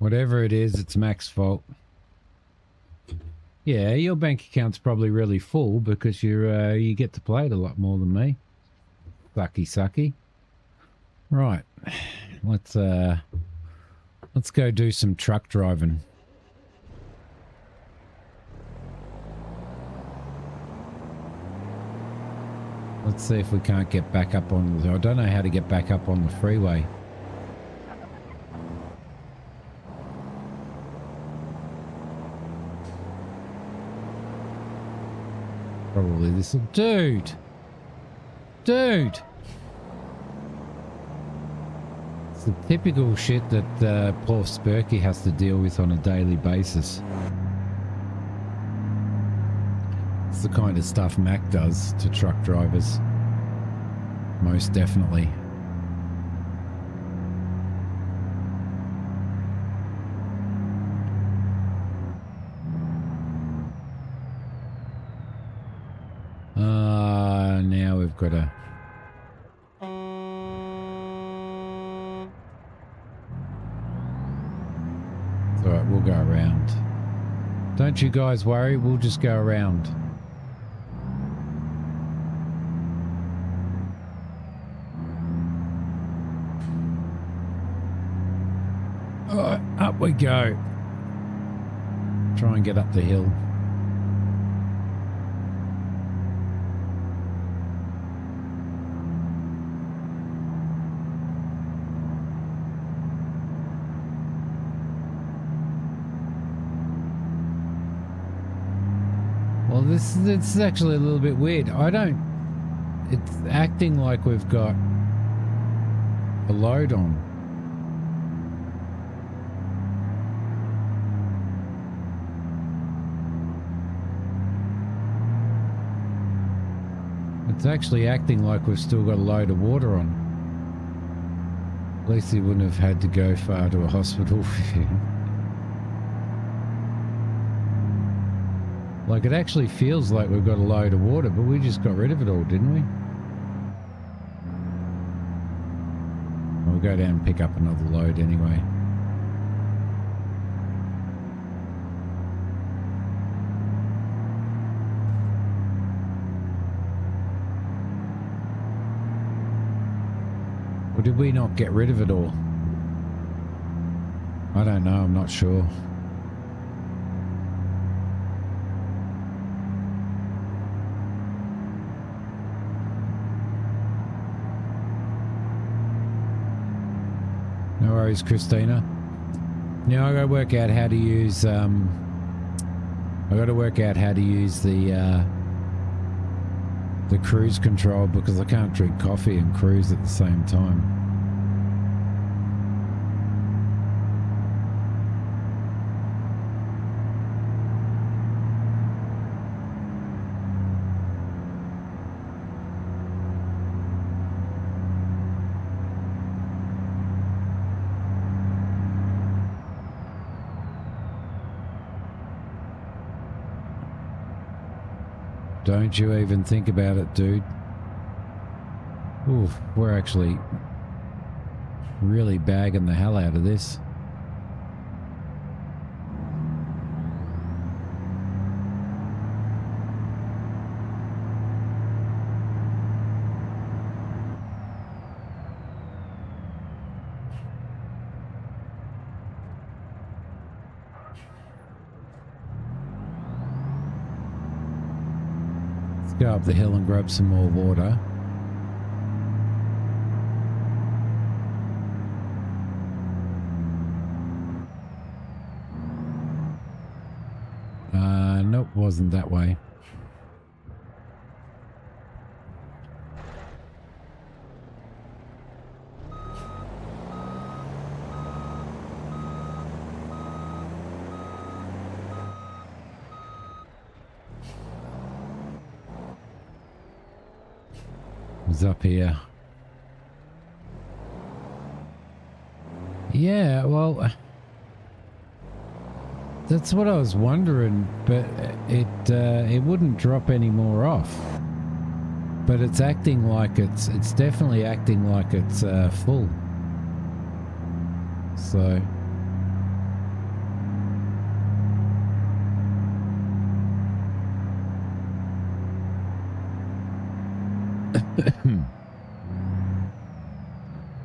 Speaker 2: Whatever it is, it's Mac's fault. Yeah, your bank account's probably really full because you get to play it a lot more than me. Sucky. Right. Let's go do some truck driving. Let's see if we can't get back up on the... I don't know how to get back up on the freeway. Probably this will... Dude! It's the typical shit that poor Spurky has to deal with on a daily basis. It's the kind of stuff Mac does to truck drivers. Most definitely. Now we've got to... It's alright, we'll go around. Don't you guys worry, we'll just go around. Alright, up we go. Try and get up the hill. Well, it's actually a little bit weird. It's acting like we've got a load on. It's actually acting like we've still got a load of water on. At least he wouldn't have had to go far to a hospital. Like, it actually feels like we've got a load of water, but we just got rid of it all, didn't we? We'll go down and pick up another load anyway. Or did we not get rid of it all? I don't know, I'm not sure. No worries, Christina. Now I gotta work out how to use the cruise control because I can't drink coffee and cruise at the same time. Don't you even think about it, dude. Oof, we're actually really bagging the hell out of this. Go up the hill and grab some more water. Nope, wasn't that way. Up here. Yeah, well, that's what I was wondering, but it wouldn't drop any more off. But it's acting like it's definitely acting like it's full. So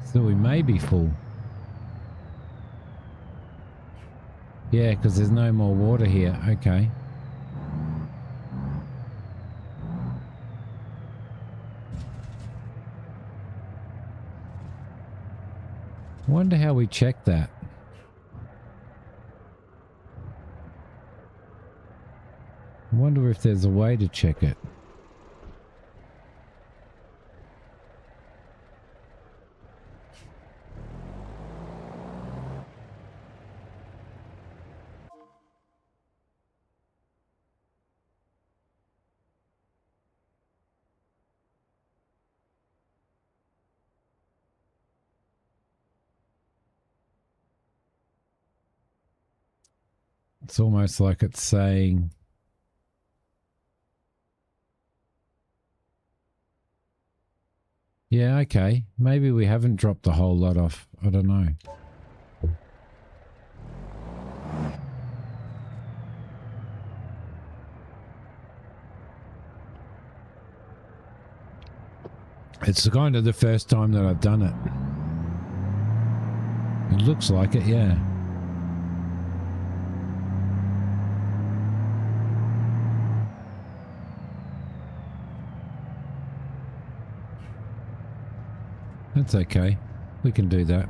Speaker 2: So we may be full. Yeah, because there's no more water here. Okay. Wonder how we check that. I wonder if there's a way to check it. It's almost like it's saying, yeah, okay, maybe we haven't dropped the whole lot off. I don't know. It's kind of the first time that I've done it. It looks like it, yeah. That's okay. We can do that.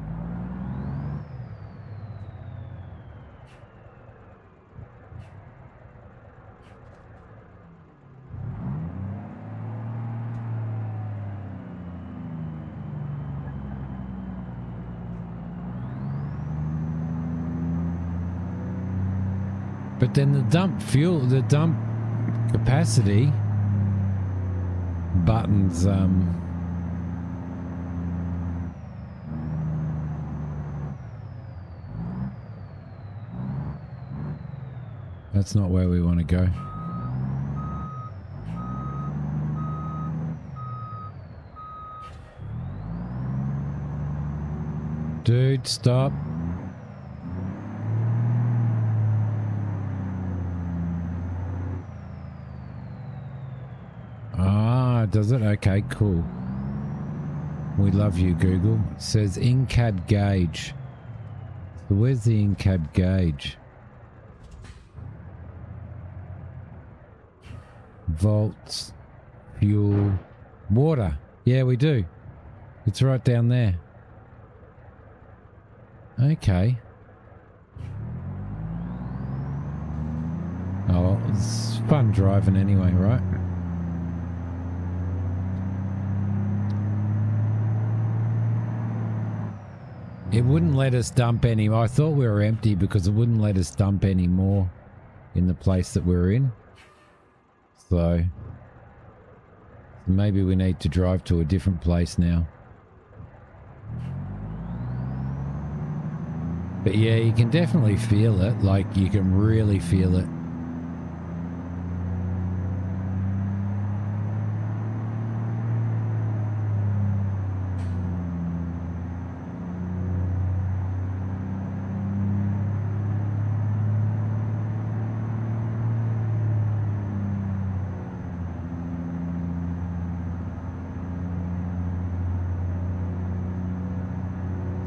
Speaker 2: But then the dump fuel, the dump capacity buttons, that's not where we want to go. Dude, stop. Ah, does it? Okay, cool. We love you, Google. It says in-cab gauge. So where's the in-cab gauge? Volts, fuel, water. Yeah, we do. It's right down there. Okay. Oh, well, it's fun driving anyway, right? It wouldn't let us dump any. I thought we were empty because it wouldn't let us dump any more in the place that we're in. So maybe we need to drive to a different place now. But yeah, you can definitely feel it. Like, you can really feel it.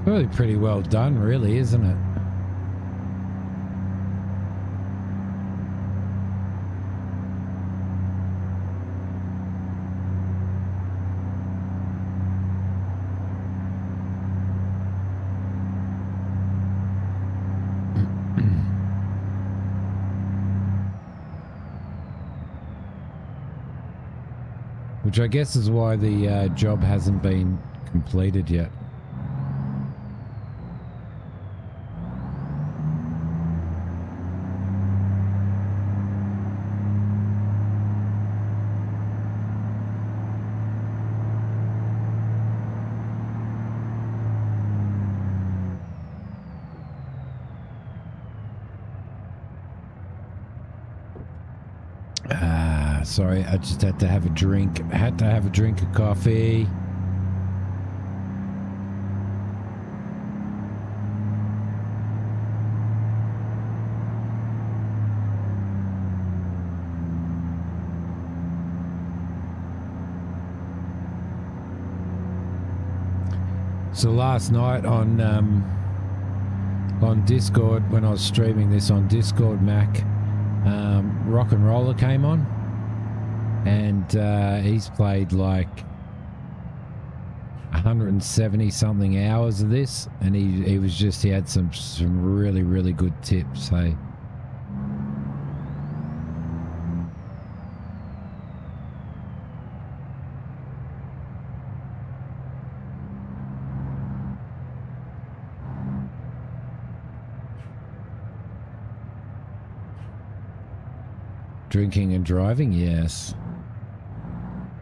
Speaker 2: Really pretty well done, really, isn't it? Which I guess is why the job hasn't been completed yet. Sorry, I just had to have a drink. I had to have a drink of coffee. So last night on Discord, when I was streaming this on Discord, Mac, Rock and Roller came on, and he's played like 170 something hours of this, and he had some really, really good tips. Hey. Drinking and driving, yes.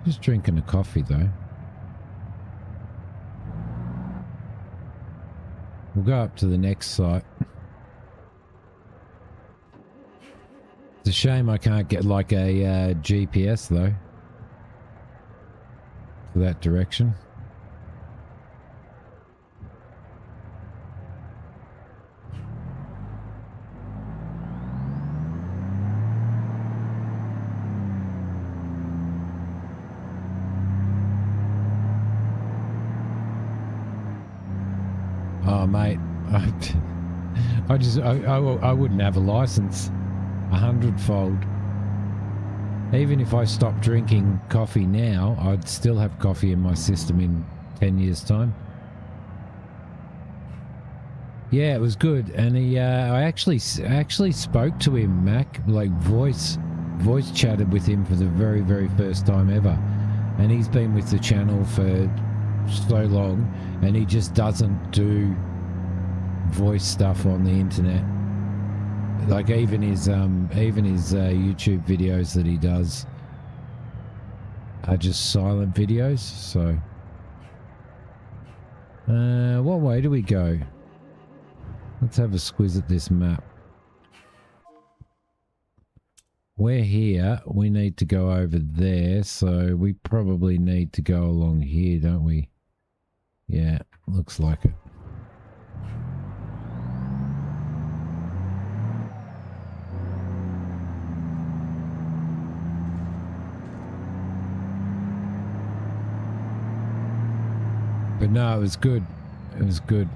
Speaker 2: Just drinking a coffee though. We'll go up to the next site. It's a shame I can't get like a GPS though for that direction. Oh mate, I wouldn't have a license 100-fold. Even if I stopped drinking coffee now, I'd still have coffee in my system in 10 years time. Yeah, it was good, and I actually spoke to him, Mac, like voice chatted with him for the very, very first time ever, and he's been with the channel for so long, and he just doesn't do voice stuff on the internet. Like even his YouTube videos that he does are just silent videos. So what way do we go? Let's have a squiz at this map. We're here. We need to go over there, so we probably need to go along here, don't we? Yeah, looks like it. But no, it was good. It was good.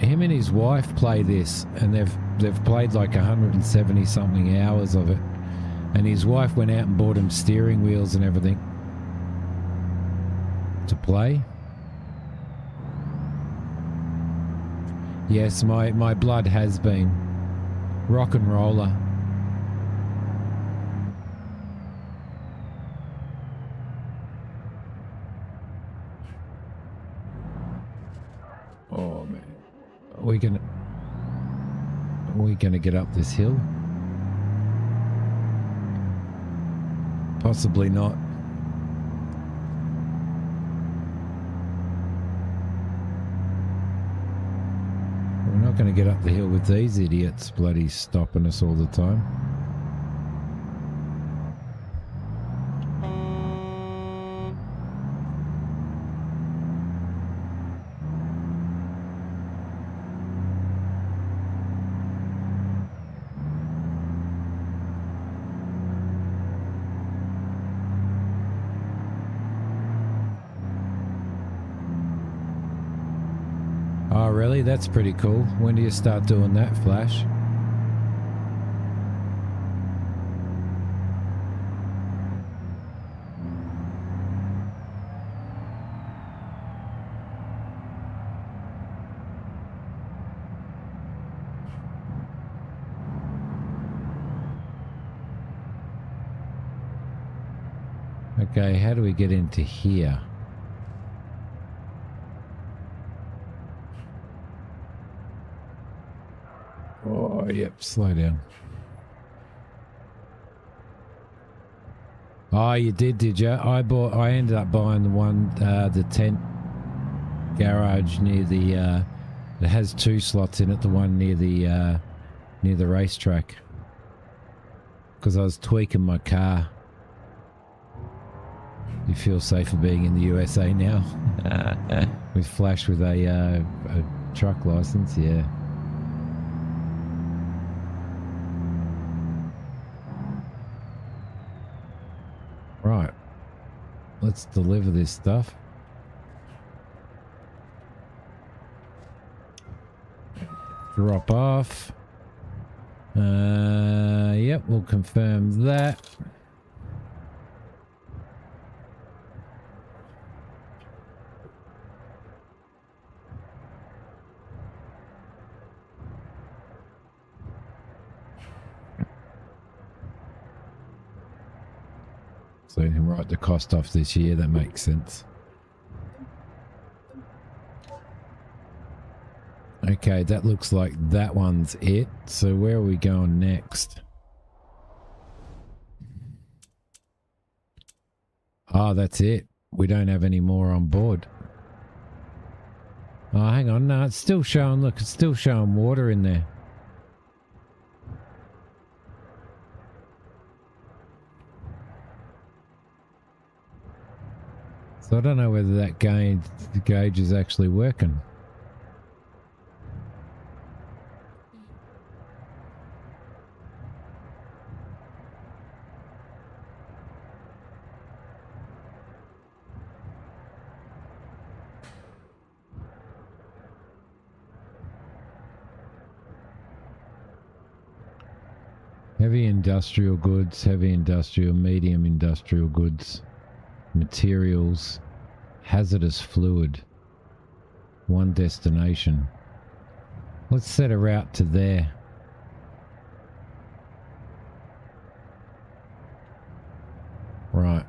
Speaker 2: Him and his wife play this, and they've played like 170 something hours of it. And his wife went out and bought him steering wheels and everything to play. Yes, my blood has been rock and roller. Oh man, are we gonna get up this hill? Possibly not. We're not going to get up the hill with these idiots bloody stopping us all the time. Oh, really? That's pretty cool. When do you start doing that, Flash? Okay, how do we get into here? Oh, yep, slow down. Oh, you did you? I ended up buying the one, the tent garage near the, it has 2 slots in it, the one near the racetrack. Because I was tweaking my car. You feel safer being in the USA now? With Flash with a truck license, yeah. Right, let's deliver this stuff. drop off. Yep, we'll confirm that. So you can write the cost off this year, that makes sense. Okay, that looks like that one's it. So where are we going next? Oh, that's it. We don't have any more on board. Oh, hang on. No, it's still showing. Look, it's still showing water in there. So I don't know whether that gauge is actually working. Heavy industrial goods, heavy industrial, medium industrial goods, materials, hazardous fluid, one destination. Let's set a route to there. Right.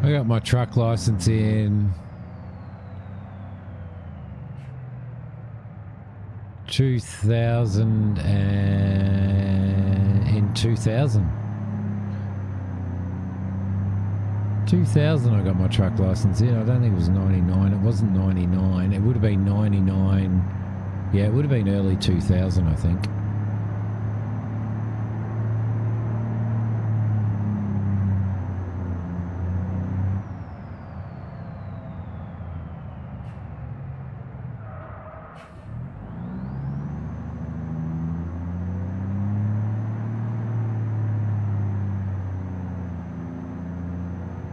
Speaker 2: I got my truck license in 2000 and in 2000. 2000 I got my truck license in. I don't think it was 99. It wasn't 99. It would have been 99. Yeah, it would have been early 2000, I think.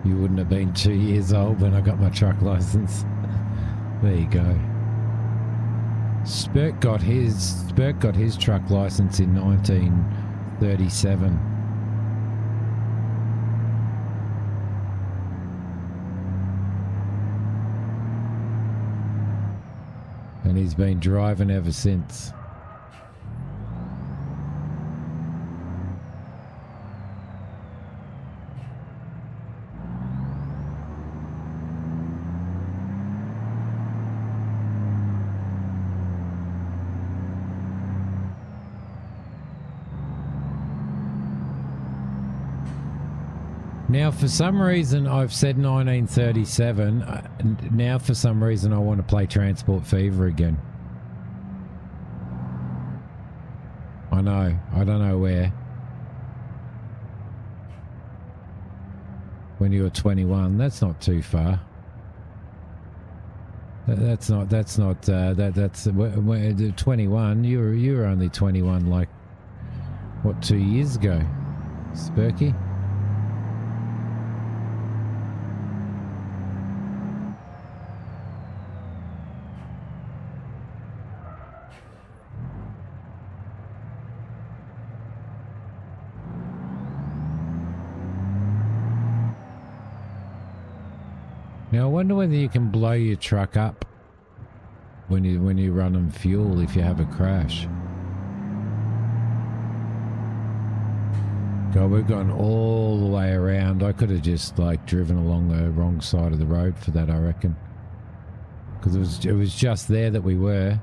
Speaker 2: You wouldn't have been 2 years old when I got my truck license. There you go. Spurt got his truck license in 1937. And he's been driving ever since. Now, for some reason, I've said 1937. Now, for some reason, I want to play Transport Fever again. I know. I don't know where. When you were 21, that's not too far. That's 21. You were only 21, like, what, 2 years ago, Spurky? Now I wonder whether you can blow your truck up when you run on fuel if you have a crash. God, we've gone all the way around. I could have just like driven along the wrong side of the road for that, I reckon. Because it was just there that we were.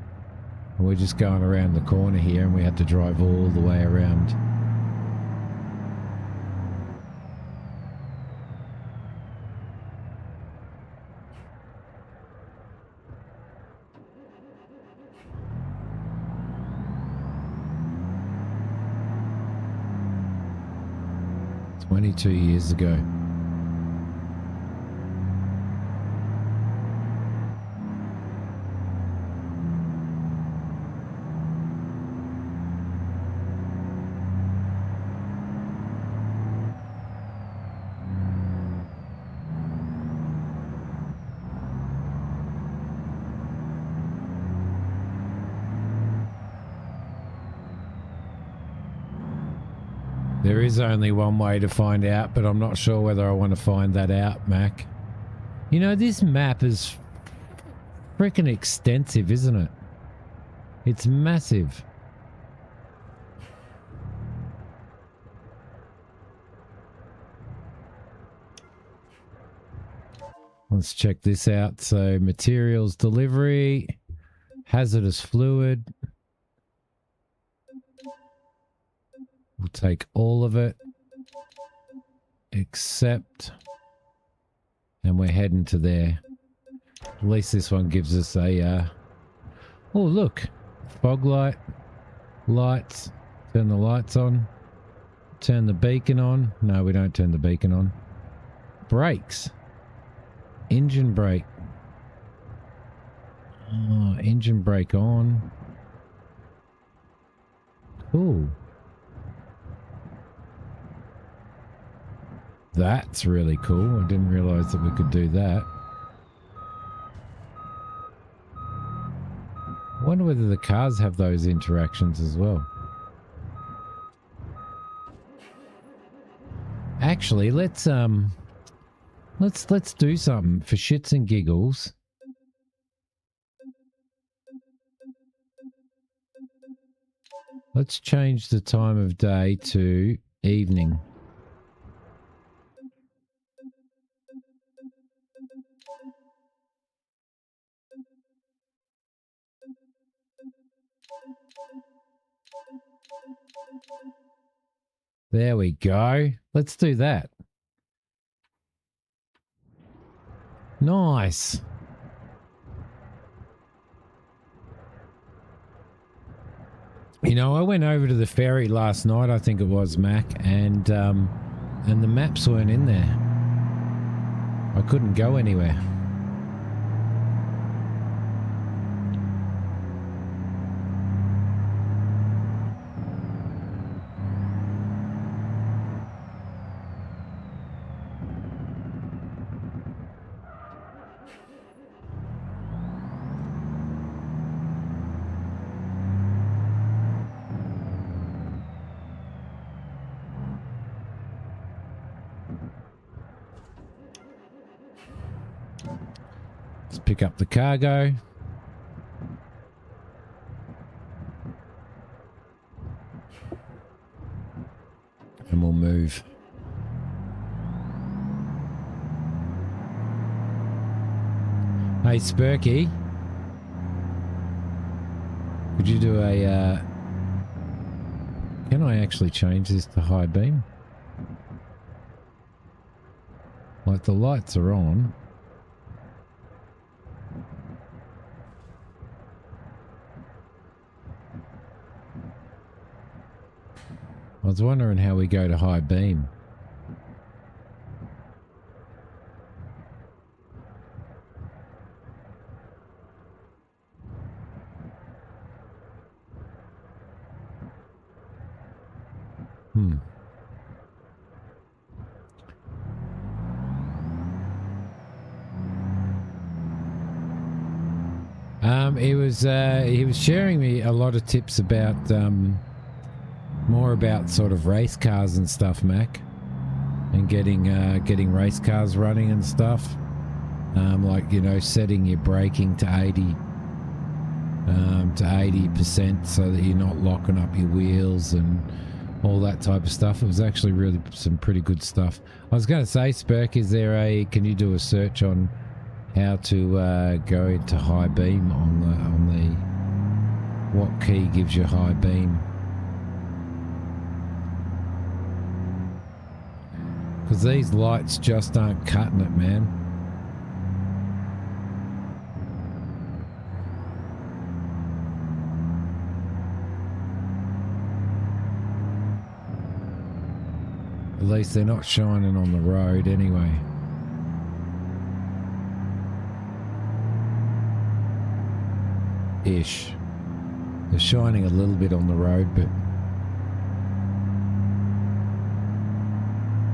Speaker 2: And we're just going around the corner here and we had to drive all the way around. 22 years ago. There is only one way to find out, but I'm not sure whether I want to find that out, Mac. You know, this map is freaking extensive, isn't it? It's massive. Let's check this out. So, materials delivery, hazardous fluid. We'll take all of it, except, and we're heading to there. At least this one gives us a, oh look, fog light, lights, turn the lights on, turn the beacon on. No, we don't turn the beacon on. Brakes, engine brake. Oh, engine brake on. Cool. That's really cool. I didn't realize that we could do that. I wonder whether the cars have those interactions as well. Actually, let's do something for shits and giggles. Let's change the time of day to evening. There we go. Let's do that. Nice. You know, I went over to the ferry last night, I think it was, Mac, and the maps weren't in there. I couldn't go anywhere. Let's pick up the cargo. And we'll move. Hey, Spurky. Could you do a... Can I actually change this to high beam? Like the lights are on. I was wondering how we go to high beam. He was sharing me a lot of tips about more about sort of race cars and stuff, Mac, and getting race cars running and stuff. Like, you know, setting your braking to 80% so that you're not locking up your wheels and all that type of stuff. It was actually really some pretty good stuff. I was going to say, Spurk, can you do a search on how to go into high beam on the what key gives you high beam? Because these lights just aren't cutting it, man. least they're not shining on the road anyway. Ish. They're shining a little bit on the road, but...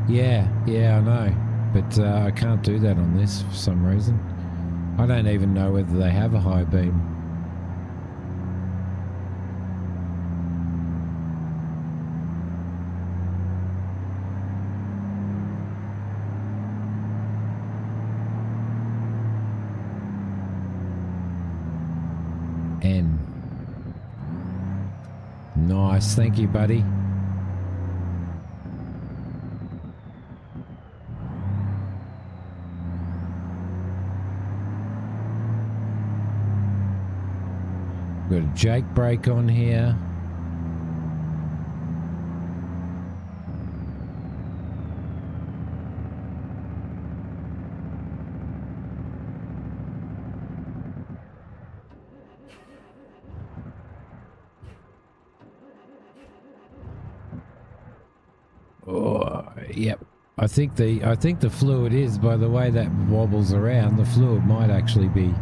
Speaker 2: Yeah, I know. But I can't do that on this for some reason. I don't even know whether they have a high beam. N. Nice, thank you, buddy. Got a Jake brake on here. Oh, yep. I think the fluid is, by the way that wobbles around, the fluid might actually be.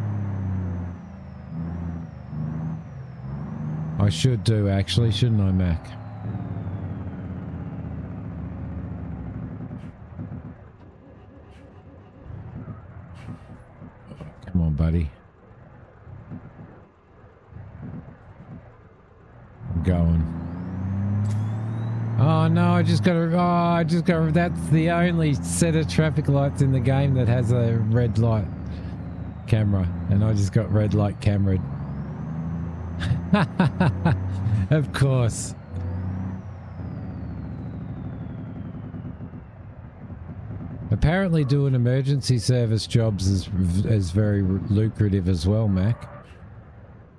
Speaker 2: I should do actually, shouldn't I, Mac? Come on, buddy. I'm going. Oh no, I just got that's the only set of traffic lights in the game that has a red light camera, and I just got red light cameraed. Of course. Apparently doing emergency service jobs is very lucrative as well, Mac.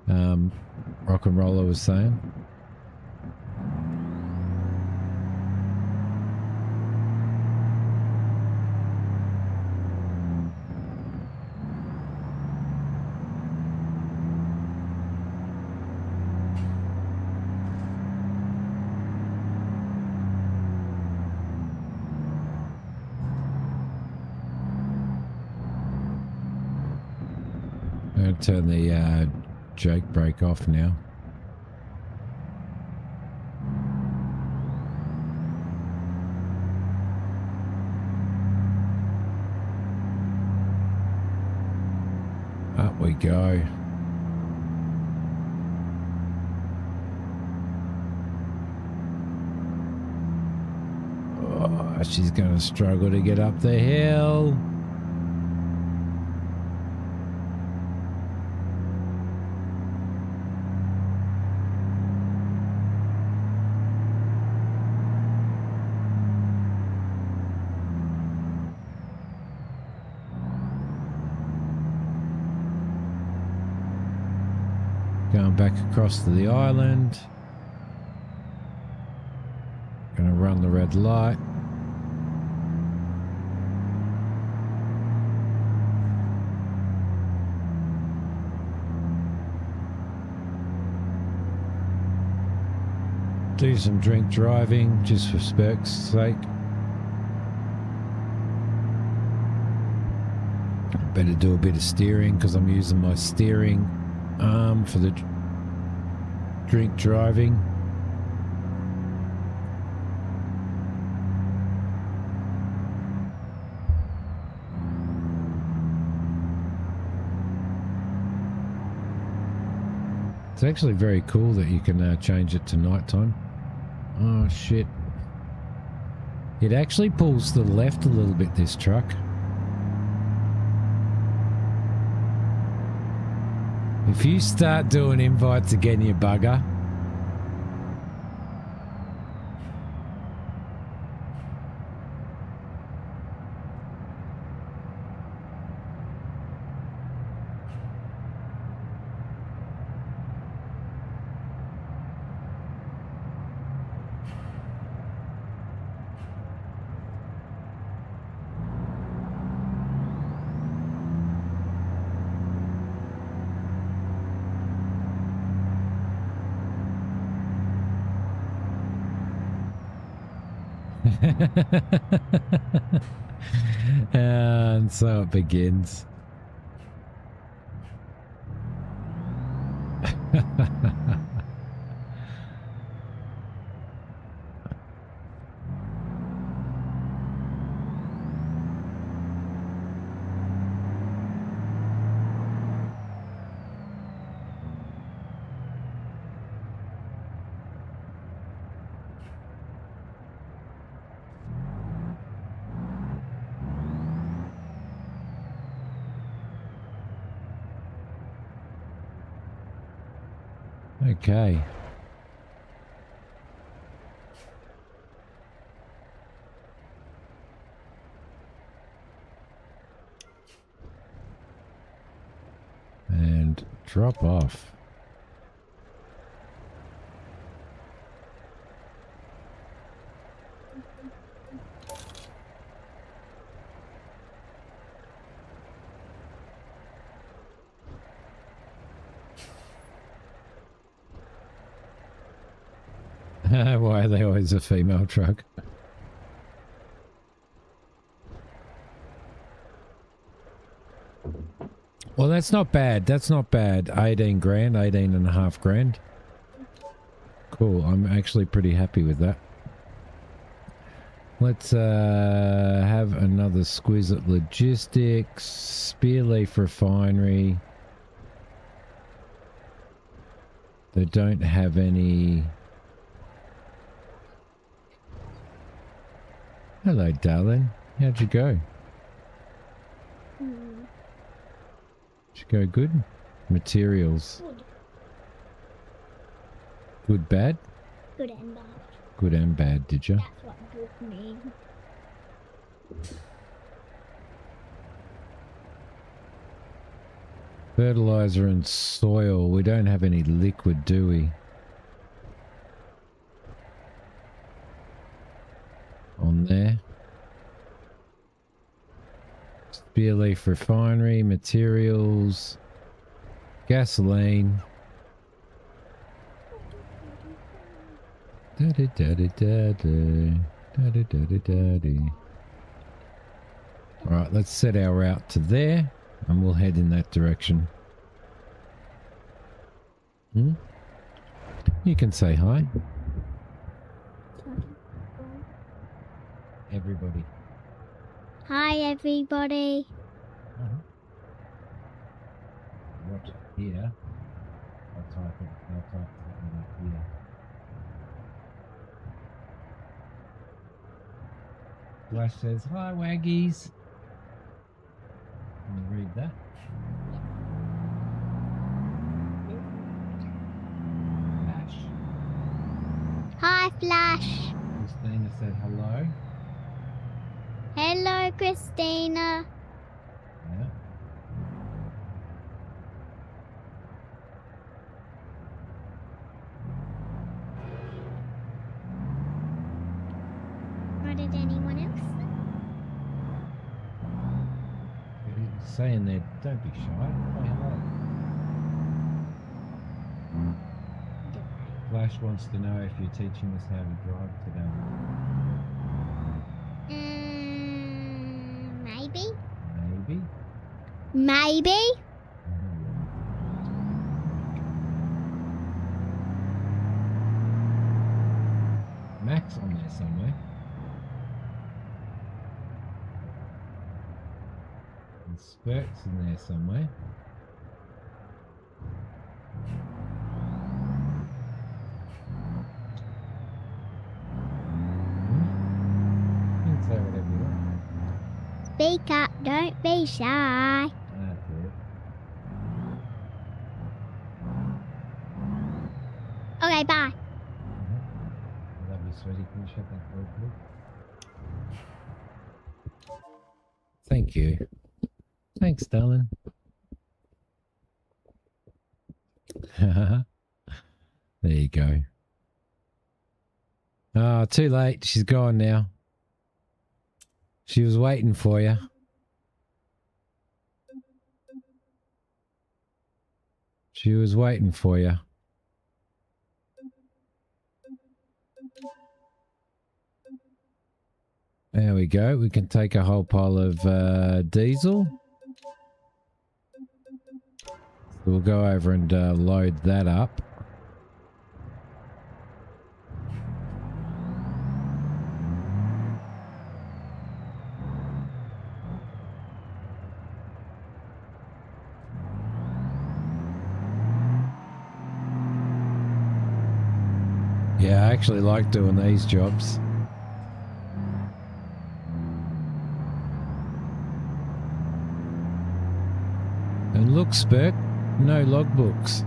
Speaker 2: Rock and Roller was saying. I'm going to turn the Jake brake off now. Up we go. Oh, she's going to struggle to get up the hill. Going back across to the island. Gonna run the red light. Do some drink driving just for Spurk's sake. Better do a bit of steering because I'm using my steering arm for the drink driving. It's actually very cool that you can change it to nighttime. Oh shit. It actually pulls to the left a little bit, this truck. If you start doing invites again, you bugger. And so it begins. Okay. And drop off. Why are they always a female truck? Well, that's not bad. That's not bad. 18 grand, 18 and a half grand. Cool. I'm actually pretty happy with that. Let's have another squiz at logistics, Spearleaf Refinery. They don't have any. Hello, darling. How'd you go? Did you go good? Materials. Good, bad?
Speaker 3: Good and bad.
Speaker 2: Good and bad, did you?
Speaker 3: That's what good means.
Speaker 2: Fertilizer and soil. We don't have any liquid, do we? On there. Spearleaf Refinery, materials, gasoline. Alright, let's set our route to there and we'll head in that direction. You can say hi. Everybody.
Speaker 3: Hi, everybody.
Speaker 2: Watch it here. I'll type it up here. Flash says, hi, Waggies. Can you read that? Flash.
Speaker 3: Hi, Flash.
Speaker 2: Christina said hello.
Speaker 3: Hello, Christina.
Speaker 2: Yeah.
Speaker 3: Or did anyone else?
Speaker 2: He's saying there, don't be shy. Say hello. Flash wants to know if you're teaching us how to drive today.
Speaker 3: Maybe.
Speaker 2: Maybe.
Speaker 3: Maybe.
Speaker 2: Max on there somewhere. And Spurt's in there somewhere. You can say whatever you want.
Speaker 3: Speak up. Don't be shy.
Speaker 2: That's it.
Speaker 3: Okay, bye.
Speaker 2: Love you, sweetie. Can you shut that door, please? Thank you. Thanks, darling. There you go. Oh, too late. She's gone now. She was waiting for you. She was waiting for you. There we go. We can take a whole pile of diesel. So we'll go over and load that up. Yeah, I actually like doing these jobs. And look, Spec, no logbooks.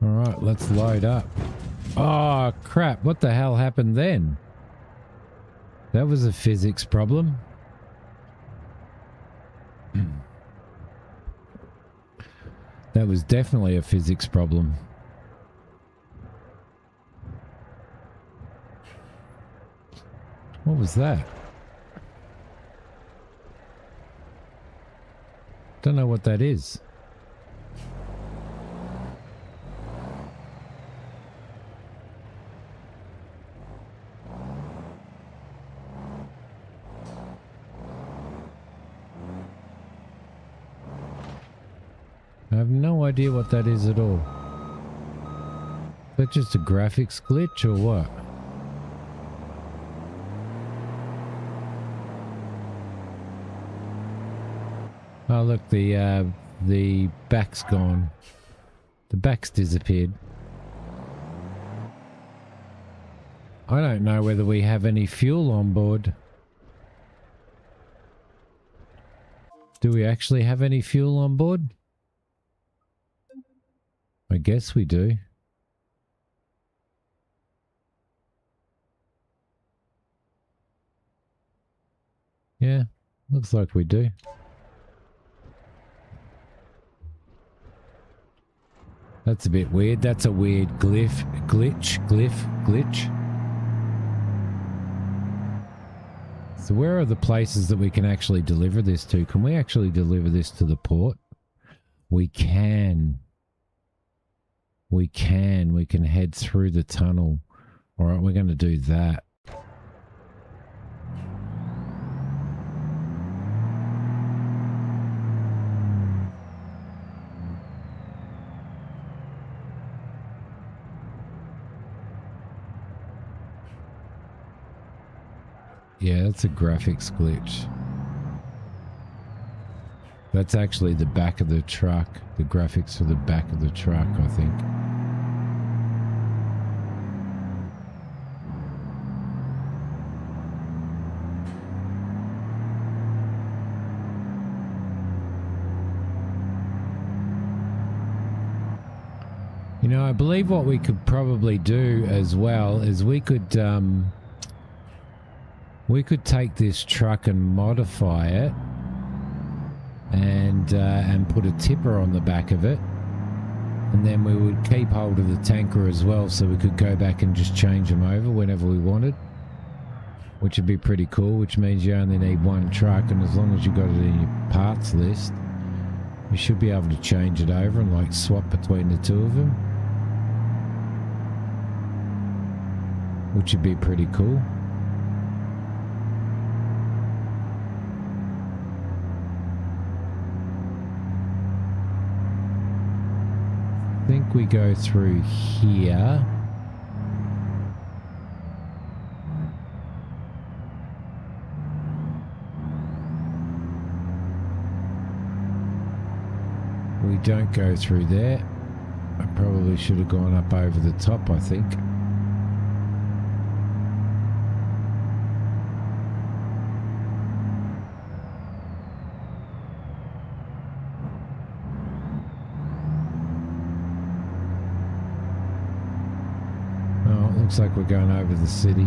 Speaker 2: All right, let's load up. Oh, crap. What the hell happened then? That was a physics problem. That was definitely a physics problem. What was that? Don't know what that is. I have no idea what that is at all. Is that just a graphics glitch or what? Oh look, the back's gone. The back's disappeared. I don't know whether we have any fuel on board. Do we actually have any fuel on board? I guess we do. Yeah, looks like we do. That's a bit weird. That's a weird glitch. So where are the places that we can actually deliver this to? Can we actually deliver this to the port? We can. We can head through the tunnel. All right, we're going to do that. Yeah, that's a graphics glitch. That's actually the back of the truck. The graphics for the back of the truck, I think. You know, I believe what we could probably do as well is we could take this truck and modify it and put a tipper on the back of it, and then we would keep hold of the tanker as well, so we could go back and just change them over whenever we wanted, which would be pretty cool, which means you only need one truck, and as long as you got it in your parts list, you should be able to change it over and like swap between the two of them, which would be pretty cool. I think we go through here. We don't go through there. I probably should have gone up over the top, I think. Looks like we're going over the city.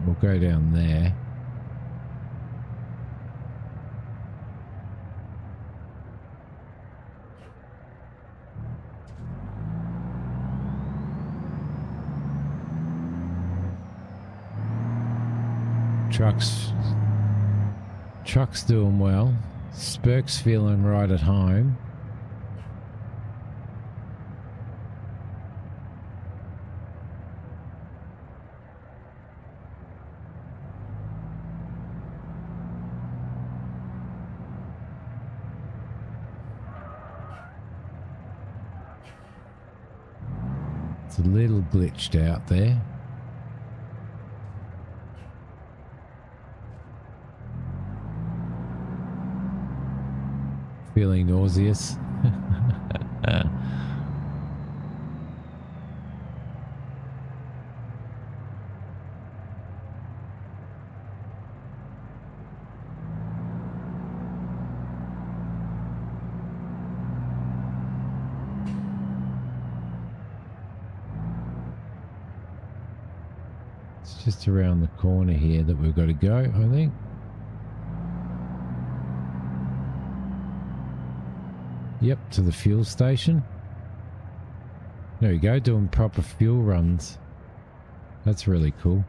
Speaker 2: we'll go down there. Truck's doing well. Spurk's feeling right at home. It's a little glitched out there. Feeling nauseous. It's just around the corner here that we've got to go, I think. Yep, to the fuel station. There we go, doing proper fuel runs. That's really cool.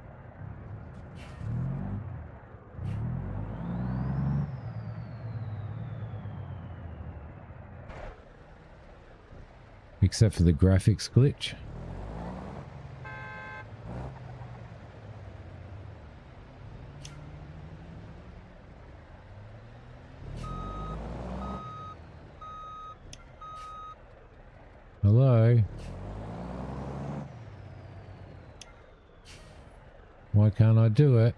Speaker 2: Except for the graphics glitch. Hello? Why can't I do it?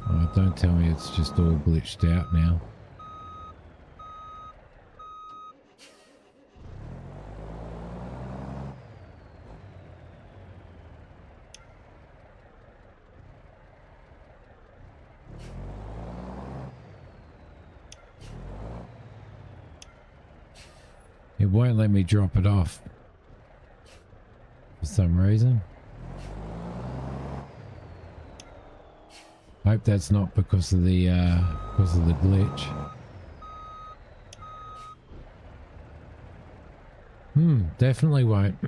Speaker 2: Oh, don't tell me it's just all glitched out now. It won't let me drop it off for some reason. Hope that's not because of the glitch. Definitely won't.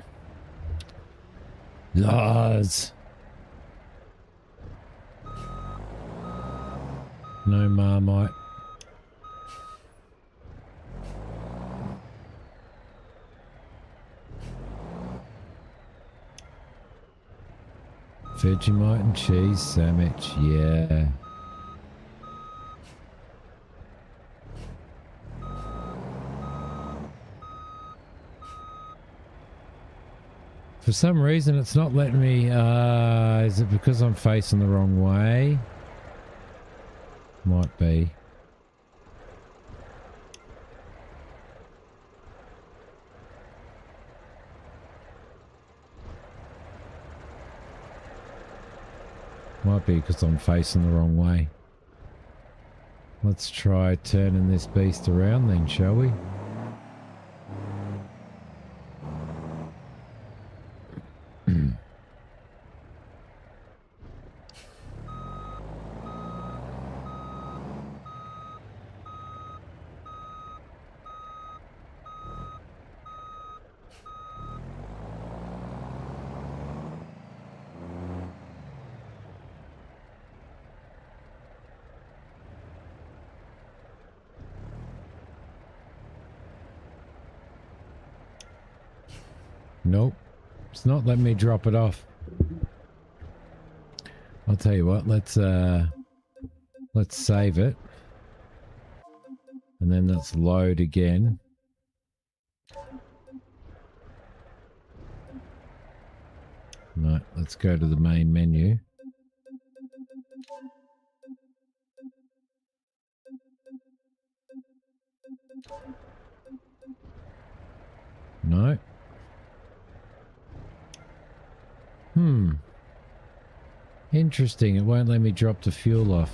Speaker 2: Laws. No Marmite. Vegemite and cheese sandwich, yeah. For some reason it's not letting me, is it because I'm facing the wrong way? Might be. Might be because I'm facing the wrong way. Let's try turning this beast around then, shall we? Nope. It's not letting me drop it off. I'll tell you what, let's save it. And then let's load again. Right, let's go to the main menu. No. Interesting, it won't let me drop the fuel off.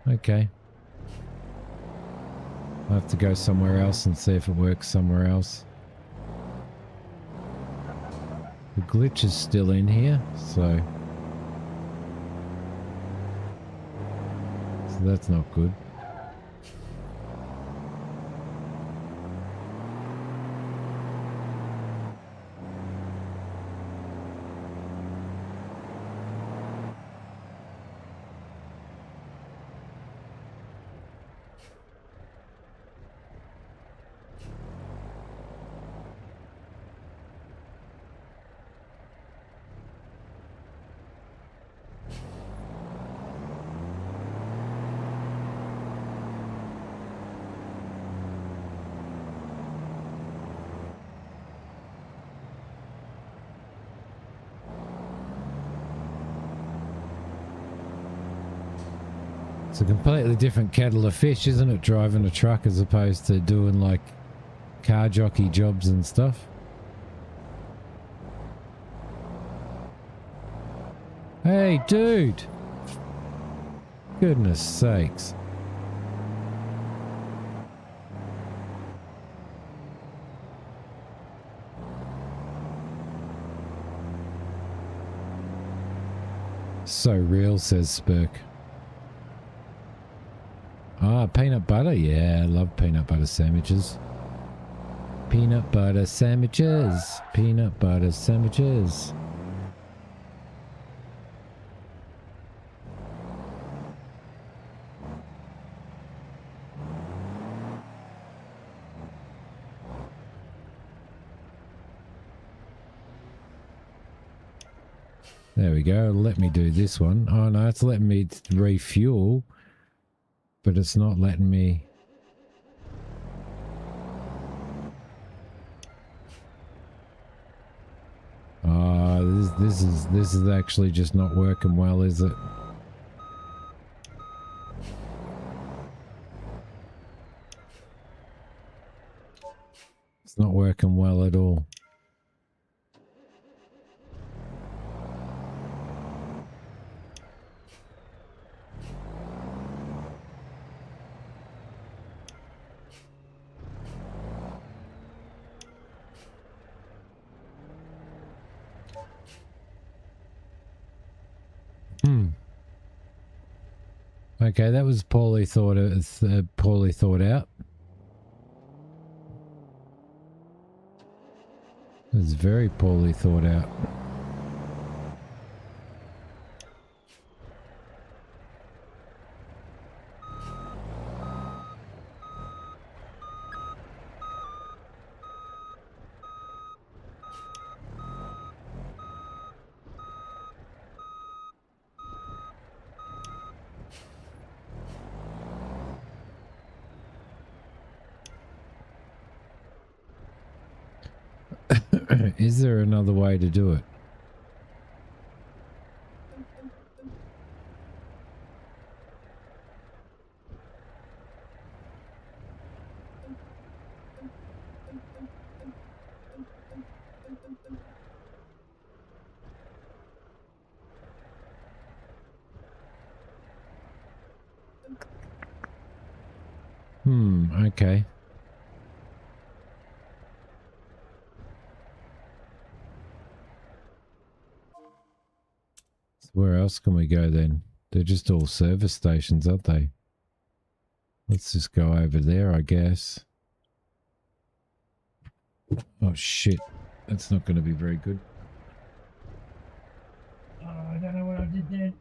Speaker 2: Okay. I'll have to go somewhere else and see if it works somewhere else. The glitch is still in here, so that's not good. It's a completely different kettle of fish, isn't it? Driving a truck as opposed to doing like car jockey jobs and stuff. Hey, dude! Goodness sakes. So real, says Spurk. Ah, peanut butter. Yeah, I love peanut butter sandwiches. Peanut butter sandwiches. Peanut butter sandwiches. There we go. Let me do this one. Oh no, it's letting me refuel. But it's not letting me. This is actually just not working well, is it? It's not working well at all. Okay, that was poorly thought out. It was very poorly thought out. Is there another way to do it? Okay. So where else can we go then? They're just all service stations, aren't they? Let's just go over there, I guess. Oh shit. That's not going to be very good. Oh, I don't know what I did there.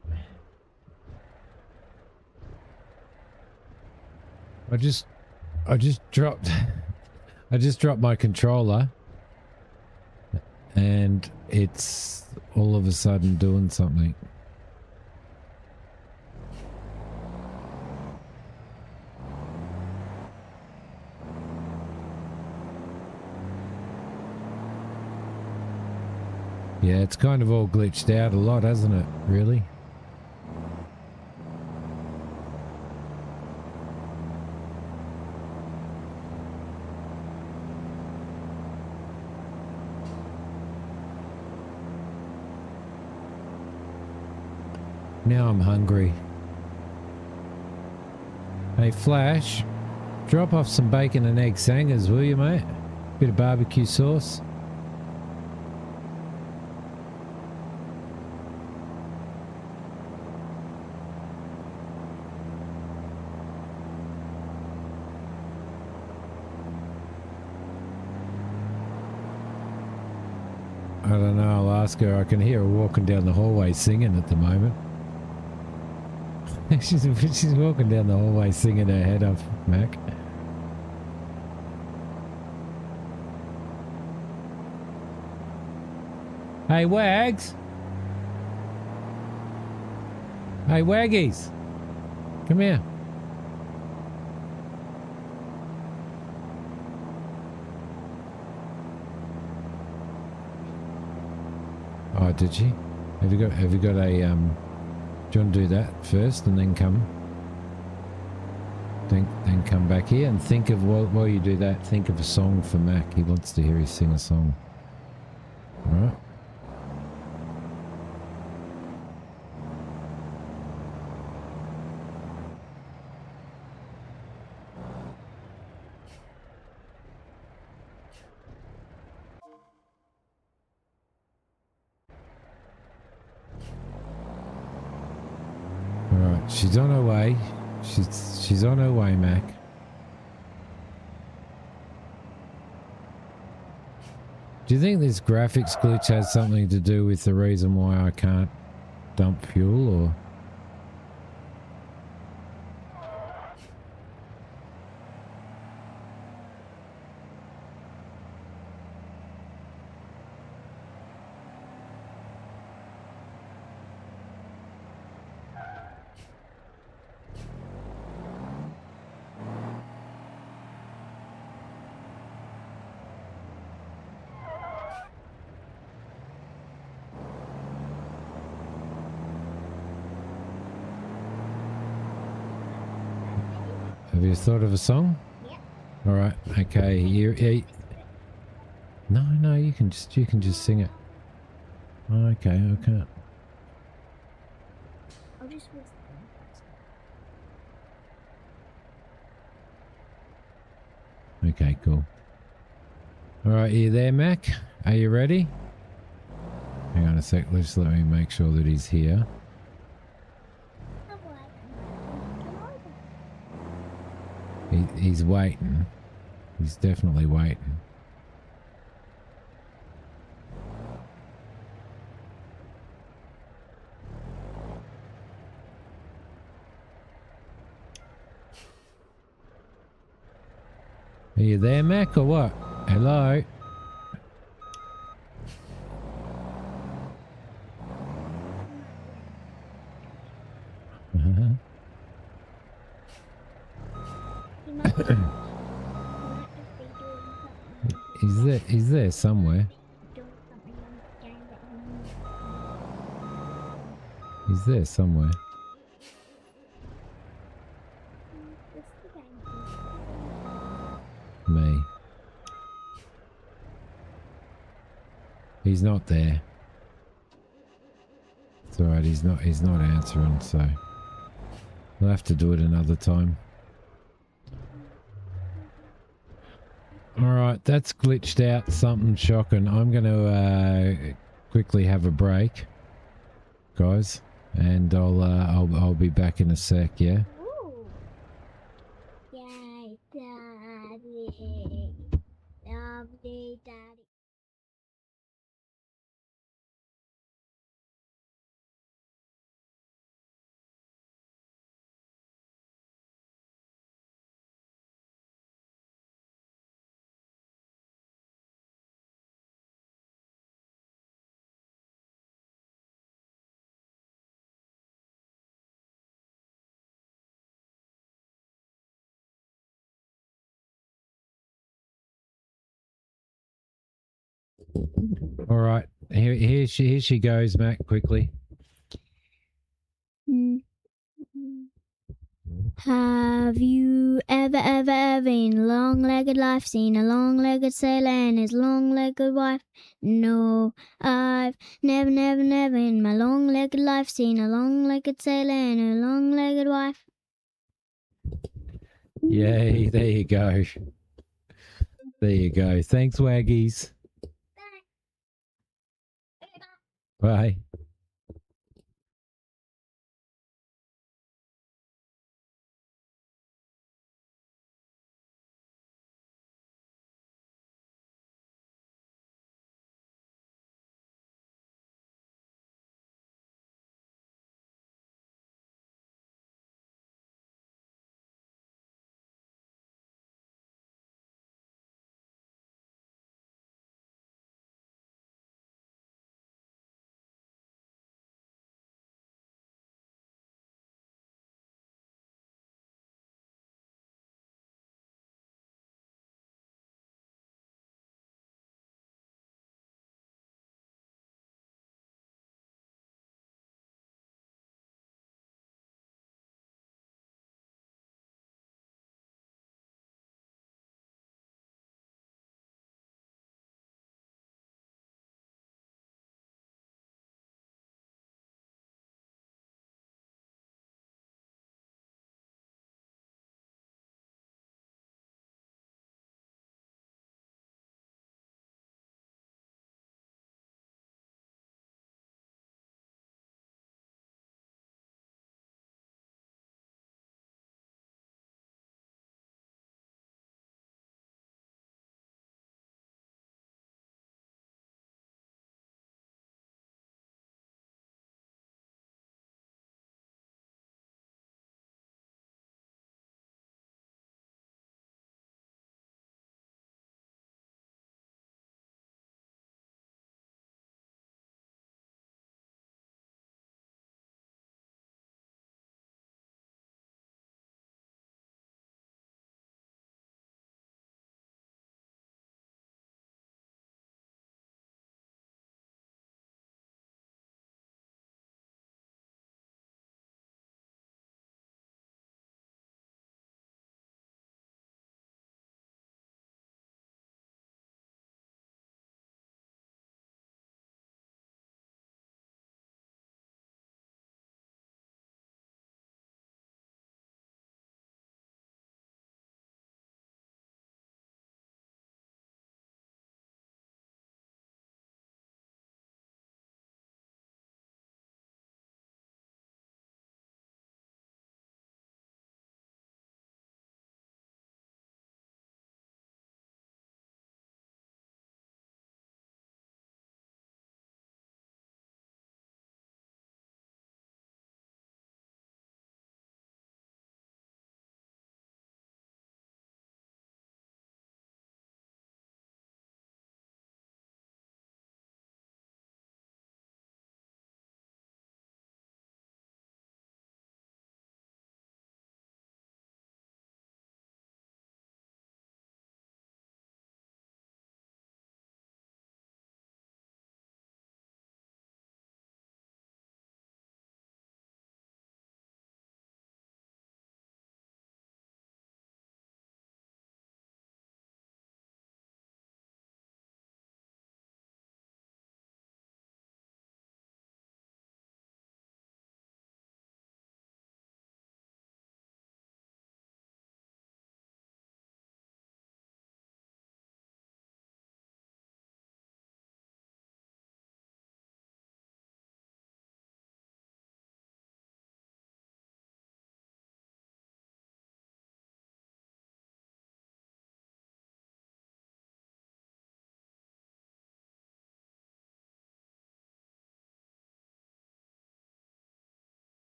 Speaker 2: I just dropped I just dropped my controller and it's all of a sudden doing something. Yeah, it's kind of all glitched out a lot, hasn't it? Really? Now I'm hungry. Hey, Flash, drop off some bacon and egg sangers, will you, mate? Bit of barbecue sauce. I don't know, I'll ask her. I can hear her walking down the hallway singing at the moment. she's walking down the hallway singing her head off, Mac. Hey, Wags! Hey, Waggies! Come here. Oh, did she? Have you got a, do you want to do that first and then come? Then come back here and think of, while you do that, think of a song for Mac. He wants to hear you sing a song. Alright? Alright, she's on her way. She's on her way, Mac. Do you think this graphics glitch has something to do with the reason why I can't dump fuel, or? Have you thought of a song?
Speaker 3: Yep.
Speaker 2: All right. Okay. No. You can just sing it. Okay. Okay.
Speaker 3: I'll just whisper.
Speaker 2: Okay. Cool. All right. Are you there, Mac? Are you ready? Hang on a sec. Let me make sure that he's here. He's waiting. He's definitely waiting. Are you there, Mac, or what? Hello? He's there somewhere. He's there somewhere. Me. He's not there. It's alright, he's not answering, so we'll have to do it another time. Alright, that's glitched out something shocking. I'm gonna quickly have a break, guys, and I'll be back in a sec, yeah?
Speaker 3: Ooh. Yay, Daddy. Lovely Daddy.
Speaker 2: Alright, here she goes, Mac, quickly.
Speaker 3: Have you ever in long-legged life seen a long-legged sailor and his long-legged wife? No, I've never in my long-legged life seen a long-legged sailor and a long-legged wife.
Speaker 2: Yay, there you go. There you go. Thanks, Waggies. Bye.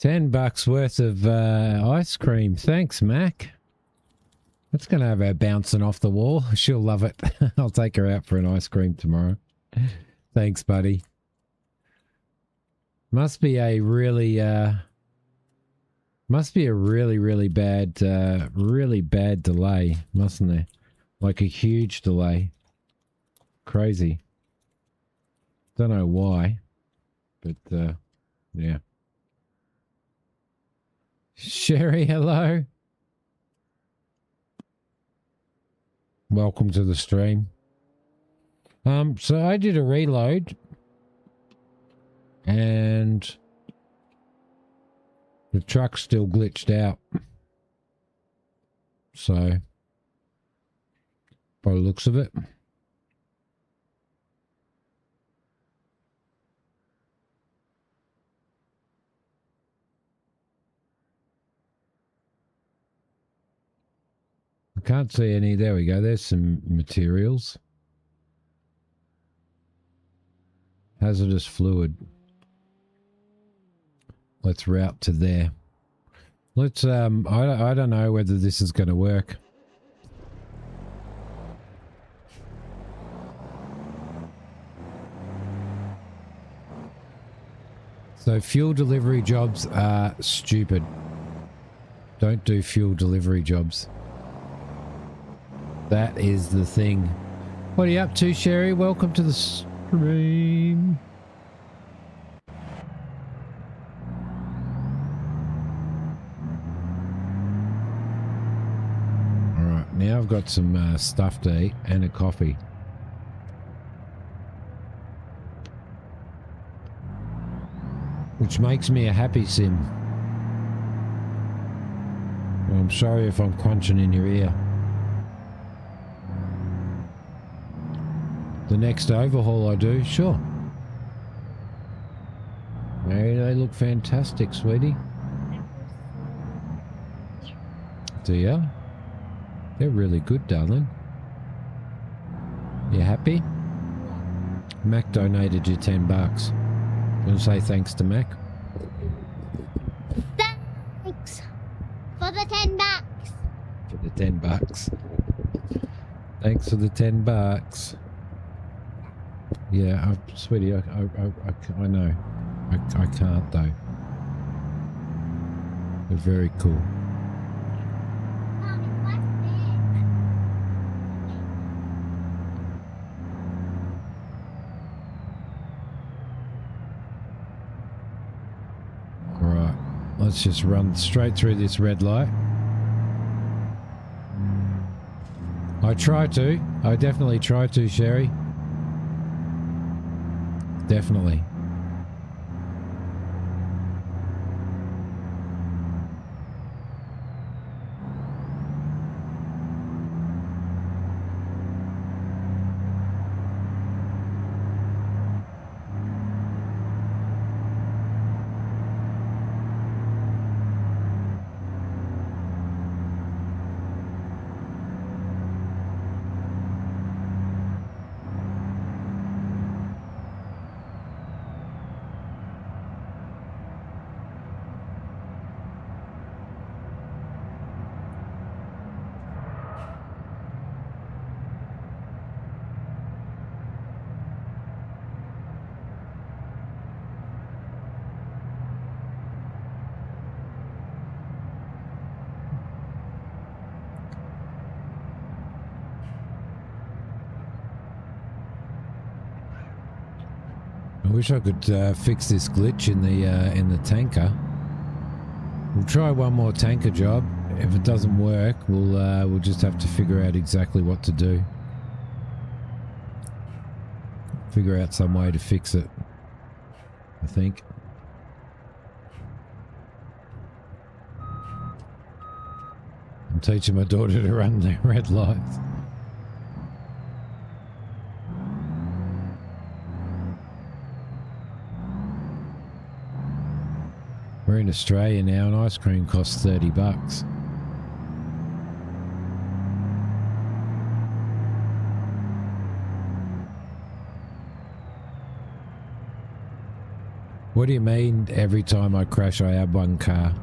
Speaker 2: $10 worth of ice cream. Thanks, Mac. That's going to have her bouncing off the wall. She'll love it. I'll take her out for an ice cream tomorrow. Thanks, buddy. Must be a really really bad delay, mustn't there? Like a huge delay. Crazy. Don't know why, but yeah. Sherry, hello. Welcome to the stream. So I did a reload and the truck's still glitched out. So by the looks of it. I can't see any. There we go. There's some materials. Hazardous fluid. Let's route to there. Let's, I don't know whether this is going to work. So fuel delivery jobs are stupid. Don't do fuel delivery jobs. That is the thing. What are you up to, Sherry? Welcome to the stream. Alright, now I've got some stuff to eat and a coffee. Which makes me a happy sim. Well, I'm sorry if I'm crunching in your ear. The next overhaul I do, sure. They look fantastic, sweetie. Do ya? They're really good, darling. You happy? Mac donated you $10. You want to say thanks to Mac?
Speaker 3: Thanks for the $10.
Speaker 2: For the $10. Thanks for the $10. Yeah, sweetie, I know. I can't though. They're very cool. Alright, let's just run straight through this red light. I definitely try to, Sherry. Definitely. I wish I could fix this glitch in the tanker. We'll try one more tanker job. If it doesn't work, we'll just have to figure out exactly what to do. Figure out some way to fix it, I think. I'm teaching my daughter to run the red lights. We're in Australia now and ice cream costs $30. What do you mean every time I crash I have one car?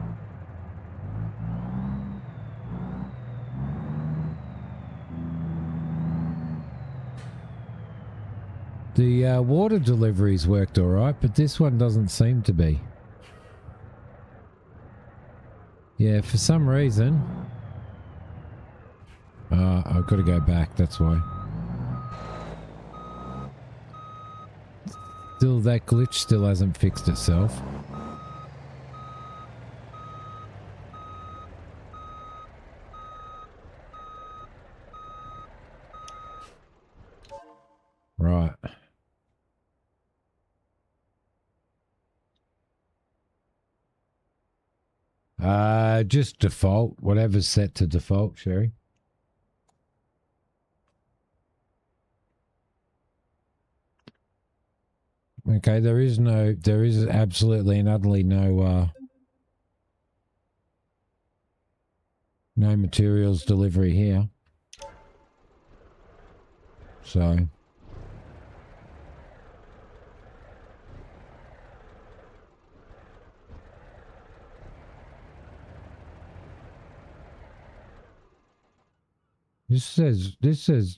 Speaker 2: The water deliveries worked alright, but this one doesn't seem to be. Yeah, for some reason. I've got to go back, that's why. Still, that glitch still hasn't fixed itself. Right. Just default. Whatever's set to default, Sherry. Okay, there is absolutely and utterly no materials delivery here. So this says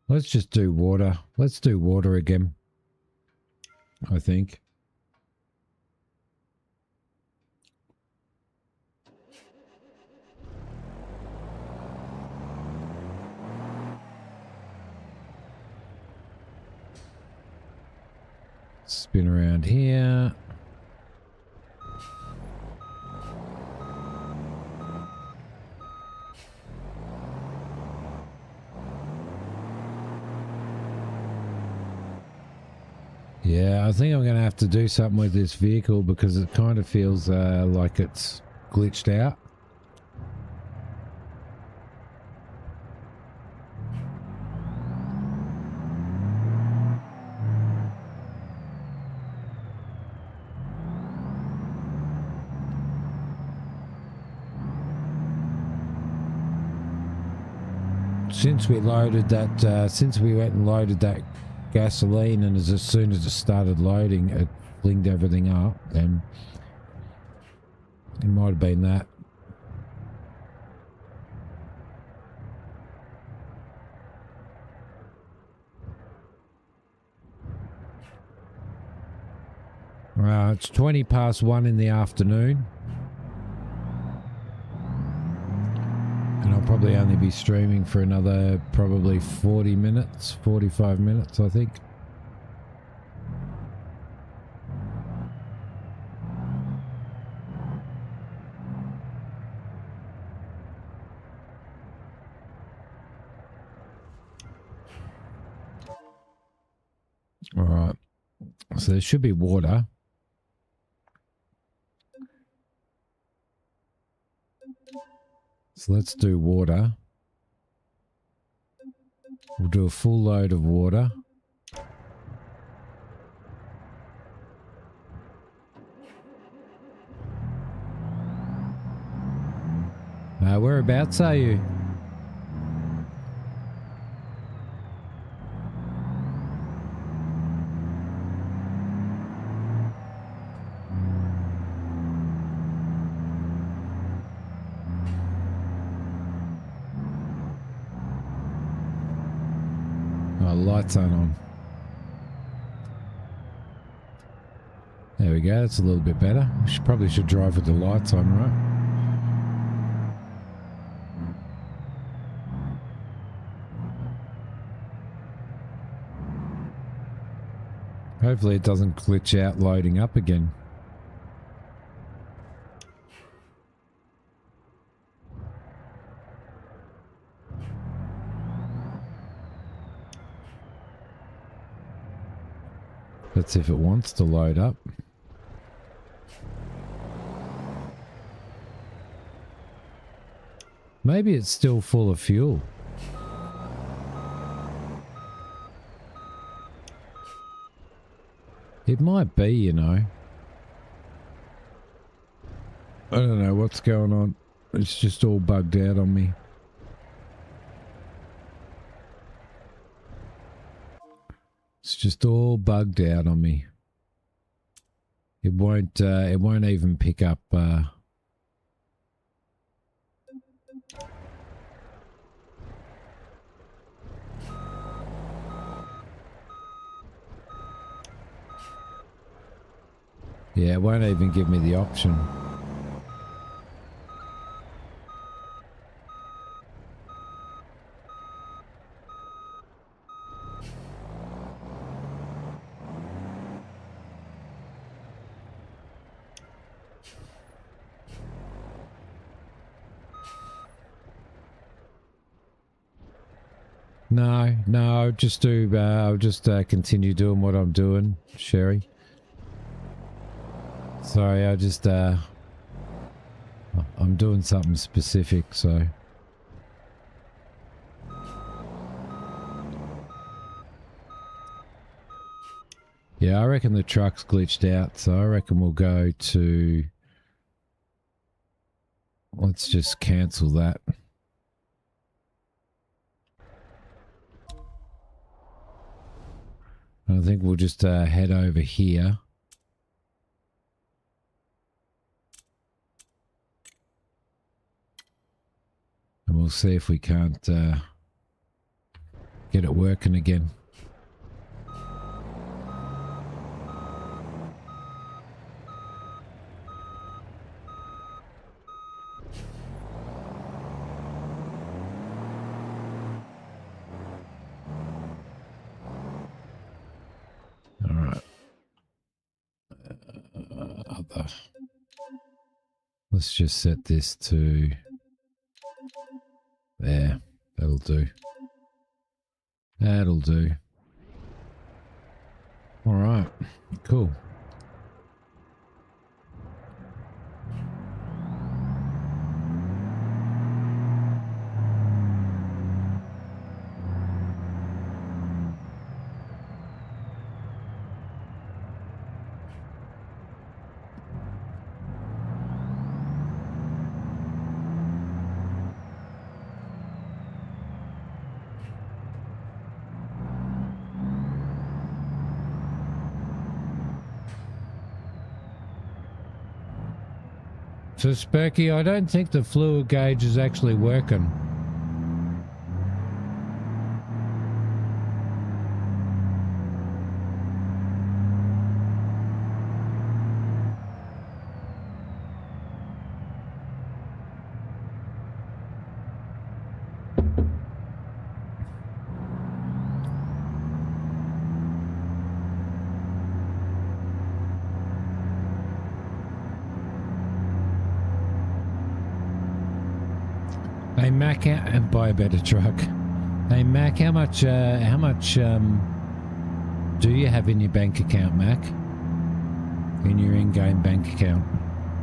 Speaker 2: let's just do water. Let's do water again, I think. Spin around here. Yeah, I think I'm going to have to do something with this vehicle because it kind of feels like it's glitched out. Since we loaded that, since we went and loaded that gasoline, and as soon as it started loading, it blinged everything up, and it might have been that. It's 1:20 in the afternoon. And I'll probably only be streaming for another probably 40 minutes, 45 minutes, I think. All right. So there should be water. So let's do water. We'll do a full load of water. Whereabouts are you? Lights aren't on. There we go, that's a little bit better. Probably should drive with the lights on, right? Hopefully it doesn't glitch out loading up again. That's if it wants to load up. Maybe it's still full of fuel. It might be, you know. I don't know what's going on. It's just all bugged out on me. It's just all bugged out on me. It won't even pick up yeah, it won't even give me the option. No, I'll just continue doing what I'm doing, Sherry. Sorry, I'm doing something specific, so. Yeah, I reckon the truck's glitched out, so I reckon we'll go to... Let's just cancel that. I think we'll just head over here. And we'll see if we can't get it working again. Let's just set this to there. That'll do. That'll do. All right. Cool. So, Sperky, I don't think the fluid gauge is actually working. Hey Mac, and buy a better truck. Hey Mac, how much do you have in your bank account, Mac? In your in-game bank account,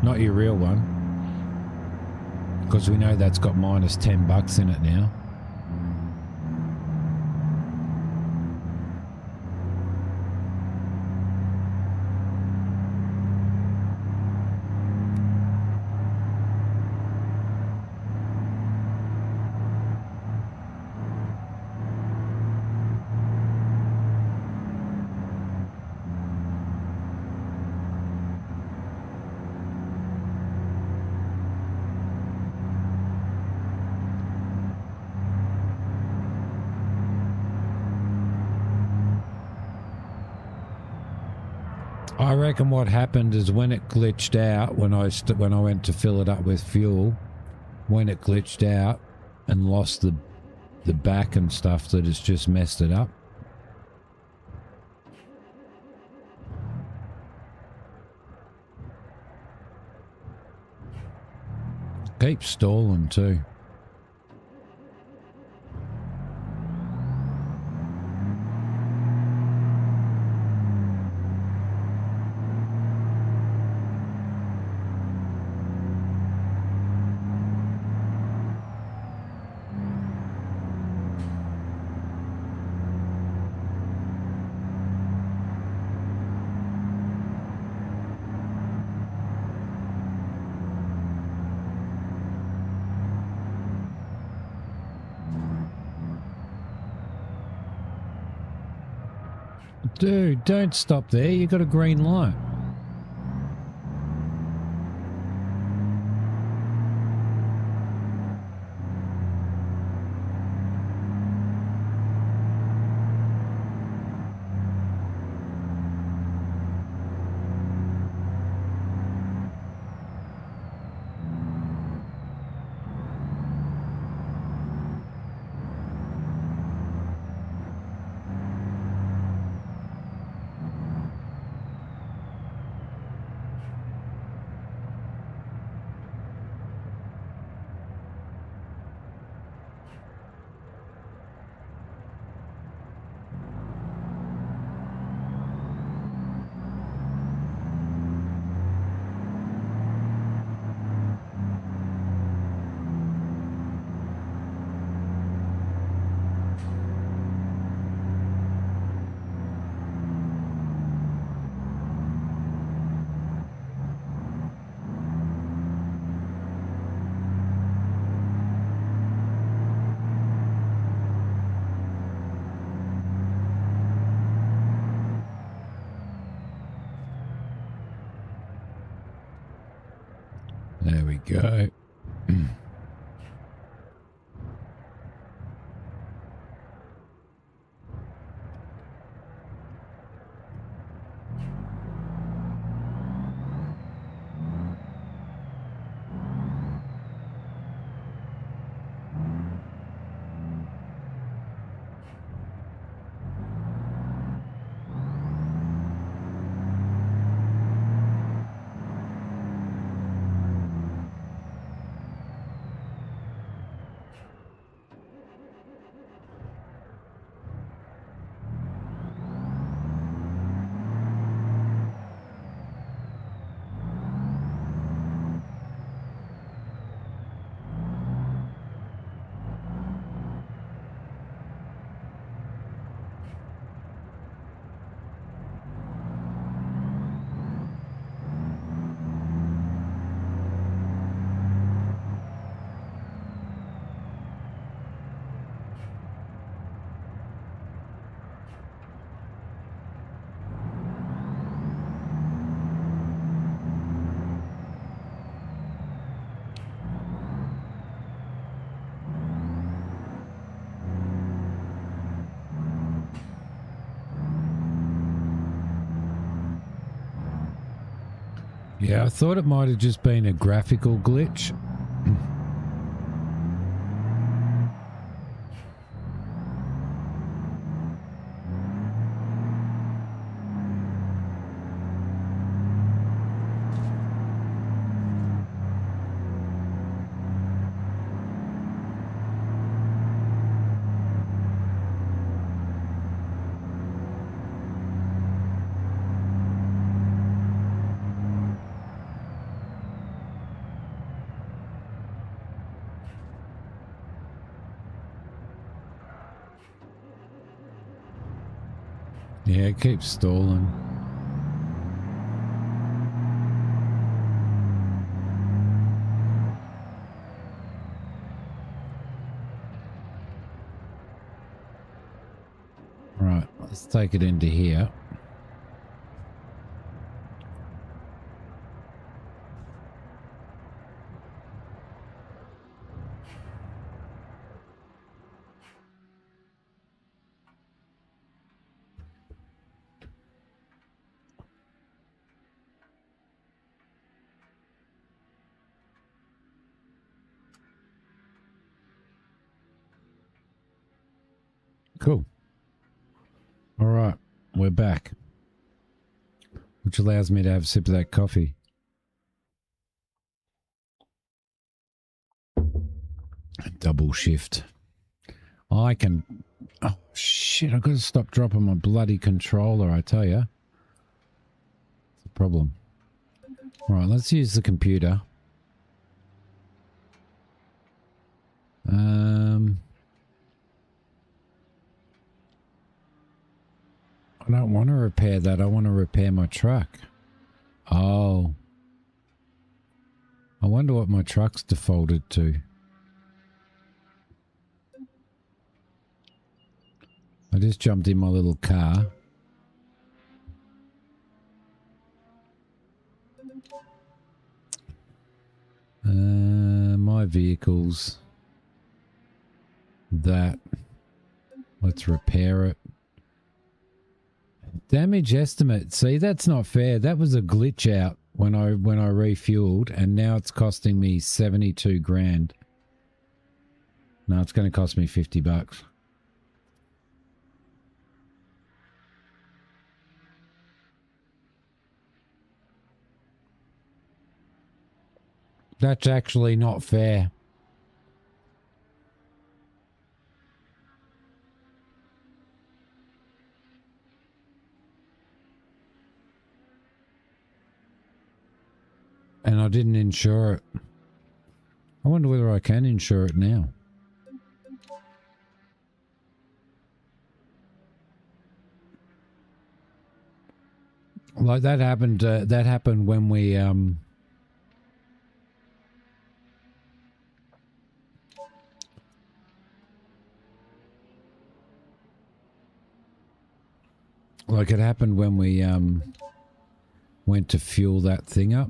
Speaker 2: not your real one, because we know that's got minus $10 in it now. I reckon what happened is when it glitched out, when I went to fill it up with fuel, when it glitched out and lost the back and stuff, that it's just messed it up. Keep stalling too. Dude, don't stop there. You got a green light. There we go. Yeah, I thought it might have just been a graphical glitch. Yeah, it keeps stalling. Right, let's take it into here. Cool. All right, we're back, which allows me to have a sip of that coffee. Double shift. I can... Oh, shit, I've got to stop dropping my bloody controller, I tell you. It's a problem. All right, let's use the computer. I don't want to repair that. I want to repair my truck. Oh. I wonder what my truck's defaulted to. I just jumped in my little car. My vehicles. That. Let's repair it. Damage estimate. See, that's not fair. That was a glitch out when I refueled, and now it's costing me 72 grand. No, it's going to cost me 50 bucks. That's actually not fair. And I didn't insure it. I wonder whether I can insure it now. Like that happened when we like it happened when we went to fuel that thing up.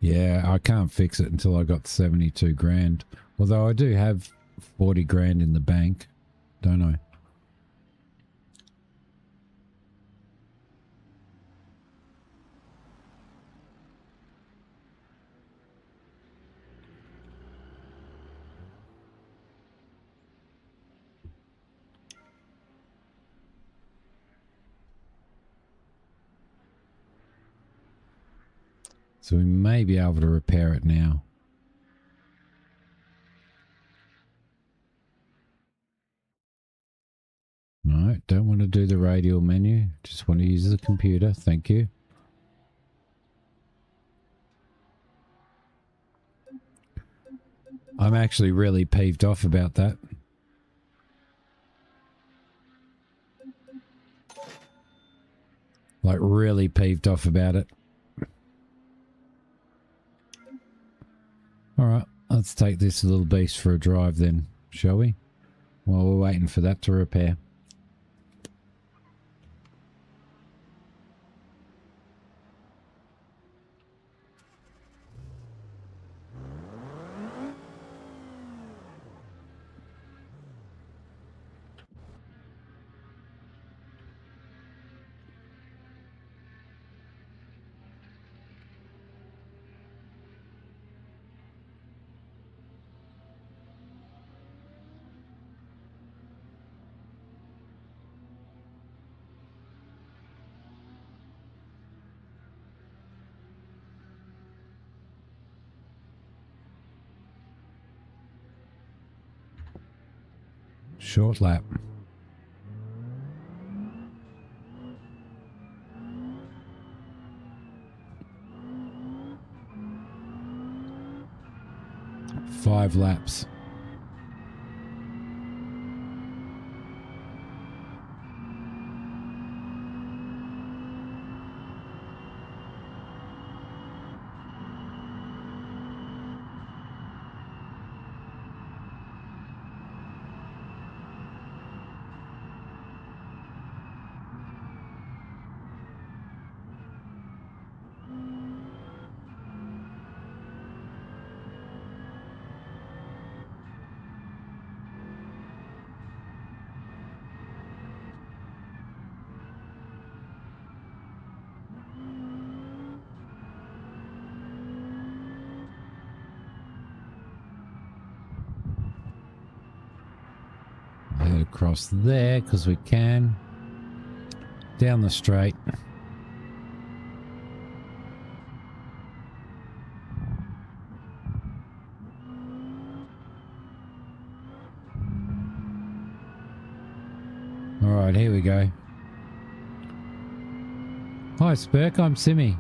Speaker 2: Yeah, I can't fix it until I got 72 grand. Although I do have 40 grand in the bank, don't I? So we may be able to repair it now. No, don't want to do the radial menu. Just want to use the computer. Thank you. I'm actually really peeved off about that. Like really peeved off about it. Alright, let's take this little beast for a drive then, shall we? While we're waiting for that to repair. Short lap. Five laps. Head across there because we can. Down the straight. Alright, here we go. Hi Spurk, I'm Simmy.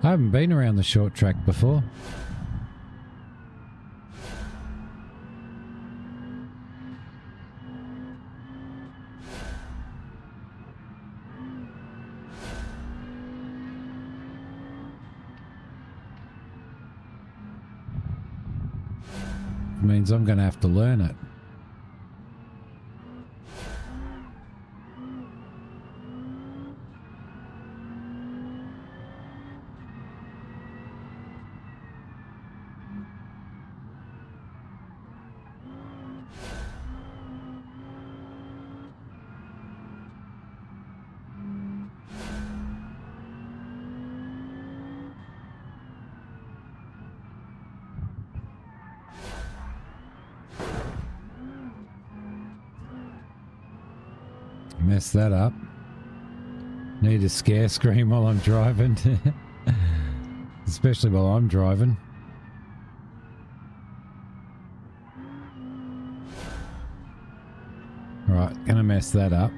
Speaker 2: I haven't been around the short track before. It means I'm going to have to learn it. Mess that up. Need a scare screen while I'm driving. Especially while I'm driving. Alright, gonna mess that up.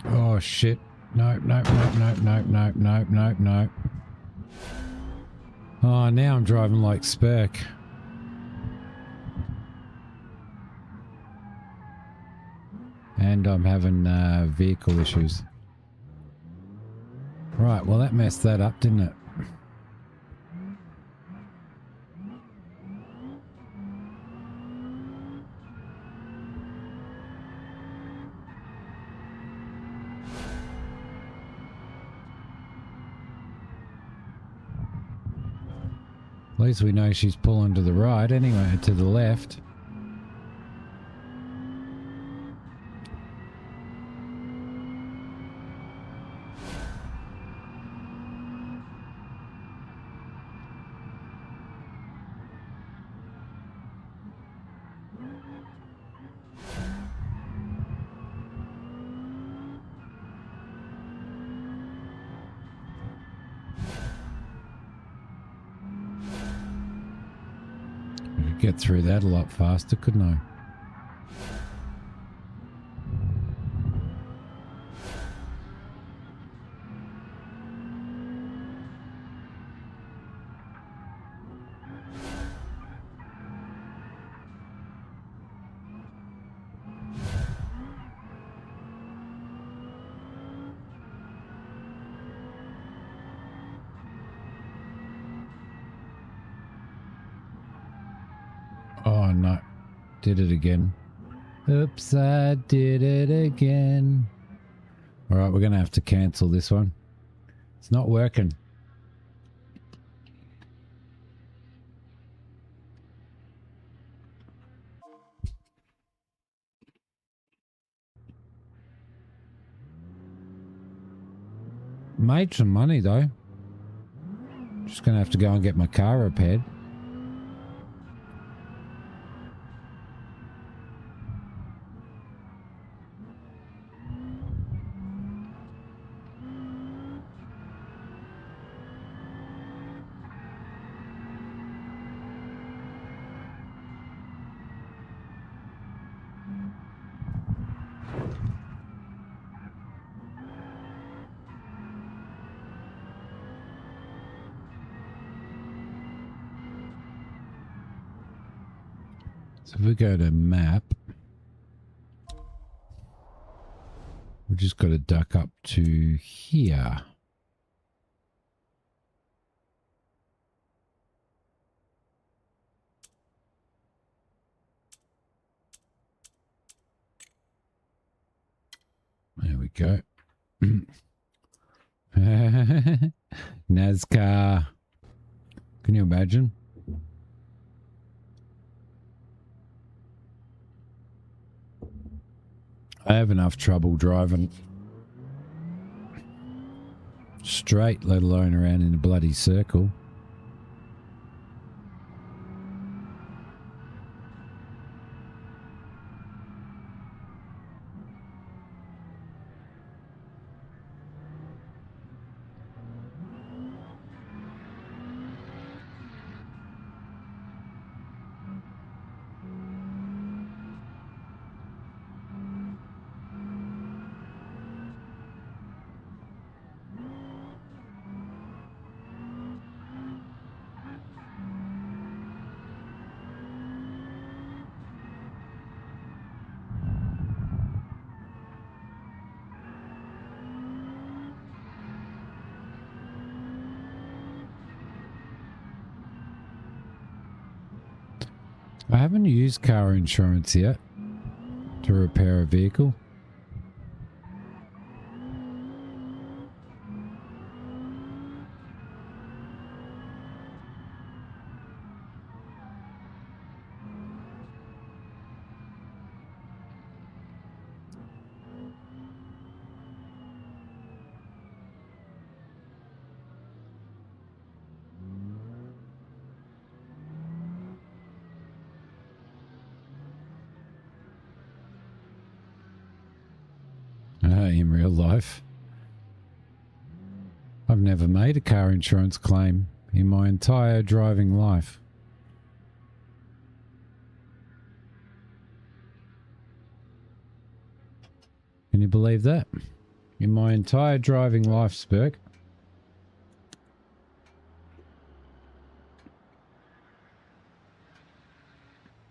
Speaker 2: Oh shit. Nope, nope, nope, nope, nope, nope, nope, nope, nope. Oh, now I'm driving like Spurk. And I'm having vehicle issues. Right, well that messed that up, didn't it? At least we know she's pulling to the right anyway, to the left. Get through that a lot faster, couldn't I? Oh no, did it again. Oops, I did it again. All right, we're going to have to cancel this one. It's not working. Made some money though. Just going to have to go and get my car repaired. So if we go to map, we've just got to duck up to here. There we go. NASCAR. Can you imagine? I have enough trouble driving straight, let alone around in a bloody circle. I haven't used car insurance yet to repair a vehicle. In real life. I've never made a car insurance claim in my entire driving life. Can you believe that? In my entire driving life, Spurk.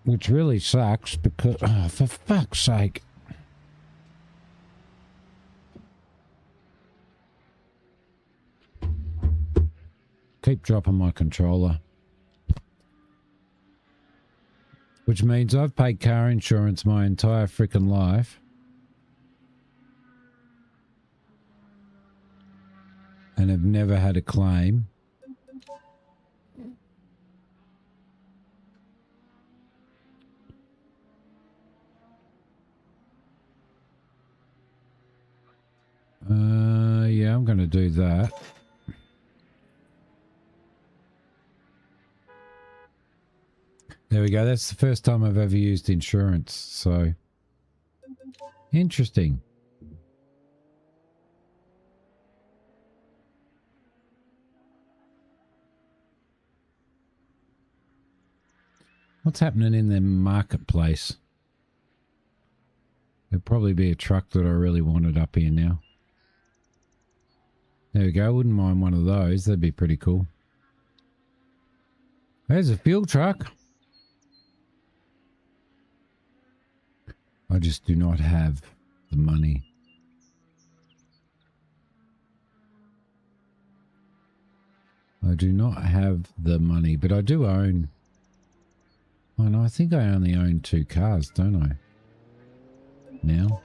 Speaker 2: Which really sucks because, oh, for fuck's sake. Keep dropping my controller. Which means I've paid car insurance my entire freaking life. And have never had a claim. Yeah, I'm going to do that. There we go. That's the first time I've ever used insurance. So, interesting. What's happening in the marketplace? There'll probably be a truck that I really wanted up here now. There we go. Wouldn't mind one of those. That'd be pretty cool. There's a fuel truck. I just do not have the money. I do not have the money, but I do own... Oh no, I think I only own 2 cars, don't I? Now?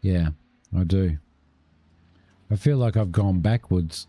Speaker 2: Yeah, I do. I feel like I've gone backwards.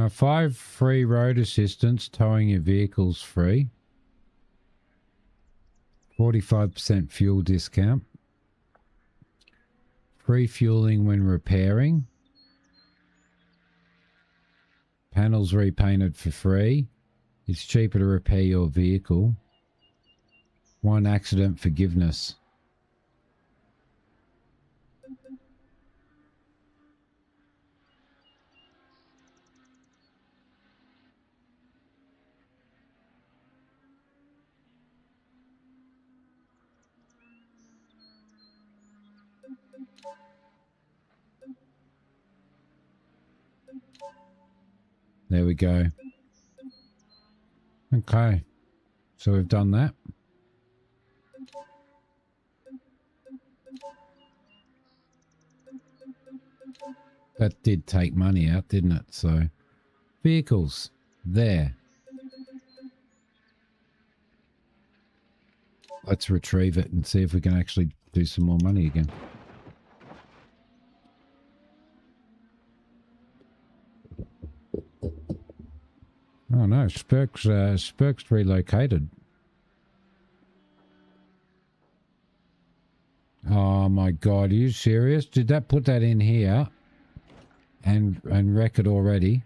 Speaker 2: Five free road assistance, towing your vehicles free. 45% fuel discount. Free fueling when repairing. Panels repainted for free. It's cheaper to repair your vehicle. 1 accident forgiveness. There we go. Okay. So we've done that. That did take money out, didn't it? So vehicles there. Let's retrieve it and see if we can actually do some more money again. Oh no, Spurk's relocated. Oh my god, are you serious? Did that put that in here and wreck it already?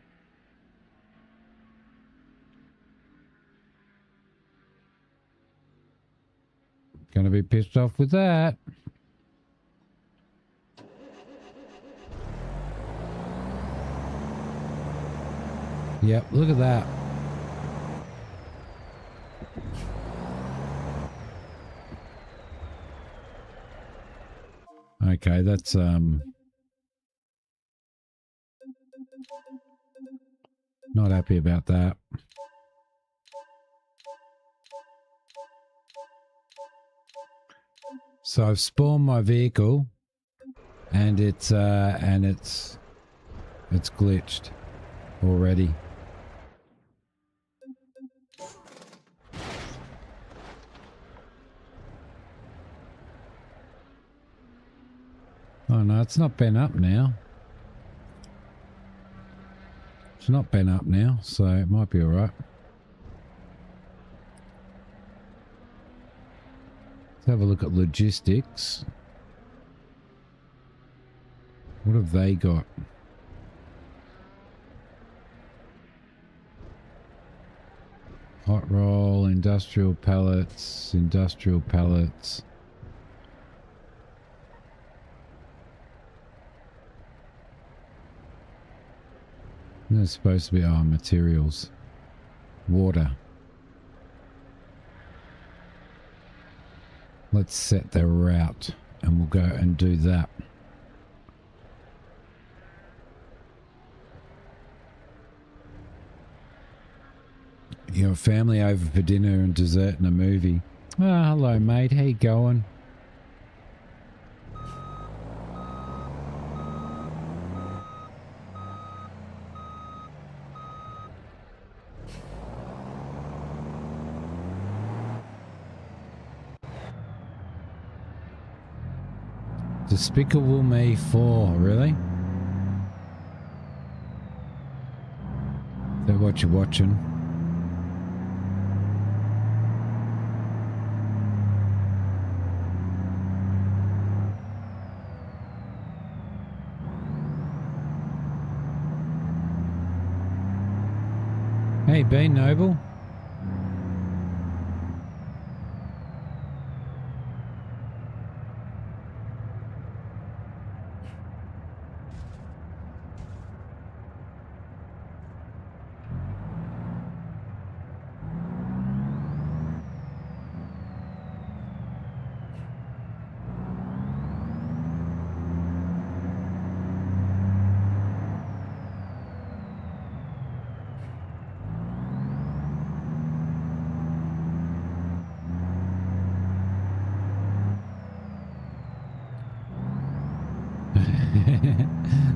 Speaker 2: Gonna be pissed off with that. Yep, look at that. Okay, that's not happy about that. So I've spawned my vehicle and it's glitched already. Oh no, it's not been up now. It's not been up now, so it might be alright. Let's have a look at logistics. What have they got? Hot roll, industrial pallets, industrial pallets. There's supposed to be, oh, materials. Water. Let's set the route and we'll go and do that. Your family over for dinner and dessert and a movie. Oh, hello mate, how you going? Despicable Me 4, really? Is that what you're watching? Hey, Bean Noble.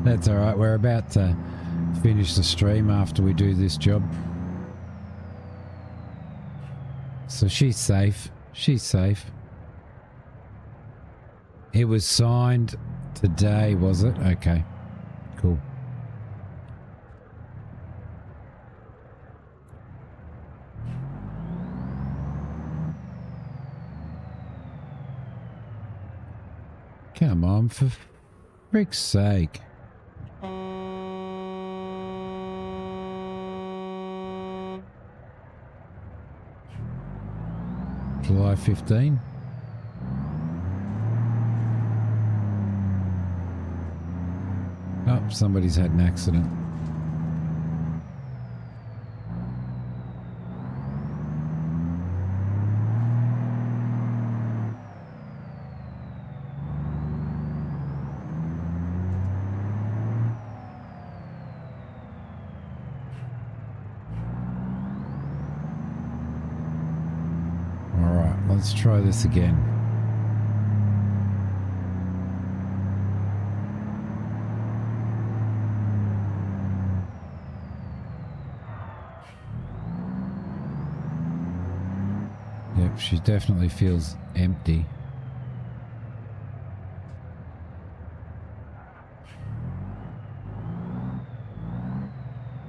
Speaker 2: That's all right. We're about to finish the stream after we do this job. So she's safe. She's safe. It was signed today, was it? Okay. Cool. Come on, for frick's sake. July 15. Oh, somebody's had an accident. let's try this again. Yep, she definitely feels empty.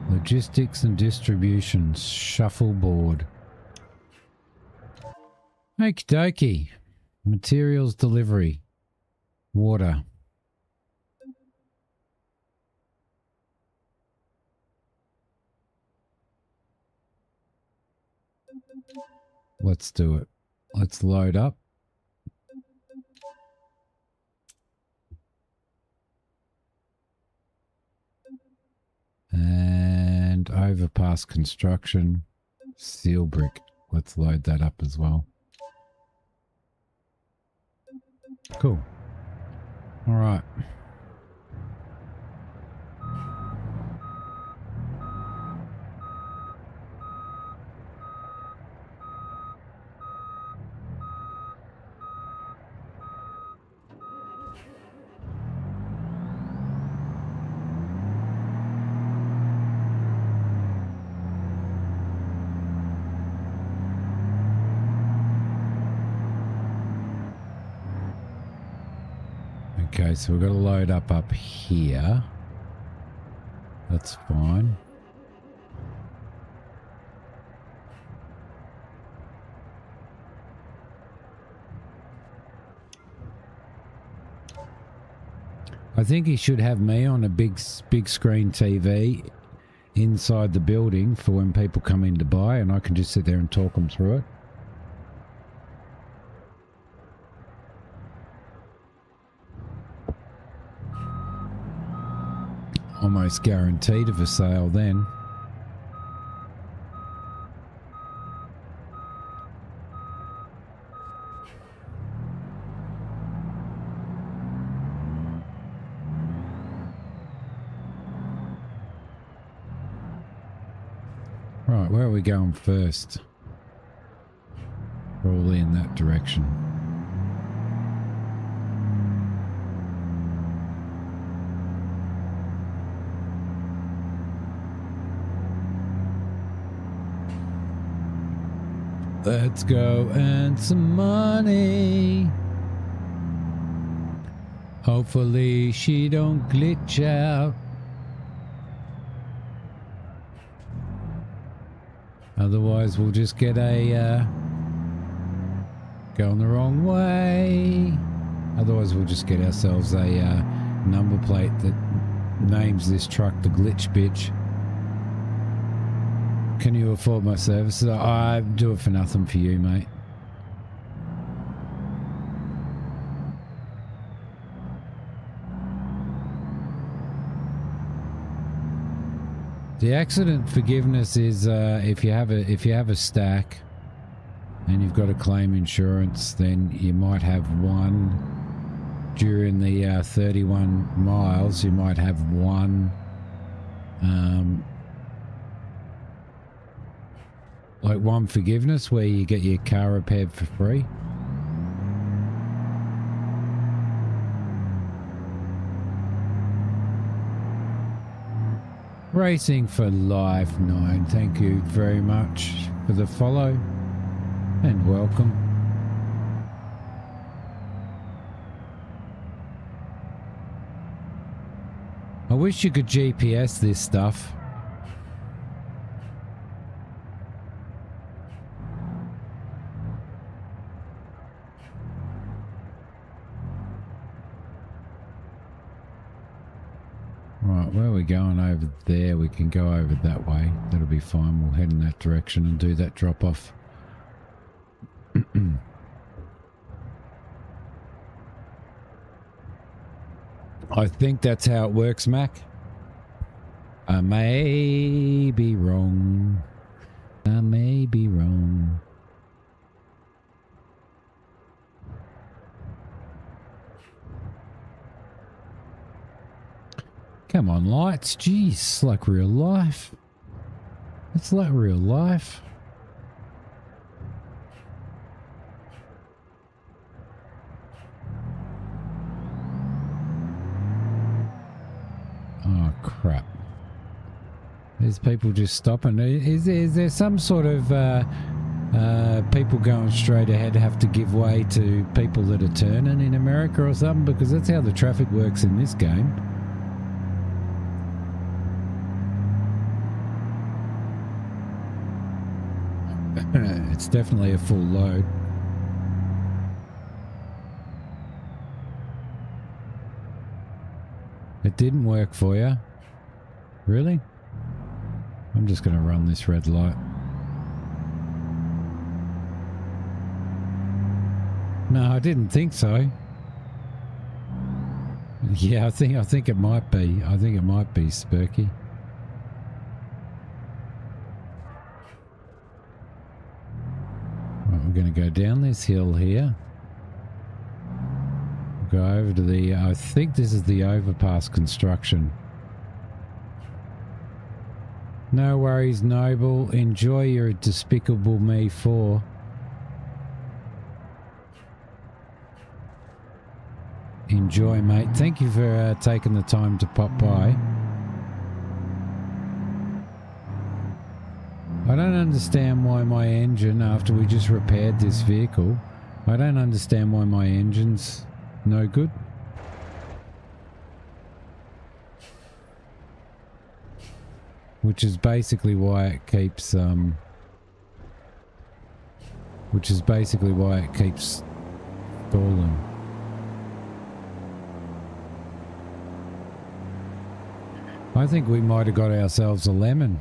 Speaker 2: Logistics and distribution, shuffleboard. Okie dokie. Materials delivery. Water. Let's do it. Let's load up. And overpass construction, steel brick. Let's load that up as well. Cool. All right. Okay, so we've got to load up here. That's fine. I think he should have me on a big screen TV inside the building for when people come in to buy, and I can just sit there and talk them through it. Almost guaranteed of a sale then. Right, where are we going first? Probably in that direction. Let's go earn some money. Hopefully she don't glitch out. Otherwise we'll just get a going the wrong way. Otherwise we'll just get ourselves a number plate that names this truck the glitch bitch. Can you afford my services? I do it for nothing for you, mate. The accident forgiveness is if you have a stack and you've got to claim insurance, then you might have one during the 31 miles. You might have one. Like one forgiveness where you get your car repaired for free. Racing for Life 9, thank you very much for the follow and welcome. I wish you could GPS this stuff. Right, where are we going over there? We can go over that way. That'll be fine. We'll head in that direction and do that drop off. I think that's how it works, Mac. I may be wrong. I may be wrong. Come on, lights. Jeez, like real life. It's like real life. There's people just stopping. Is there some sort of people going straight ahead have to give way to people that are turning in America or something? Because that's how the traffic works in this game. It's definitely a full load. It didn't work for you? Really? I'm just going to run this red light. No, I didn't think so. Yeah, I think it might be. I think it might be Spurky. Right, we're going to go down this hill here. Go over to the, I think this is the overpass construction. No worries, Noble. Enjoy your Despicable Me 4. Enjoy, mate. Thank you for taking the time to pop by. I don't understand why my engine, after we just repaired this vehicle, I don't understand why my engine's no good. Which is basically why it keeps stalling. I think we might have got ourselves a lemon.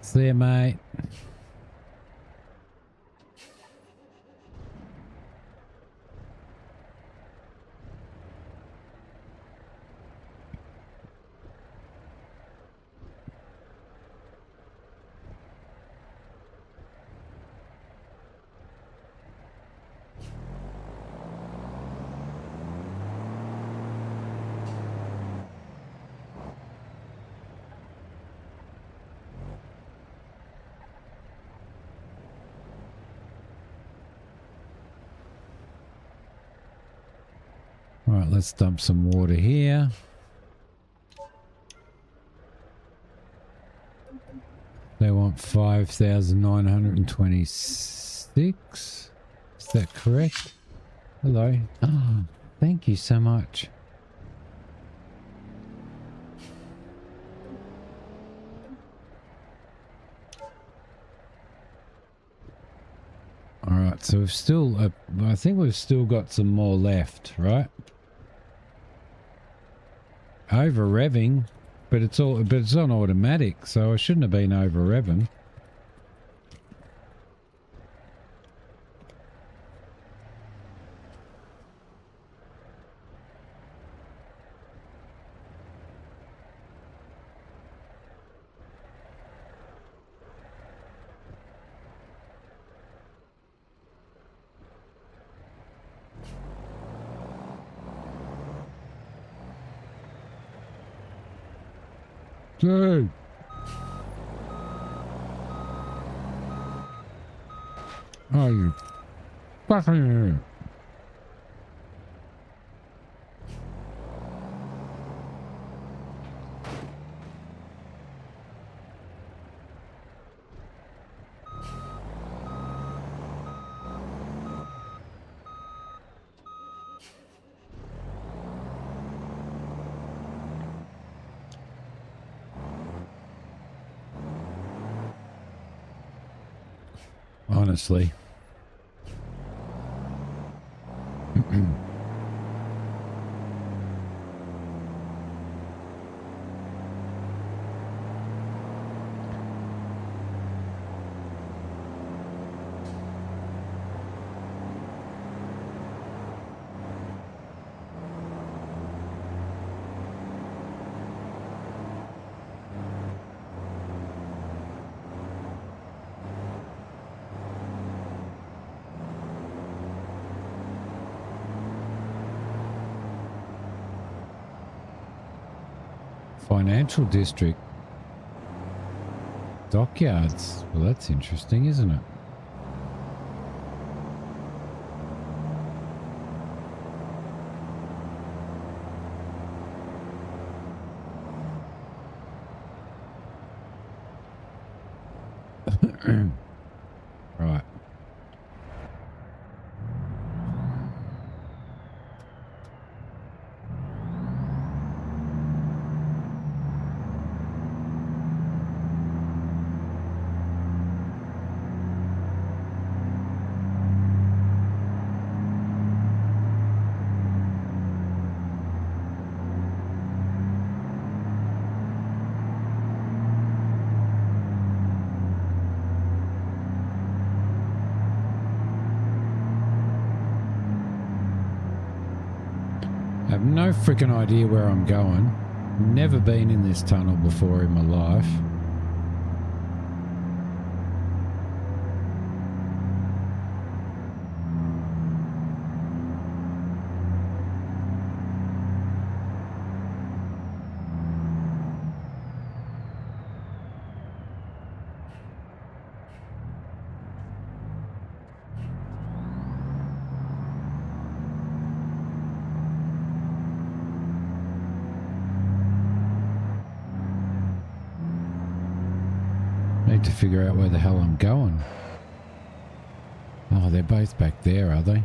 Speaker 2: See ya, mate. All right, let's dump some water here. They want 5,926. Is that correct? Hello. Oh, thank you so much. All right, so we've still, I think we've still got some more left, right? Over revving, but it's on automatic, so I shouldn't have been over revving. Dude. Oh, you fucking... Honestly. Financial district. Dockyards. Well, that's interesting, isn't it? Right. I have no freaking idea where I'm going. Never been in this tunnel before in my life. Need to figure out where the hell I'm going. Oh, they're both back there, are they?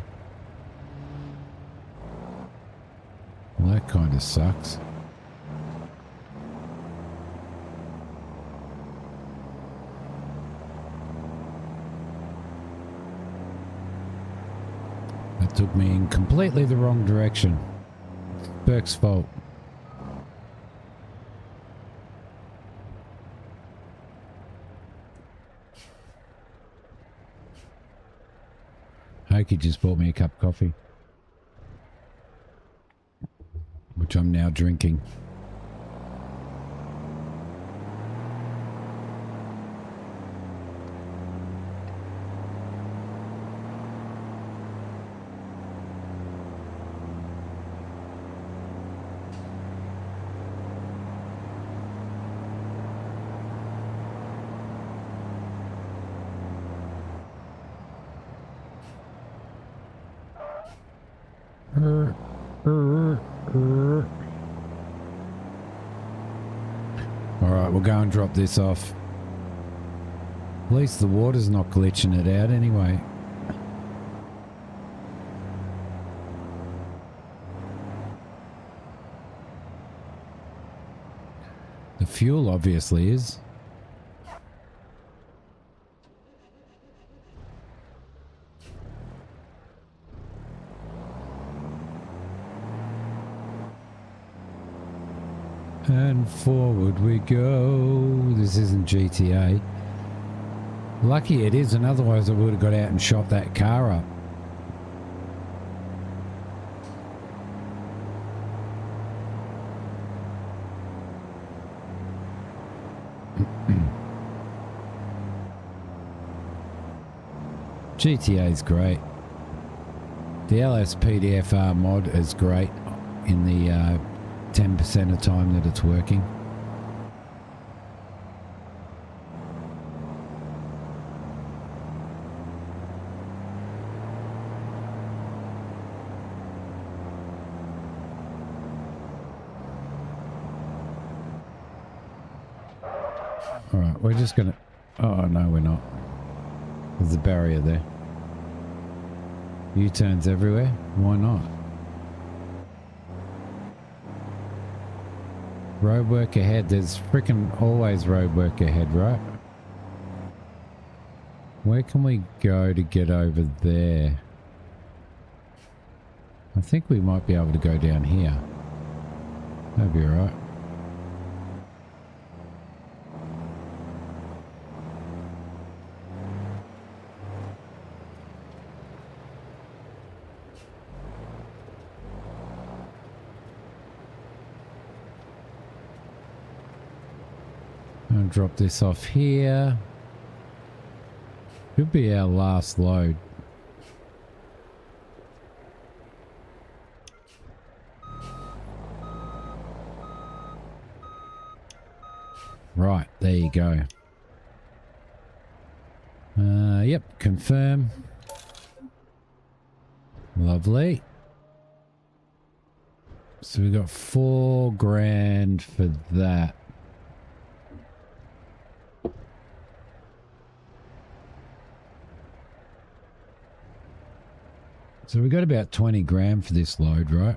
Speaker 2: Well, that kind of sucks. That took me in completely the wrong direction. Burke's fault. Hokey just bought me a cup of coffee, which I'm now drinking. Alright, we'll go and drop this off. At least the water's not glitching it out anyway. The fuel obviously is. And forward we go. This isn't GTA. Lucky it isn't, otherwise I would have got out and shot that car up. GTA is great. The LS PDFR mod is great in the 10% of time that it's working. Alright, we're just gonna... Oh, no, we're not. There's a barrier there. U-turns everywhere? Why not? Roadwork ahead. There's freaking always roadwork ahead, right? Where can we go to get over there? I think we might be able to go down here. That'd be alright. I'll drop this off here. Could be our last load. Right, there you go. Yep, confirm. Lovely. So we got $4 grand for that. So we got about 20 grand for this load, right?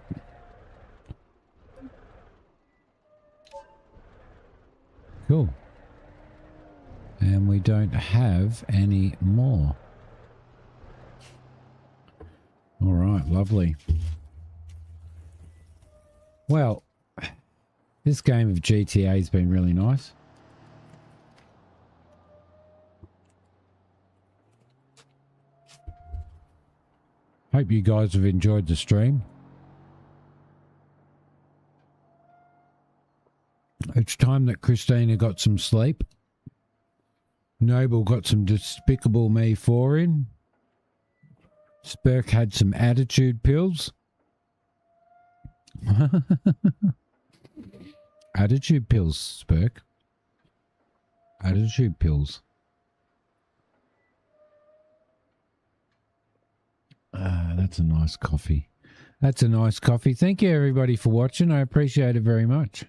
Speaker 2: Cool. And we don't have any more. All right, lovely. Well, this game of GTA has been really nice. Hope you guys have enjoyed the stream. It's time that Christina got some sleep. Noble got some Despicable Me 4 in. Spurk had some attitude pills. Attitude pills, Spurk. Attitude pills. That's a nice coffee. That's a nice coffee. Thank you, everybody, for watching. I appreciate it very much.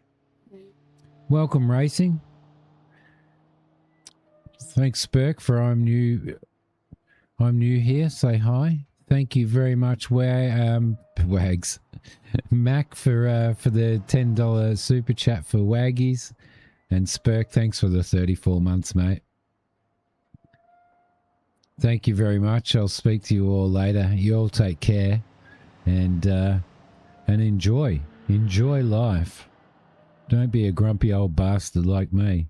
Speaker 2: Welcome, Racing. Thanks, Spurk, for I'm new here. Say hi. Thank you very much, Wags. Mac for the $10 super chat for Waggies. And Spurk, thanks for the 34 months, mate. Thank you very much. I'll speak to you all later. You all take care and enjoy. Enjoy life. Don't be a grumpy old bastard like me.